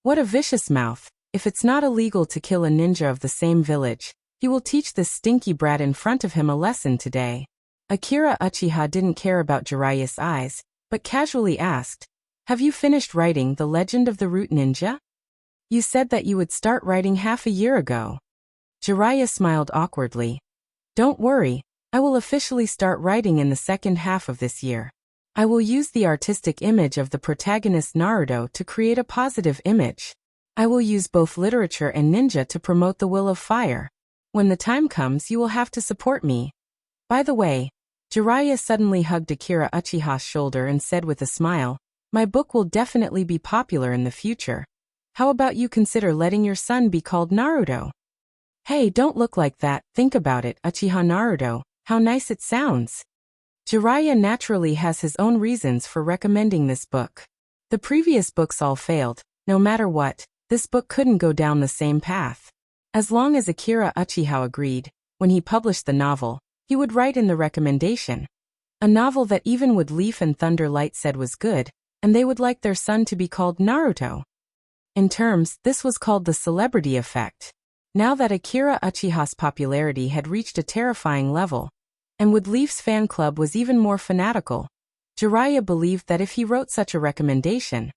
What a vicious mouth. If it's not illegal to kill a ninja of the same village, he will teach this stinky brat in front of him a lesson today. Akira Uchiha didn't care about Jiraiya's eyes, but casually asked, have you finished writing The Legend of the Root Ninja? You said that you would start writing half a year ago. Jiraiya smiled awkwardly. Don't worry, I will officially start writing in the second half of this year. I will use the artistic image of the protagonist Naruto to create a positive image. I will use both literature and ninja to promote the will of fire. When the time comes, you will have to support me. By the way, Jiraiya suddenly hugged Akira Uchiha's shoulder and said with a smile, my book will definitely be popular in the future. How about you consider letting your son be called Naruto? Hey, don't look like that, think about it, Uchiha Naruto, how nice it sounds. Jiraiya naturally has his own reasons for recommending this book. The previous books all failed. No matter what, this book couldn't go down the same path. As long as Akira Uchiha agreed, when he published the novel, he would write in the recommendation. A novel that even Woodleaf and Thunderlight said was good, and they would like their son to be called Naruto. In terms, this was called the celebrity effect. Now that Akira Uchiha's popularity had reached a terrifying level, and Woodleaf's fan club was even more fanatical, Jiraiya believed that if he wrote such a recommendation,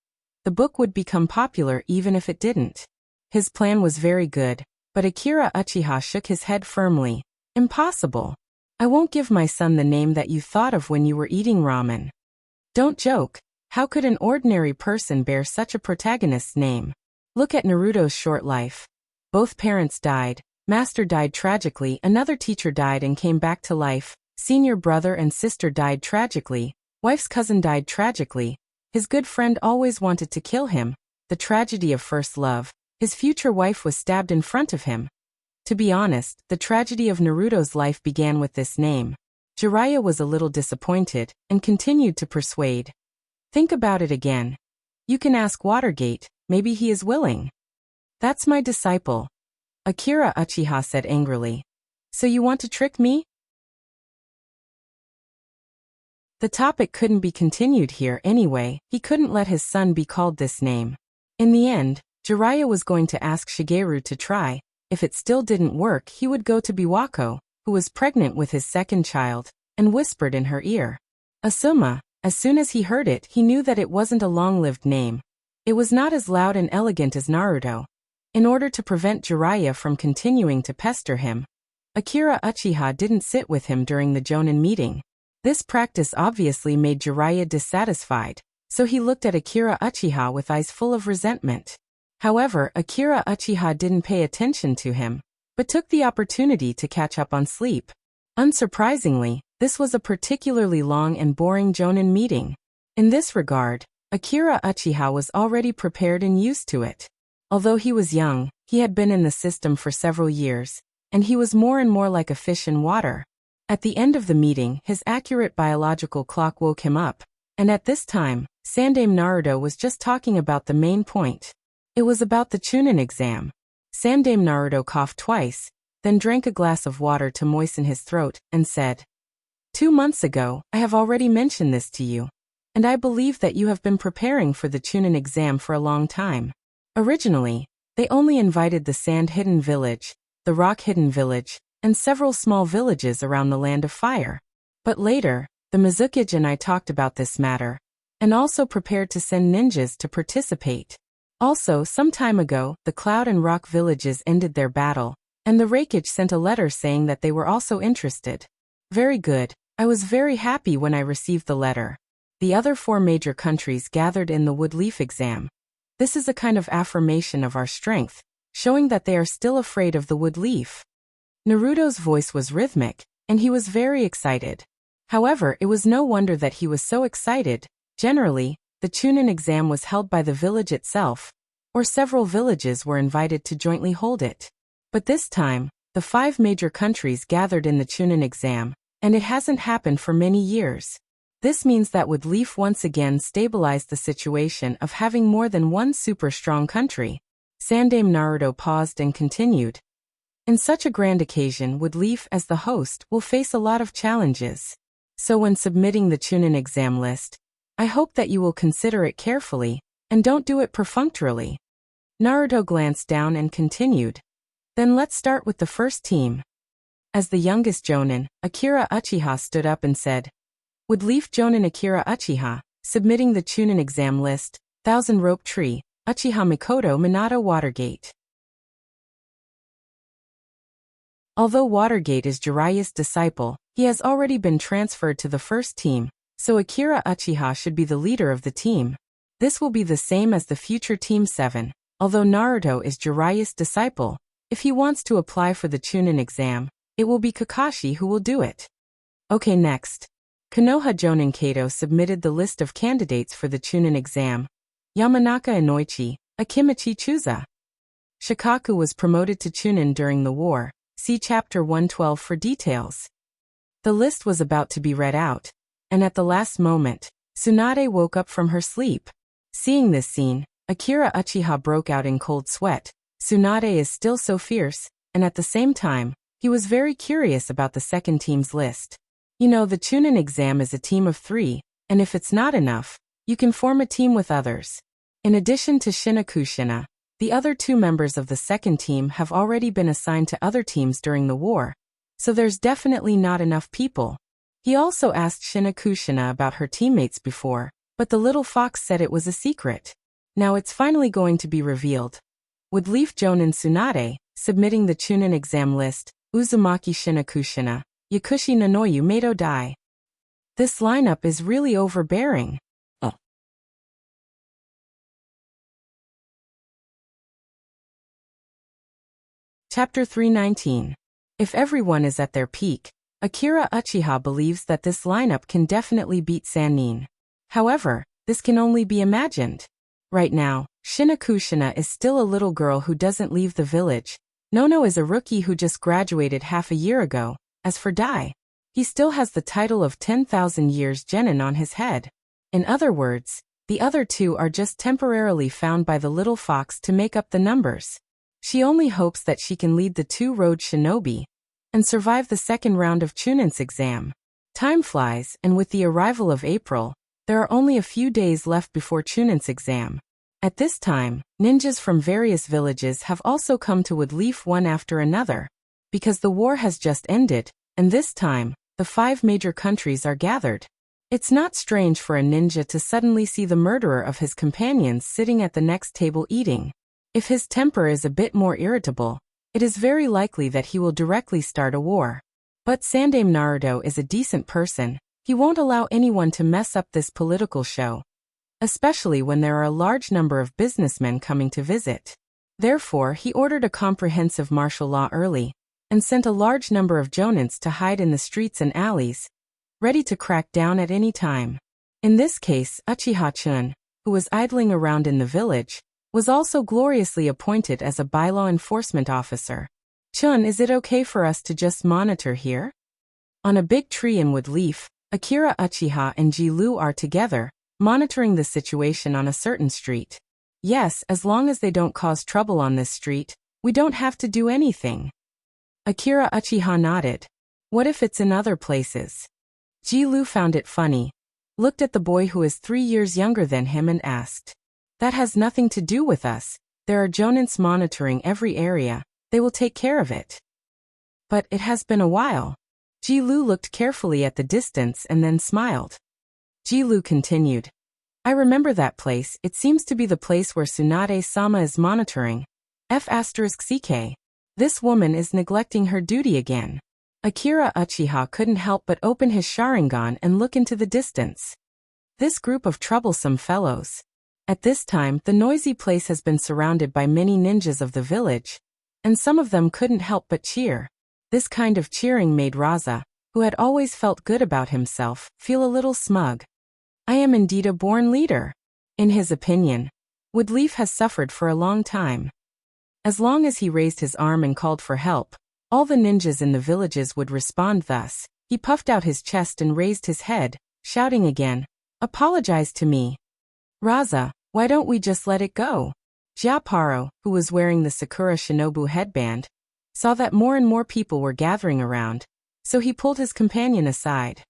the book would become popular even if it didn't. His plan was very good, but Akira Uchiha shook his head firmly. Impossible. I won't give my son the name that you thought of when you were eating ramen. Don't joke. How could an ordinary person bear such a protagonist's name? Look at Naruto's short life. Both parents died. Master died tragically, another teacher died and came back to life, senior brother and sister died tragically, wife's cousin died tragically, his good friend always wanted to kill him, the tragedy of first love, his future wife was stabbed in front of him. To be honest, the tragedy of Naruto's life began with this name. Jiraiya was a little disappointed, and continued to persuade. Think about it again. You can ask Watergate, maybe he is willing. That's my disciple. Akira Uchiha said angrily. So you want to trick me? The topic couldn't be continued here anyway, he couldn't let his son be called this name. In the end, Jiraiya was going to ask Shigeru to try. If it still didn't work, he would go to Biwako, who was pregnant with his second child, and whispered in her ear. Asuma. As soon as he heard it, he knew that it wasn't a long-lived name. It was not as loud and elegant as Naruto. In order to prevent Jiraiya from continuing to pester him, Akira Uchiha didn't sit with him during the Jonin meeting. This practice obviously made Jiraiya dissatisfied, so he looked at Akira Uchiha with eyes full of resentment. However, Akira Uchiha didn't pay attention to him, but took the opportunity to catch up on sleep. Unsurprisingly, this was a particularly long and boring Jonin meeting. In this regard, Akira Uchiha was already prepared and used to it. Although he was young, he had been in the system for several years, and he was more and more like a fish in water. At the end of the meeting, his accurate biological clock woke him up, and at this time, Sandaime Naruto was just talking about the main point. It was about the Chunin exam. Sandaime Naruto coughed twice, then drank a glass of water to moisten his throat, and said, 2 months ago, I have already mentioned this to you, and I believe that you have been preparing for the Chunin exam for a long time. Originally, they only invited the Sand-Hidden Village, the Rock-Hidden Village, and several small villages around the Land of Fire. But later, the Mizukage and I talked about this matter, and also prepared to send ninjas to participate. Also, some time ago, the Cloud and Rock villages ended their battle, and the Raikage sent a letter saying that they were also interested. Very good. I was very happy when I received the letter. The other 4 major countries gathered in the Woodleaf exam. This is a kind of affirmation of our strength, showing that they are still afraid of the Woodleaf. Naruto's voice was rhythmic, and he was very excited. However, it was no wonder that he was so excited. Generally, the Chunin exam was held by the village itself, or several villages were invited to jointly hold it. But this time, the 5 major countries gathered in the Chunin exam, and it hasn't happened for many years. This means that Woodleaf once again stabilized the situation of having more than one super strong country. Sandaime Naruto paused and continued. In such a grand occasion, Woodleaf as the host will face a lot of challenges. So when submitting the Chunin exam list, I hope that you will consider it carefully, and don't do it perfunctorily. Naruto glanced down and continued. Then let's start with the first team. As the youngest Jonin, Akira Uchiha stood up and said, Woodleaf Jonin Akira Uchiha, submitting the Chunin exam list, Thousand Rope Tree, Uchiha Mikoto Minato Watergate. Although Watergate is Jiraiya's disciple, he has already been transferred to the first team, so Akira Uchiha should be the leader of the team. This will be the same as the future Team 7, although Naruto is Jiraiya's disciple. If he wants to apply for the Chunin exam, it will be Kakashi who will do it. Okay, next. Konoha Jonin Kato submitted the list of candidates for the Chunin exam. Yamanaka Inoichi, Akimichi Chuza. Shikaku was promoted to Chunin during the war. See Chapter 112 for details. The list was about to be read out, and at the last moment, Tsunade woke up from her sleep. Seeing this scene, Akira Uchiha broke out in cold sweat. Tsunade is still so fierce, and at the same time, he was very curious about the second team's list. You know, the Chunin exam is a team of 3, and if it's not enough, you can form a team with others. In addition to Shinakushina, the other 2 members of the second team have already been assigned to other teams during the war, so there's definitely not enough people. He also asked Shinakushina about her teammates before, but the little fox said it was a secret. Now it's finally going to be revealed. Woodleaf Jonin Tsunade, submitting the Chunin exam list, Uzumaki Shinakushina, Yakushi Nanoyu Mato Dai. This lineup is really overbearing. Chapter 319. If everyone is at their peak, Akira Uchiha believes that this lineup can definitely beat Sannin. However, this can only be imagined. Right now, Shinakushina is still a little girl who doesn't leave the village. Nono is a rookie who just graduated half a year ago. As for Dai, he still has the title of 10,000 years genin on his head. In other words, the other two are just temporarily found by the little fox to make up the numbers. She only hopes that she can lead the two-road shinobi and survive the second round of Chunin's exam. Time flies, and with the arrival of April, there are only a few days left before Chunin's exam. At this time, ninjas from various villages have also come to Woodleaf one after another, because the war has just ended, and this time, the 5 major countries are gathered. It's not strange for a ninja to suddenly see the murderer of his companions sitting at the next table eating. If his temper is a bit more irritable, it is very likely that he will directly start a war. But Sandame Naruto is a decent person. He won't allow anyone to mess up this political show, especially when there are a large number of businessmen coming to visit. Therefore, he ordered a comprehensive martial law early, and sent a large number of jonins to hide in the streets and alleys, ready to crack down at any time. In this case, Uchiha-chun, who was idling around in the village, was also gloriously appointed as a bylaw enforcement officer. Chun, is it okay for us to just monitor here? On a big tree in Woodleaf, Akira Uchiha and Ji Lu are together, monitoring the situation on a certain street. Yes, as long as they don't cause trouble on this street, we don't have to do anything. Akira Uchiha nodded. What if it's in other places? Ji Lu found it funny, looked at the boy who is 3 years younger than him and asked. That has nothing to do with us. There are jonins monitoring every area. They will take care of it. But it has been a while. Ji Lu looked carefully at the distance and then smiled. Ji Lu continued. I remember that place. It seems to be the place where Tsunade-sama is monitoring. F***ck. This woman is neglecting her duty again. Akira Uchiha couldn't help but open his Sharingan and look into the distance. This group of troublesome fellows. At this time, the noisy place has been surrounded by many ninjas of the village, and some of them couldn't help but cheer. This kind of cheering made Raza, who had always felt good about himself, feel a little smug. I am indeed a born leader. In his opinion, Woodleaf has suffered for a long time. As long as he raised his arm and called for help, all the ninjas in the villages would respond thus. He puffed out his chest and raised his head, shouting again, Apologize to me. Raza, why don't we just let it go? Gyaparo, who was wearing the Sakura Shinobu headband, saw that more and more people were gathering around, so he pulled his companion aside.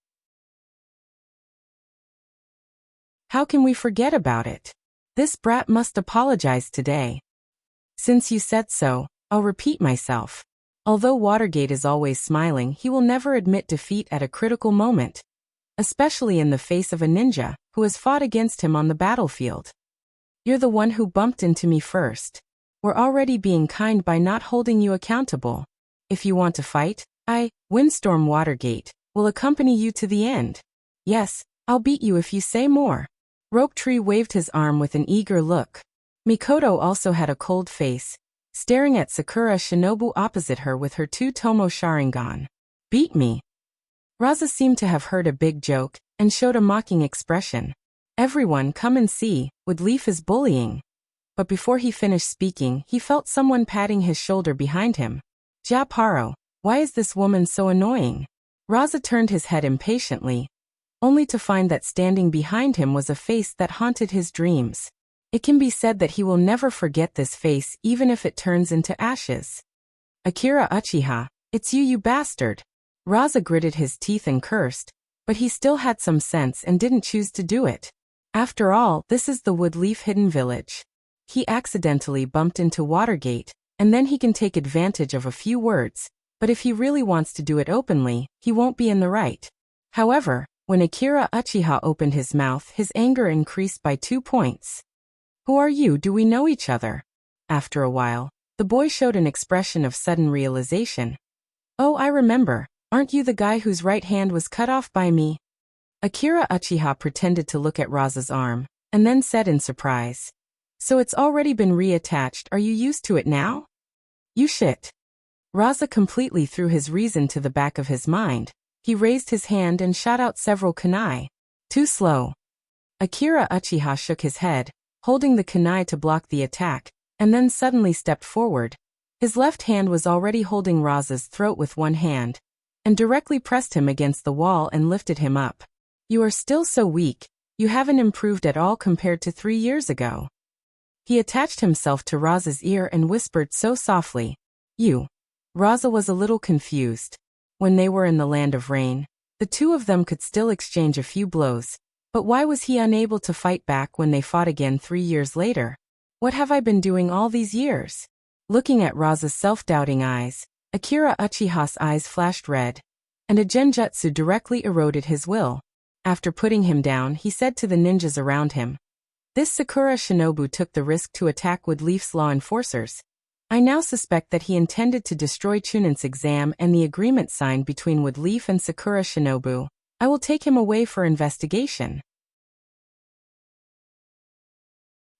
How can we forget about it? This brat must apologize today. Since you said so, I'll repeat myself. Although Watergate is always smiling, he will never admit defeat at a critical moment, especially in the face of a ninja who has fought against him on the battlefield. You're the one who bumped into me first. We're already being kind by not holding you accountable. If you want to fight, Windstorm Watergate, will accompany you to the end. Yes, I'll beat you if you say more. Rope Tree waved his arm with an eager look. Mikoto also had a cold face, staring at Sakura Shinobu opposite her with her 2 Tomo Sharingan. Beat me. Raza seemed to have heard a big joke, and showed a mocking expression. Everyone, come and see, Woodleaf is bullying. But before he finished speaking, he felt someone patting his shoulder behind him. Gyaparo, why is this woman so annoying? Raza turned his head impatiently, only to find that standing behind him was a face that haunted his dreams. It can be said that he will never forget this face even if it turns into ashes. Akira Uchiha, it's you, you bastard. Raza gritted his teeth and cursed, but he still had some sense and didn't choose to do it. After all, this is the Woodleaf Hidden Village. He accidentally bumped into Watergate, and then he can take advantage of a few words, but if he really wants to do it openly, he won't be in the right. However, when Akira Uchiha opened his mouth, his anger increased by 2 points. Who are you? Do we know each other? After a while, the boy showed an expression of sudden realization. Oh, I remember. Aren't you the guy whose right hand was cut off by me? Akira Uchiha pretended to look at Raza's arm, and then said in surprise. So it's already been reattached, are you used to it now? You shit. Raza completely threw his reason to the back of his mind. He raised his hand and shot out several kunai. Too slow. Akira Uchiha shook his head, holding the kunai to block the attack, and then suddenly stepped forward. His left hand was already holding Raza's throat with one hand, and directly pressed him against the wall and lifted him up. You are still so weak, you haven't improved at all compared to 3 years ago. He attached himself to Raza's ear and whispered so softly. You. Raza was a little confused. When they were in the land of rain, the two of them could still exchange a few blows, but why was he unable to fight back when they fought again 3 years later? What have I been doing all these years? Looking at Raza's self-doubting eyes, Akira Uchiha's eyes flashed red, and a genjutsu directly eroded his will. After putting him down, he said to the ninjas around him. This Sakura Shinobu took the risk to attack Woodleaf's law enforcers. I now suspect that he intended to destroy Chunin's exam and the agreement signed between Woodleaf and Sakura Shinobu. I will take him away for investigation.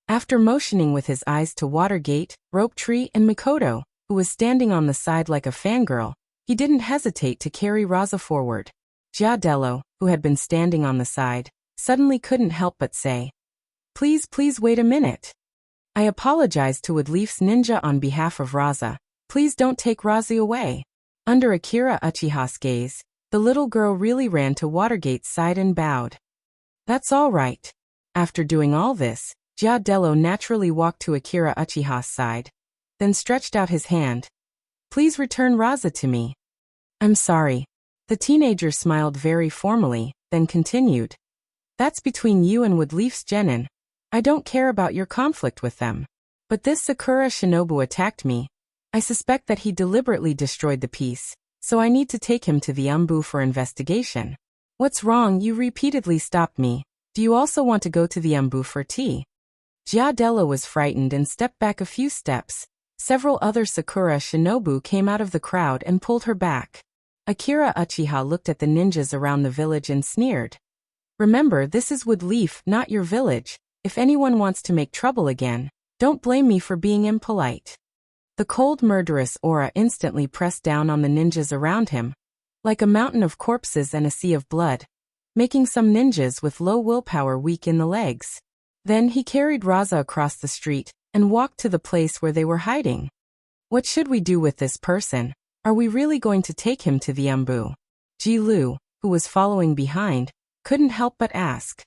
After motioning with his eyes to Watergate, Rope Tree, and Mikoto, who was standing on the side like a fangirl, he didn't hesitate to carry Raza forward. Giardello, who had been standing on the side, suddenly couldn't help but say, Please wait a minute. I apologize to Woodleaf's ninja on behalf of Raza. Please don't take Raza away. Under Akira Uchiha's gaze, the little girl really ran to Watergate's side and bowed. That's all right. After doing all this, Giardello naturally walked to Akira Uchiha's side, then stretched out his hand. Please return Raza to me. I'm sorry. The teenager smiled very formally, then continued. That's between you and Woodleaf's genin. I don't care about your conflict with them. But this Sakura Shinobu attacked me. I suspect that he deliberately destroyed the piece, so I need to take him to the Umbu for investigation. What's wrong? You repeatedly stopped me. Do you also want to go to the Umbu for tea? Giardello was frightened and stepped back a few steps. Several other Sakura Shinobu came out of the crowd and pulled her back. Akira Uchiha looked at the ninjas around the village and sneered. Remember, this is Woodleaf, not your village. If anyone wants to make trouble again, don't blame me for being impolite. The cold murderous aura instantly pressed down on the ninjas around him, like a mountain of corpses and a sea of blood, making some ninjas with low willpower weak in the legs. Then he carried Raza across the street and walked to the place where they were hiding. What should we do with this person? Are we really going to take him to the Umbu? Ji Lu, who was following behind, couldn't help but ask.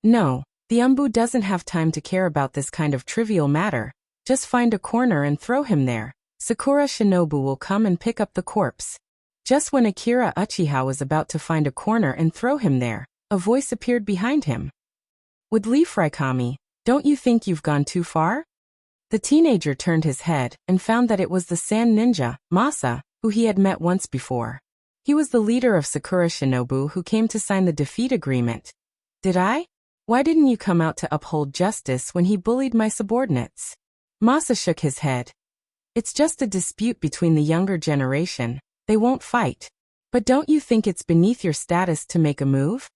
No, the Umbu doesn't have time to care about this kind of trivial matter. Just find a corner and throw him there. Sakura Shinobu will come and pick up the corpse. Just when Akira Uchiha was about to find a corner and throw him there, a voice appeared behind him. Woodleaf Raikami, don't you think you've gone too far? The teenager turned his head and found that it was the sand ninja, Masa, who he had met once before. He was the leader of Sakura Shinobu who came to sign the defeat agreement. Did I? Why didn't you come out to uphold justice when he bullied my subordinates? Masa shook his head. It's just a dispute between the younger generation. They won't fight. But don't you think it's beneath your status to make a move?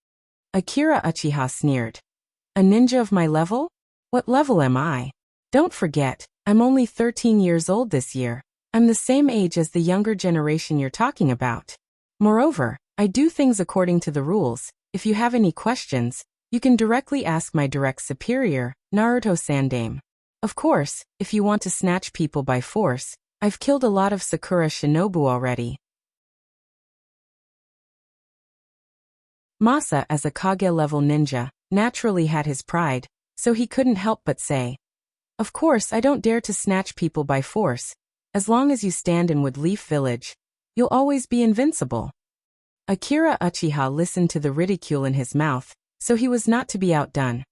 Akira Uchiha sneered. A ninja of my level? What level am I? Don't forget, I'm only 13 years old this year. I'm the same age as the younger generation you're talking about. Moreover, I do things according to the rules. If you have any questions, you can directly ask my direct superior, Naruto Sandame. Of course, if you want to snatch people by force, I've killed a lot of Sakura Shinobu already. Masa, as a Kage-level ninja, naturally had his pride, so he couldn't help but say, Of course I don't dare to snatch people by force. As long as you stand in Woodleaf Village, you'll always be invincible. Akira Uchiha listened to the ridicule in his mouth, so he was not to be outdone.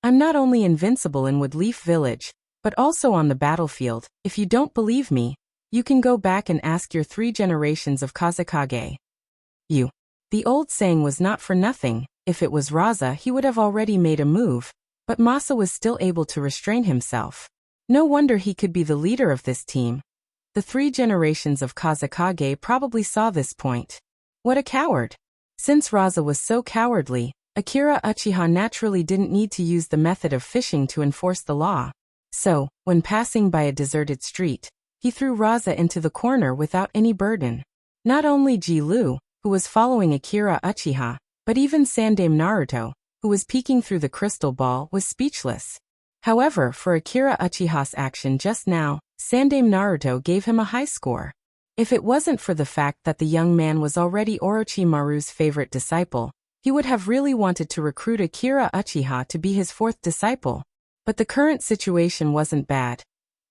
I'm not only invincible in Woodleaf Village, but also on the battlefield. If you don't believe me, you can go back and ask your 3 generations of Kazekage. You. The old saying was not for nothing. If it was Raza, he would have already made a move, but Masa was still able to restrain himself. No wonder he could be the leader of this team. The 3 generations of Kazekage probably saw this point. What a coward. Since Raza was so cowardly, Akira Uchiha naturally didn't need to use the method of fishing to enforce the law. So, when passing by a deserted street, he threw Raza into the corner without any burden. Not only Ji Lu, who was following Akira Uchiha, but even Sandame Naruto, who was peeking through the crystal ball, was speechless. However, for Akira Uchiha's action just now, Sandame Naruto gave him a high score. If it wasn't for the fact that the young man was already Orochimaru's favorite disciple, he would have really wanted to recruit Akira Uchiha to be his fourth disciple. But the current situation wasn't bad.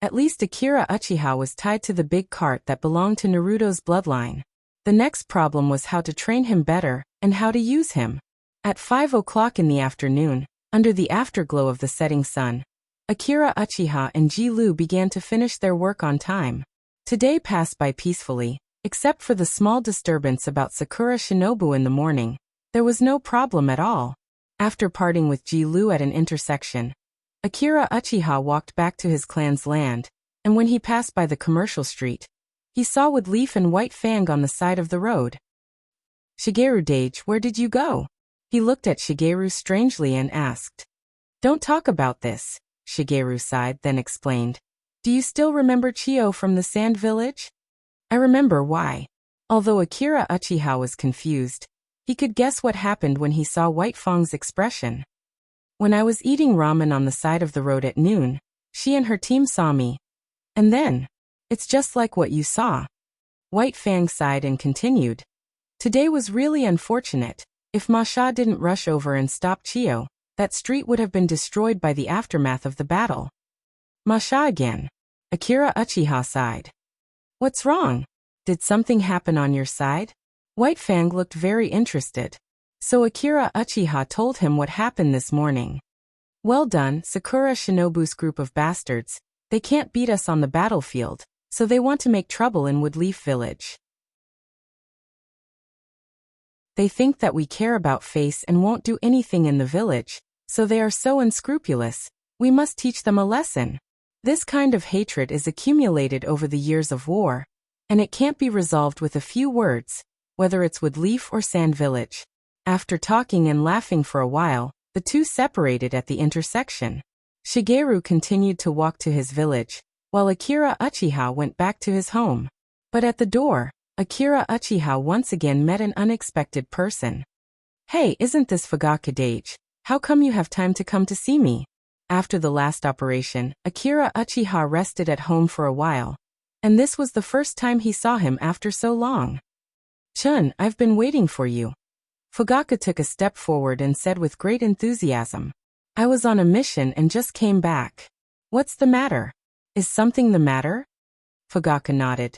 At least Akira Uchiha was tied to the big cart that belonged to Naruto's bloodline. The next problem was how to train him better, and how to use him. At 5 o'clock in the afternoon, under the afterglow of the setting sun, Akira Uchiha and Ji Lu began to finish their work on time. Today passed by peacefully, except for the small disturbance about Sakura Shinobu in the morning. There was no problem at all. After parting with Ji Lu at an intersection, Akira Uchiha walked back to his clan's land, and when he passed by the commercial street, he saw Wood Leaf and White Fang on the side of the road. Shigeru Dage, where did you go? He looked at Shigeru strangely and asked. Don't talk about this, Shigeru sighed, then explained. Do you still remember Chiyo from the Sand Village? I remember why. Although Akira Uchiha was confused, he could guess what happened when he saw White Fang's expression. When I was eating ramen on the side of the road at noon, she and her team saw me. And then, it's just like what you saw. White Fang sighed and continued. Today was really unfortunate. If Masha didn't rush over and stop Chiyo, that street would have been destroyed by the aftermath of the battle. Masha again. Akira Uchiha sighed. What's wrong? Did something happen on your side? White Fang looked very interested. So Akira Uchiha told him what happened this morning. Well done, Sakura Shinobu's group of bastards. They can't beat us on the battlefield, so they want to make trouble in Woodleaf Village. They think that we care about face and won't do anything in the village, so they are so unscrupulous. We must teach them a lesson. This kind of hatred is accumulated over the years of war, and it can't be resolved with a few words, whether it's Woodleaf or Sand Village. After talking and laughing for a while, the two separated at the intersection. Shigeru continued to walk to his village, while Akira Uchiha went back to his home. But at the door, Akira Uchiha once again met an unexpected person. Hey, isn't this Fugaka Dage? How come you have time to come to see me? After the last operation, Akira Uchiha rested at home for a while, and this was the first time he saw him after so long. Chun, I've been waiting for you. Fugaka took a step forward and said with great enthusiasm. I was on a mission and just came back. What's the matter? Is something the matter? Fugaka nodded.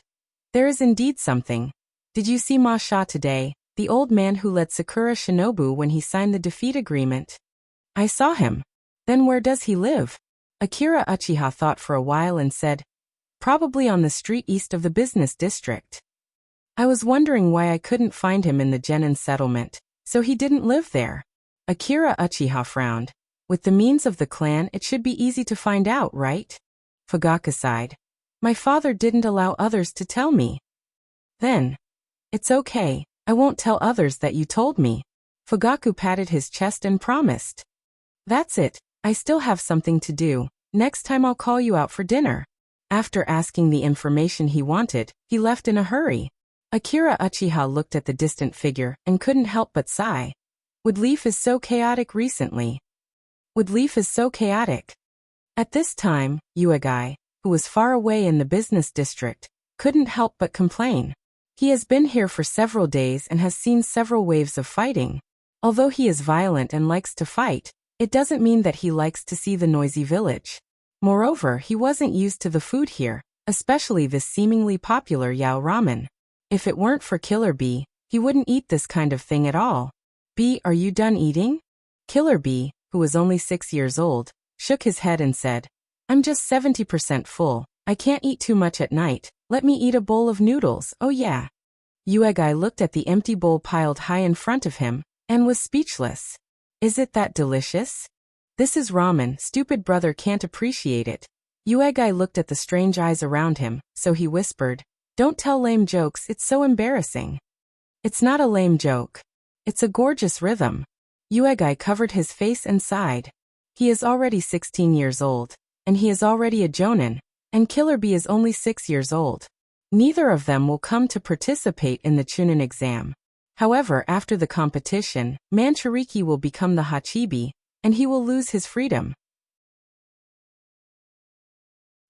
There is indeed something. Did you see Masha today, the old man who led Sakura Shinobu when he signed the defeat agreement? I saw him. Then where does he live? Akira Uchiha thought for a while and said, probably on the street east of the business district. I was wondering why I couldn't find him in the Genin settlement, so he didn't live there. Akira Uchiha frowned. With the means of the clan, it should be easy to find out, right? Fugaka sighed. My father didn't allow others to tell me. Then, it's okay, I won't tell others that you told me. Fugaku patted his chest and promised. That's it, I still have something to do. Next time I'll call you out for dinner. After asking the information he wanted, he left in a hurry. Akira Uchiha looked at the distant figure and couldn't help but sigh. Woodleaf is so chaotic recently. Woodleaf is so chaotic. At this time, Uegai, who was far away in the business district, couldn't help but complain. He has been here for several days and has seen several waves of fighting. Although he is violent and likes to fight, it doesn't mean that he likes to see the noisy village. Moreover, he wasn't used to the food here, especially this seemingly popular Yao ramen. If it weren't for Killer Bee, he wouldn't eat this kind of thing at all. Bee, are you done eating? Killer Bee, who was only 6 years old, shook his head and said, I'm just 70% full. I can't eat too much at night. Let me eat a bowl of noodles, oh yeah. Uegai looked at the empty bowl piled high in front of him, and was speechless. Is it that delicious? This is ramen, stupid brother can't appreciate it. Uegai looked at the strange eyes around him, so he whispered, don't tell lame jokes, it's so embarrassing. It's not a lame joke. It's a gorgeous rhythm. Uegai covered his face and sighed. He is already 16 years old, and he is already a jonin, and Killer Bee is only 6 years old. Neither of them will come to participate in the Chunin exam. However, after the competition, Manchuriki will become the Hachibi, and he will lose his freedom.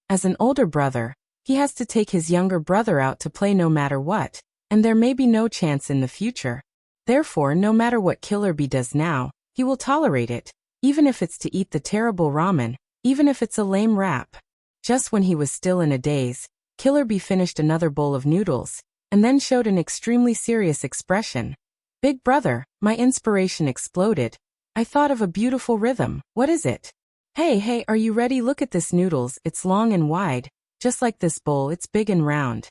As an older brother, he has to take his younger brother out to play no matter what, and there may be no chance in the future. Therefore, no matter what Killer Bee does now, he will tolerate it, even if it's to eat the terrible ramen, even if it's a lame wrap. Just when he was still in a daze, Killer Bee finished another bowl of noodles, and then showed an extremely serious expression. Big brother, my inspiration exploded. I thought of a beautiful rhythm. What is it? Hey, are you ready? Look at this noodles, it's long and wide, just like this bowl, it's big and round.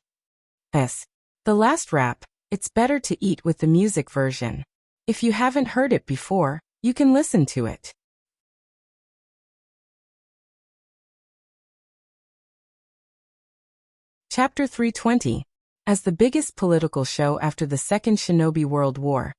The last rap, it's better to eat with the music version. If you haven't heard it before, you can listen to it. Chapter 320. As the biggest political show after the Second Shinobi World War,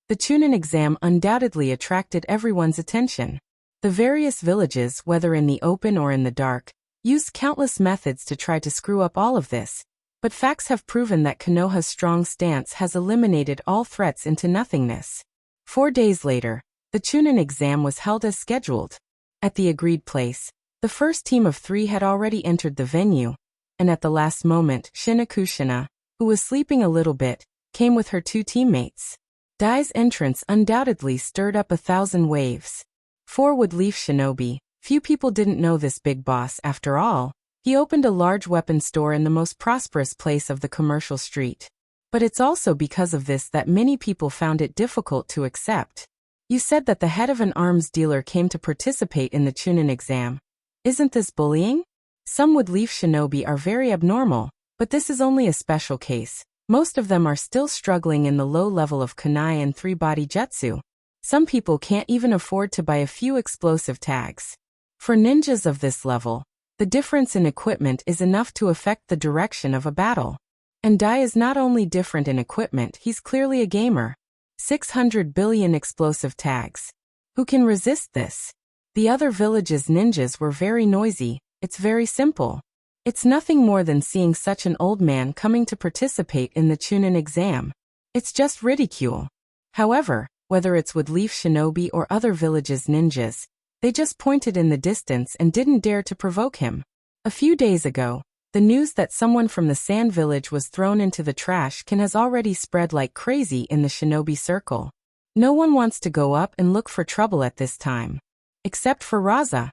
the Chunin exam undoubtedly attracted everyone's attention. The various villages, whether in the open or in the dark, used countless methods to try to screw up all of this, but facts have proven that Konoha's strong stance has eliminated all threats into nothingness. 4 days later, the Chunin exam was held as scheduled. At the agreed place, the first team of 3 had already entered the venue, and at the last moment, Shinakushina, who was sleeping a little bit, came with her 2 teammates. Dai's entrance undoubtedly stirred up 1,000 waves. 4 Woodleaf Shinobi, few people didn't know this big boss after all. He opened a large weapon store in the most prosperous place of the commercial street. But it's also because of this that many people found it difficult to accept. You said that the head of an arms dealer came to participate in the Chunin exam. Isn't this bullying? Some Woodleaf Shinobi are very abnormal, but this is only a special case. Most of them are still struggling in the low level of kunai and 3-body jutsu. Some people can't even afford to buy a few explosive tags. For ninjas of this level, the difference in equipment is enough to affect the direction of a battle. And Dai is not only different in equipment, he's clearly a gamer. 600 billion explosive tags. Who can resist this? The other village's ninjas were very noisy. It's very simple. It's nothing more than seeing such an old man coming to participate in the Chunin exam. It's just ridicule. However, whether it's Woodleaf Shinobi or other villages' ninjas, they just pointed in the distance and didn't dare to provoke him. A few days ago, the news that someone from the Sand Village was thrown into the trash can has already spread like crazy in the shinobi circle. No one wants to go up and look for trouble at this time. Except for Raza.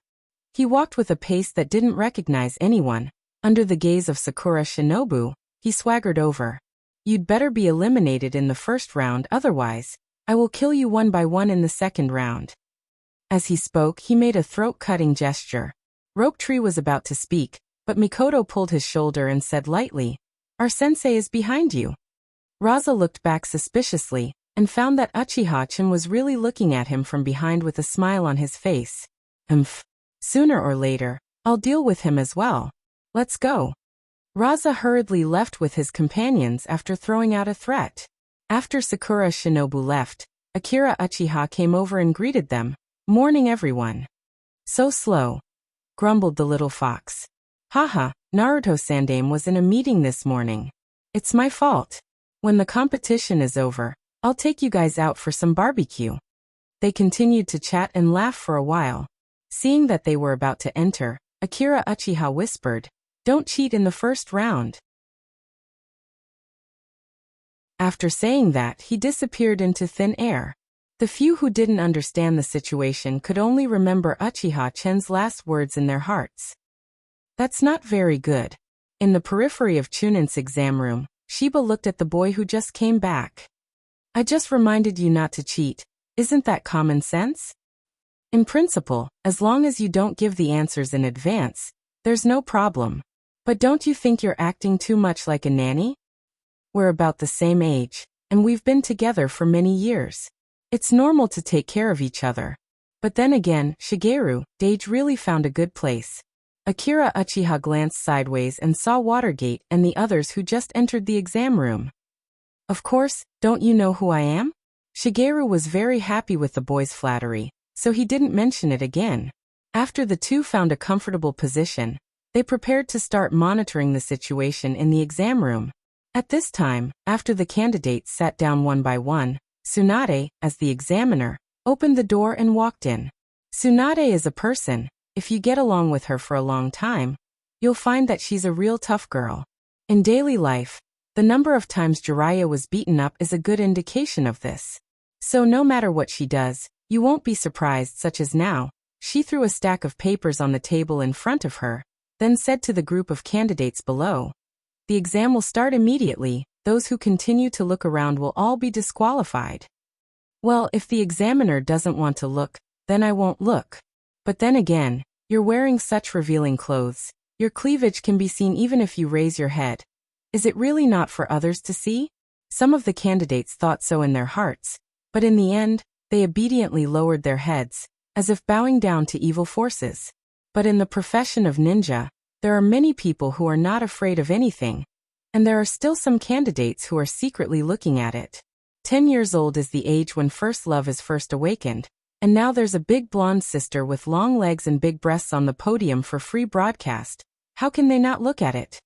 He walked with a pace that didn't recognize anyone. Under the gaze of Sakura Shinobu, he swaggered over. You'd better be eliminated in the first round, otherwise, I will kill you one by one in the second round. As he spoke, he made a throat-cutting gesture. Rope Tree was about to speak, but Mikoto pulled his shoulder and said lightly, "Our sensei is behind you." Raza looked back suspiciously, and found that Uchiha-chan was really looking at him from behind with a smile on his face. Sooner or later, I'll deal with him as well. Let's go. Raza hurriedly left with his companions after throwing out a threat. After Sakura Shinobu left, Akira Uchiha came over and greeted them. "Morning, everyone." "So slow," grumbled the little fox. "Haha, Naruto-sandame was in a meeting this morning. It's my fault. When the competition is over, I'll take you guys out for some barbecue." They continued to chat and laugh for a while. Seeing that they were about to enter, Akira Uchiha whispered, "Don't cheat in the first round." After saying that, he disappeared into thin air. The few who didn't understand the situation could only remember Uchiha-chan's last words in their hearts. That's not very good. In the periphery of Chunin's exam room, Shiba looked at the boy who just came back. "I just reminded you not to cheat. Isn't that common sense? In principle, as long as you don't give the answers in advance, there's no problem. But don't you think you're acting too much like a nanny? We're about the same age, and we've been together for many years. It's normal to take care of each other." But then again, Shigeru, Dage really found a good place. Akira Uchiha glanced sideways and saw Watergate and the others who just entered the exam room. Of course, don't you know who I am? Shigeru was very happy with the boy's flattery, so he didn't mention it again. After the two found a comfortable position, they prepared to start monitoring the situation in the exam room. At this time, after the candidates sat down one by one, Tsunade, as the examiner, opened the door and walked in. Tsunade is a person. If you get along with her for a long time, you'll find that she's a real tough girl. In daily life, the number of times Jiraiya was beaten up is a good indication of this. So no matter what she does, you won't be surprised, such as now. She threw a stack of papers on the table in front of her, then said to the group of candidates below, "The exam will start immediately. Those who continue to look around will all be disqualified." Well, if the examiner doesn't want to look, then I won't look. But then again, you're wearing such revealing clothes. Your cleavage can be seen even if you raise your head. Is it really not for others to see? Some of the candidates thought so in their hearts, but in the end, they obediently lowered their heads, as if bowing down to evil forces. But in the profession of ninja, there are many people who are not afraid of anything, and there are still some candidates who are secretly looking at it. 10 years old is the age when first love is first awakened, and now there's a big blonde sister with long legs and big breasts on the podium for free broadcast. How can they not look at it?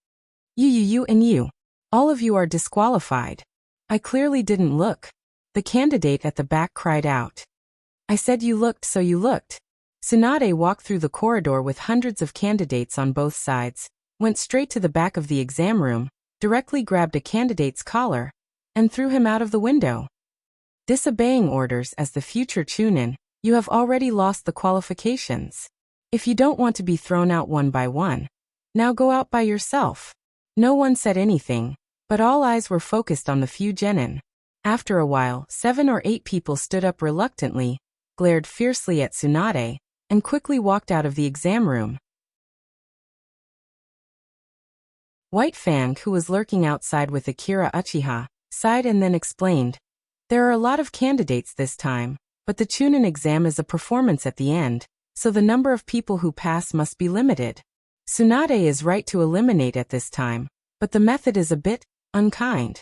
You and you. All of you are disqualified. I clearly didn't look. The candidate at the back cried out. I said you looked, so you looked. Tsunade walked through the corridor with hundreds of candidates on both sides, went straight to the back of the exam room, directly grabbed a candidate's collar, and threw him out of the window. Disobeying orders as the future Chunin, you have already lost the qualifications. If you don't want to be thrown out one by one, now go out by yourself. No one said anything, but all eyes were focused on the few genin. After a while, 7 or 8 people stood up reluctantly, glared fiercely at Tsunade, and quickly walked out of the exam room. White Fang, who was lurking outside with Akira Uchiha, sighed and then explained, "There are a lot of candidates this time, but the Chunin exam is a performance at the end, so the number of people who pass must be limited. Tsunade is right to eliminate at this time, but the method is a bit unkind."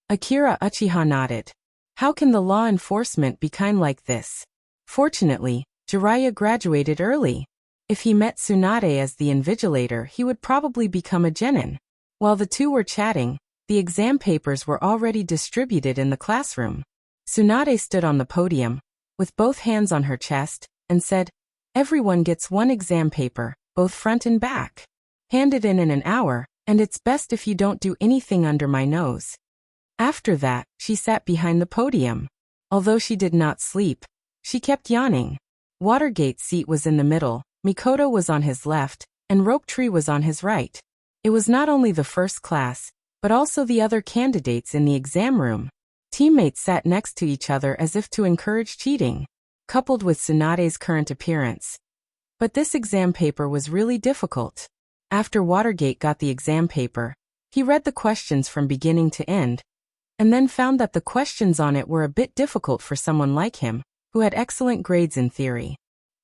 Akira Uchiha nodded. How can the law enforcement be kind like this? Fortunately, Jiraiya graduated early. If he met Tsunade as the invigilator, he would probably become a genin. While the two were chatting, the exam papers were already distributed in the classroom. Tsunade stood on the podium, with both hands on her chest, and said, "Everyone gets one exam paper, both front and back. Hand it in an hour, and it's best if you don't do anything under my nose." After that, she sat behind the podium. Although she did not sleep, she kept yawning. Watergate's seat was in the middle, Mikoto was on his left, and Rope Tree was on his right. It was not only the first class, but also the other candidates in the exam room. Teammates sat next to each other as if to encourage cheating, coupled with Tsunade's current appearance. But this exam paper was really difficult. After Watergate got the exam paper, he read the questions from beginning to end, and then found that the questions on it were a bit difficult for someone like him, who had excellent grades in theory.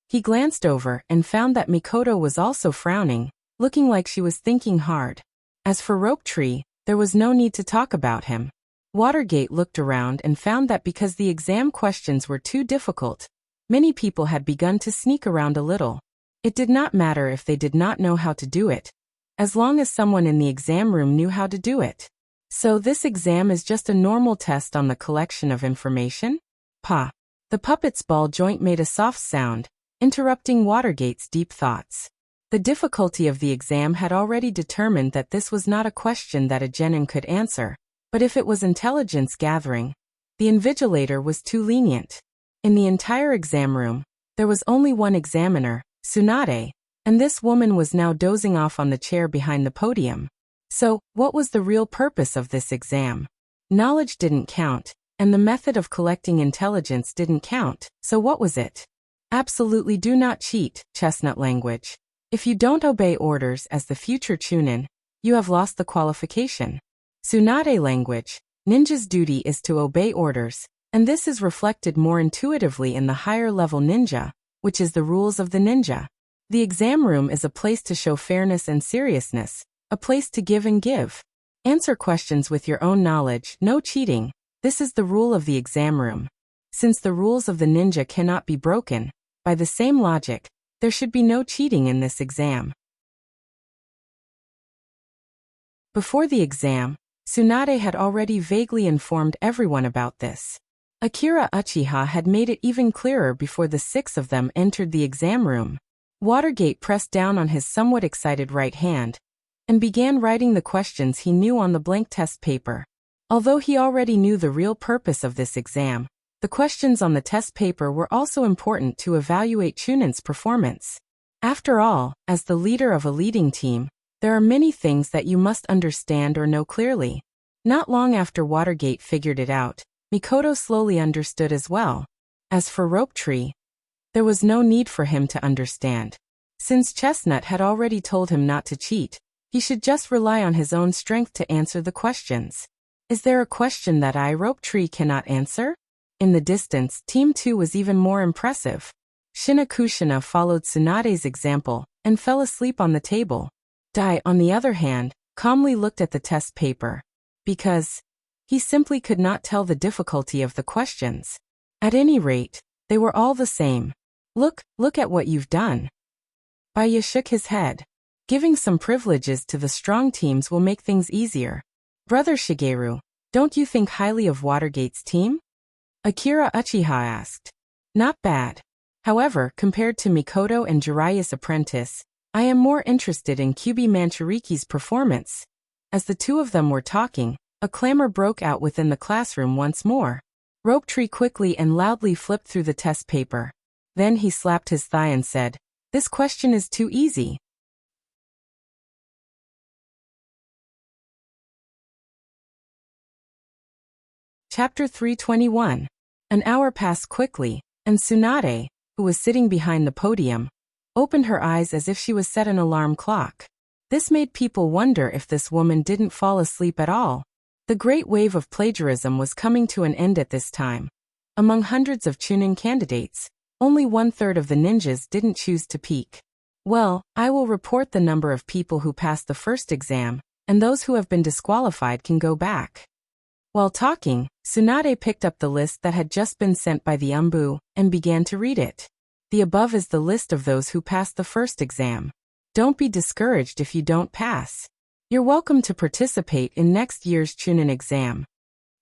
He glanced over and found that Mikoto was also frowning, looking like she was thinking hard. As for Rope Tree, there was no need to talk about him. Watergate looked around and found that because the exam questions were too difficult, many people had begun to sneak around a little. It did not matter if they did not know how to do it, as long as someone in the exam room knew how to do it. So this exam is just a normal test on the collection of information? Pa. The puppet's ball joint made a soft sound, interrupting Watergate's deep thoughts. The difficulty of the exam had already determined that this was not a question that a genin could answer, but if it was intelligence gathering, the invigilator was too lenient. In the entire exam room, there was only one examiner, Tsunade, and this woman was now dozing off on the chair behind the podium. So, what was the real purpose of this exam? Knowledge didn't count, and the method of collecting intelligence didn't count, so what was it? Absolutely do not cheat, chestnut language. If you don't obey orders as the future Chunin, you have lost the qualification. Tsunade language, ninja's duty is to obey orders, and this is reflected more intuitively in the higher level ninja, which is the rules of the ninja. The exam room is a place to show fairness and seriousness, a place to give and give. Answer questions with your own knowledge, no cheating. This is the rule of the exam room. Since the rules of the ninja cannot be broken, by the same logic, there should be no cheating in this exam. Before the exam, Tsunade had already vaguely informed everyone about this. Akira Uchiha had made it even clearer before the 6 of them entered the exam room. Watergate pressed down on his somewhat excited right hand and began writing the questions he knew on the blank test paper. Although he already knew the real purpose of this exam, the questions on the test paper were also important to evaluate Chunin's performance. After all, as the leader of a leading team, there are many things that you must understand or know clearly. Not long after Watergate figured it out, Mikoto slowly understood as well. As for Rope Tree, there was no need for him to understand. Since Chestnut had already told him not to cheat, he should just rely on his own strength to answer the questions. Is there a question that Rope Tree cannot answer? In the distance, Team 2 was even more impressive. Shinakushina followed Tsunade's example and fell asleep on the table. Dai, on the other hand, calmly looked at the test paper. Because he simply could not tell the difficulty of the questions. At any rate, they were all the same. Look at what you've done. Baya shook his head. Giving some privileges to the strong teams will make things easier. Brother Shigeru, don't you think highly of Watergate's team? Akira Uchiha asked. Not bad. However, compared to Mikoto and Jiraiya's apprentice, I am more interested in Kyubi Manchuriki's performance. As the two of them were talking, a clamor broke out within the classroom once more. Rope Tree quickly and loudly flipped through the test paper. Then he slapped his thigh and said, "This question is too easy." Chapter 321. An hour passed quickly, and Tsunade, who was sitting behind the podium, opened her eyes as if she was set an alarm clock. This made people wonder if this woman didn't fall asleep at all. The great wave of plagiarism was coming to an end at this time. Among hundreds of Chunin candidates, only 1/3 of the ninjas didn't choose to peak. Well, I will report the number of people who passed the first exam, and those who have been disqualified can go back. While talking, Tsunade picked up the list that had just been sent by the Umbu and began to read it. The above is the list of those who passed the first exam. Don't be discouraged if you don't pass. You're welcome to participate in next year's Chunin exam.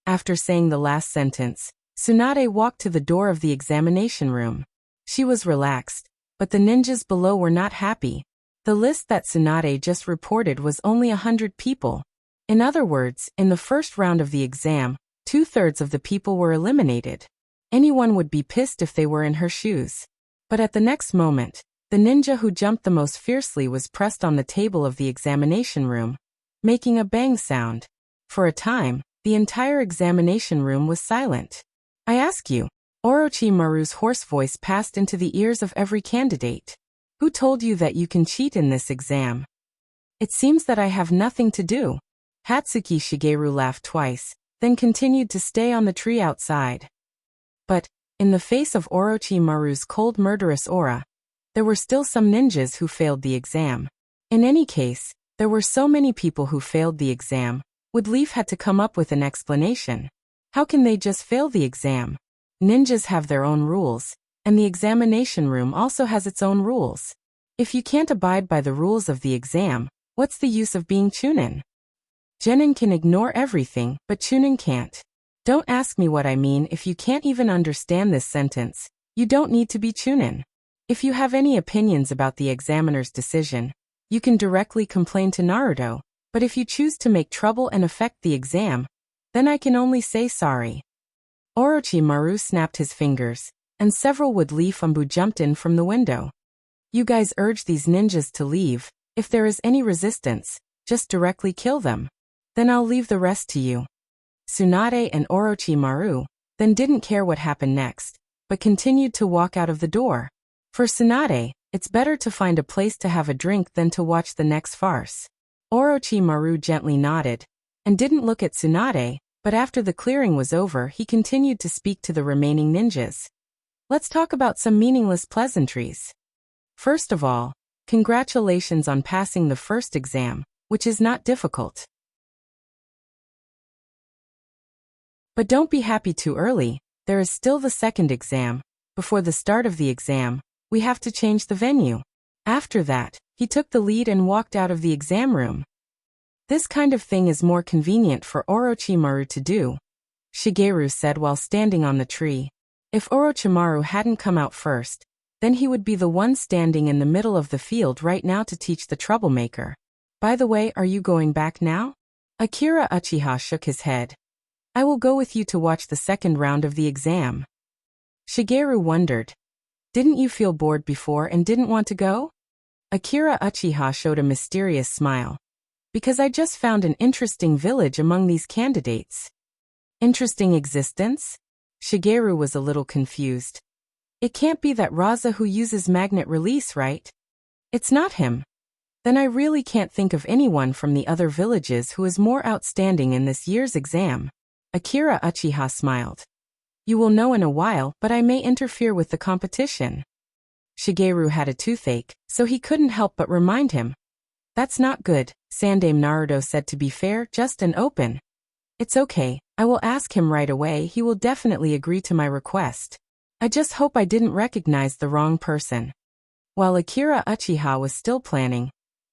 After saying the last sentence, Tsunade walked to the door of the examination room. She was relaxed, but the ninjas below were not happy. The list that Tsunade just reported was only 100 people. In other words, in the first round of the exam, 2/3 of the people were eliminated. Anyone would be pissed if they were in her shoes. But at the next moment, the ninja who jumped the most fiercely was pressed on the table of the examination room, making a bang sound. For a time, the entire examination room was silent. I ask you, Orochimaru's hoarse voice passed into the ears of every candidate. Who told you that you can cheat in this exam? It seems that I have nothing to do. Hatsuki Shigeru laughed twice, then continued to stay on the tree outside. But, in the face of Orochimaru's cold murderous aura, there were still some ninjas who failed the exam. In any case, there were so many people who failed the exam, Woodleaf had to come up with an explanation. How can they just fail the exam? Ninjas have their own rules, and the examination room also has its own rules. If you can't abide by the rules of the exam, what's the use of being Chunin? Genin can ignore everything, but Chunin can't. Don't ask me what I mean if you can't even understand this sentence. You don't need to be Chunin. If you have any opinions about the examiner's decision, you can directly complain to Naruto, but if you choose to make trouble and affect the exam, then I can only say sorry. Orochimaru snapped his fingers, and several Woodleaf Umbu jumped in from the window. You guys urge these ninjas to leave. If there is any resistance, just directly kill them. Then I'll leave the rest to you. Tsunade and Orochimaru then didn't care what happened next, but continued to walk out of the door. For Tsunade, it's better to find a place to have a drink than to watch the next farce. Orochimaru gently nodded, and didn't look at Tsunade, but after the clearing was over he continued to speak to the remaining ninjas. Let's talk about some meaningless pleasantries. First of all, congratulations on passing the first exam, which is not difficult. But don't be happy too early, there is still the second exam. Before the start of the exam, we have to change the venue. After that, he took the lead and walked out of the exam room. This kind of thing is more convenient for Orochimaru to do, Shigeru said while standing on the tree. If Orochimaru hadn't come out first, then he would be the one standing in the middle of the field right now to teach the troublemaker. By the way, are you going back now? Akira Uchiha shook his head. I will go with you to watch the second round of the exam. Shigeru wondered. Didn't you feel bored before and didn't want to go? Akira Uchiha showed a mysterious smile. Because I just found an interesting village among these candidates. Interesting existence? Shigeru was a little confused. It can't be that Raza who uses magnet release, right? It's not him. Then I really can't think of anyone from the other villages who is more outstanding in this year's exam. Akira Uchiha smiled. You will know in a while, but I may interfere with the competition. Shigeru had a toothache, so he couldn't help but remind him. That's not good, Sandaime Naruto said, to be fair, just and open. It's okay, I will ask him right away, he will definitely agree to my request. I just hope I didn't recognize the wrong person. While Akira Uchiha was still planning,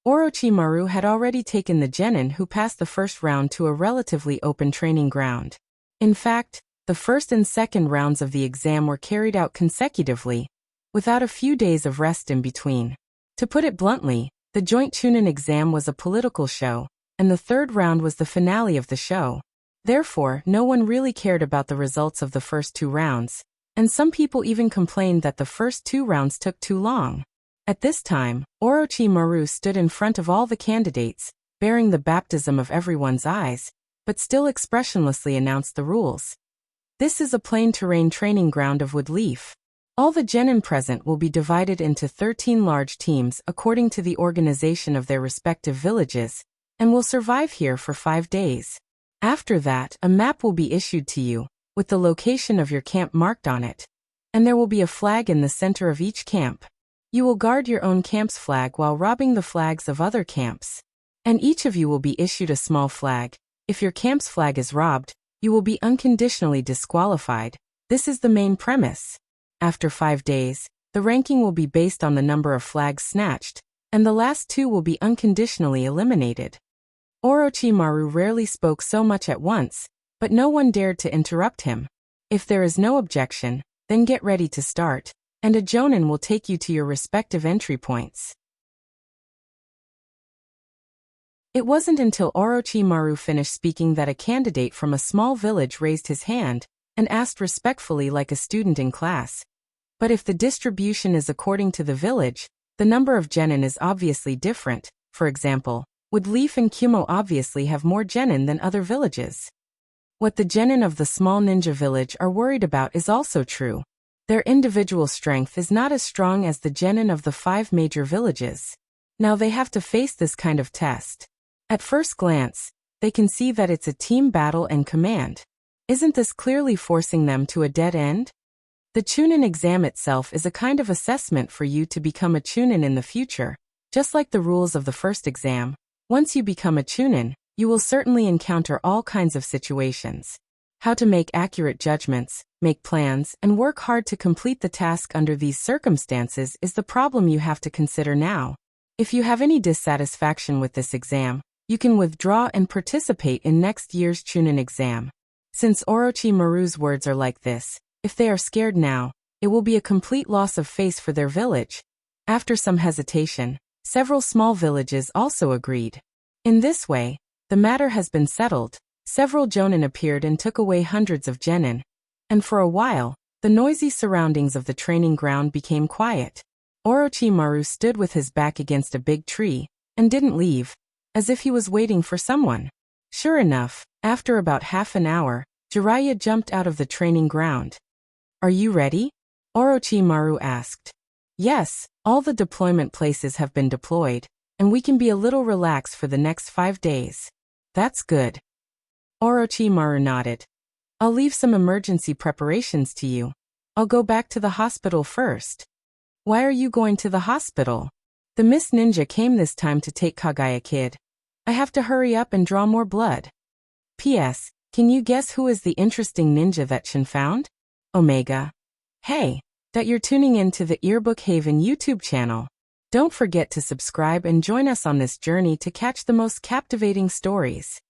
Orochimaru had already taken the genin who passed the first round to a relatively open training ground. In fact, the first and second rounds of the exam were carried out consecutively, without a few days of rest in between. To put it bluntly, the joint Chunin exam was a political show, and the third round was the finale of the show. Therefore, no one really cared about the results of the first two rounds, and some people even complained that the first two rounds took too long. At this time, Orochimaru stood in front of all the candidates, bearing the baptism of everyone's eyes, but still expressionlessly announced the rules. This is a plain terrain training ground of wood leaf. All the genin present will be divided into 13 large teams according to the organization of their respective villages, and will survive here for 5 days. After that, a map will be issued to you, with the location of your camp marked on it. And there will be a flag in the center of each camp. You will guard your own camp's flag while robbing the flags of other camps. And each of you will be issued a small flag. If your camp's flag is robbed, you will be unconditionally disqualified. This is the main premise. After 5 days, the ranking will be based on the number of flags snatched, and the last two will be unconditionally eliminated. Orochimaru rarely spoke so much at once, but no one dared to interrupt him. If there is no objection, then get ready to start, and a jonin will take you to your respective entry points. It wasn't until Orochimaru finished speaking that a candidate from a small village raised his hand and asked respectfully like a student in class. But if the distribution is according to the village, the number of genin is obviously different. For example, Wood Leaf and Kumo obviously have more genin than other villages. What the genin of the small ninja village are worried about is also true. Their individual strength is not as strong as the genin of the 5 major villages. Now they have to face this kind of test. At first glance, they can see that it's a team battle and command. Isn't this clearly forcing them to a dead end? The Chunin exam itself is a kind of assessment for you to become a Chunin in the future. Just like the rules of the first exam, once you become a Chunin, you will certainly encounter all kinds of situations. How to make accurate judgments, make plans, and work hard to complete the task under these circumstances is the problem you have to consider now. If you have any dissatisfaction with this exam, you can withdraw and participate in next year's Chunin exam. Since Orochimaru's words are like this, if they are scared now, it will be a complete loss of face for their village. After some hesitation, several small villages also agreed. In this way, the matter has been settled. Several jonin appeared and took away hundreds of genin. And for a while, the noisy surroundings of the training ground became quiet. Orochimaru stood with his back against a big tree, and didn't leave, as if he was waiting for someone. Sure enough, after about half an hour, Jiraiya jumped out of the training ground. Are you ready? Orochimaru asked. Yes, all the deployment places have been deployed, and we can be a little relaxed for the next 5 days. That's good. Orochimaru nodded. I'll leave some emergency preparations to you. I'll go back to the hospital first. Why are you going to the hospital? The Miss Ninja came this time to take Kagaya Kid. I have to hurry up and draw more blood. P.S. Can you guess who is the interesting ninja that Shin found? Omega. Hey, that you're tuning in to the Earbook Haven YouTube channel. Don't forget to subscribe and join us on this journey to catch the most captivating stories.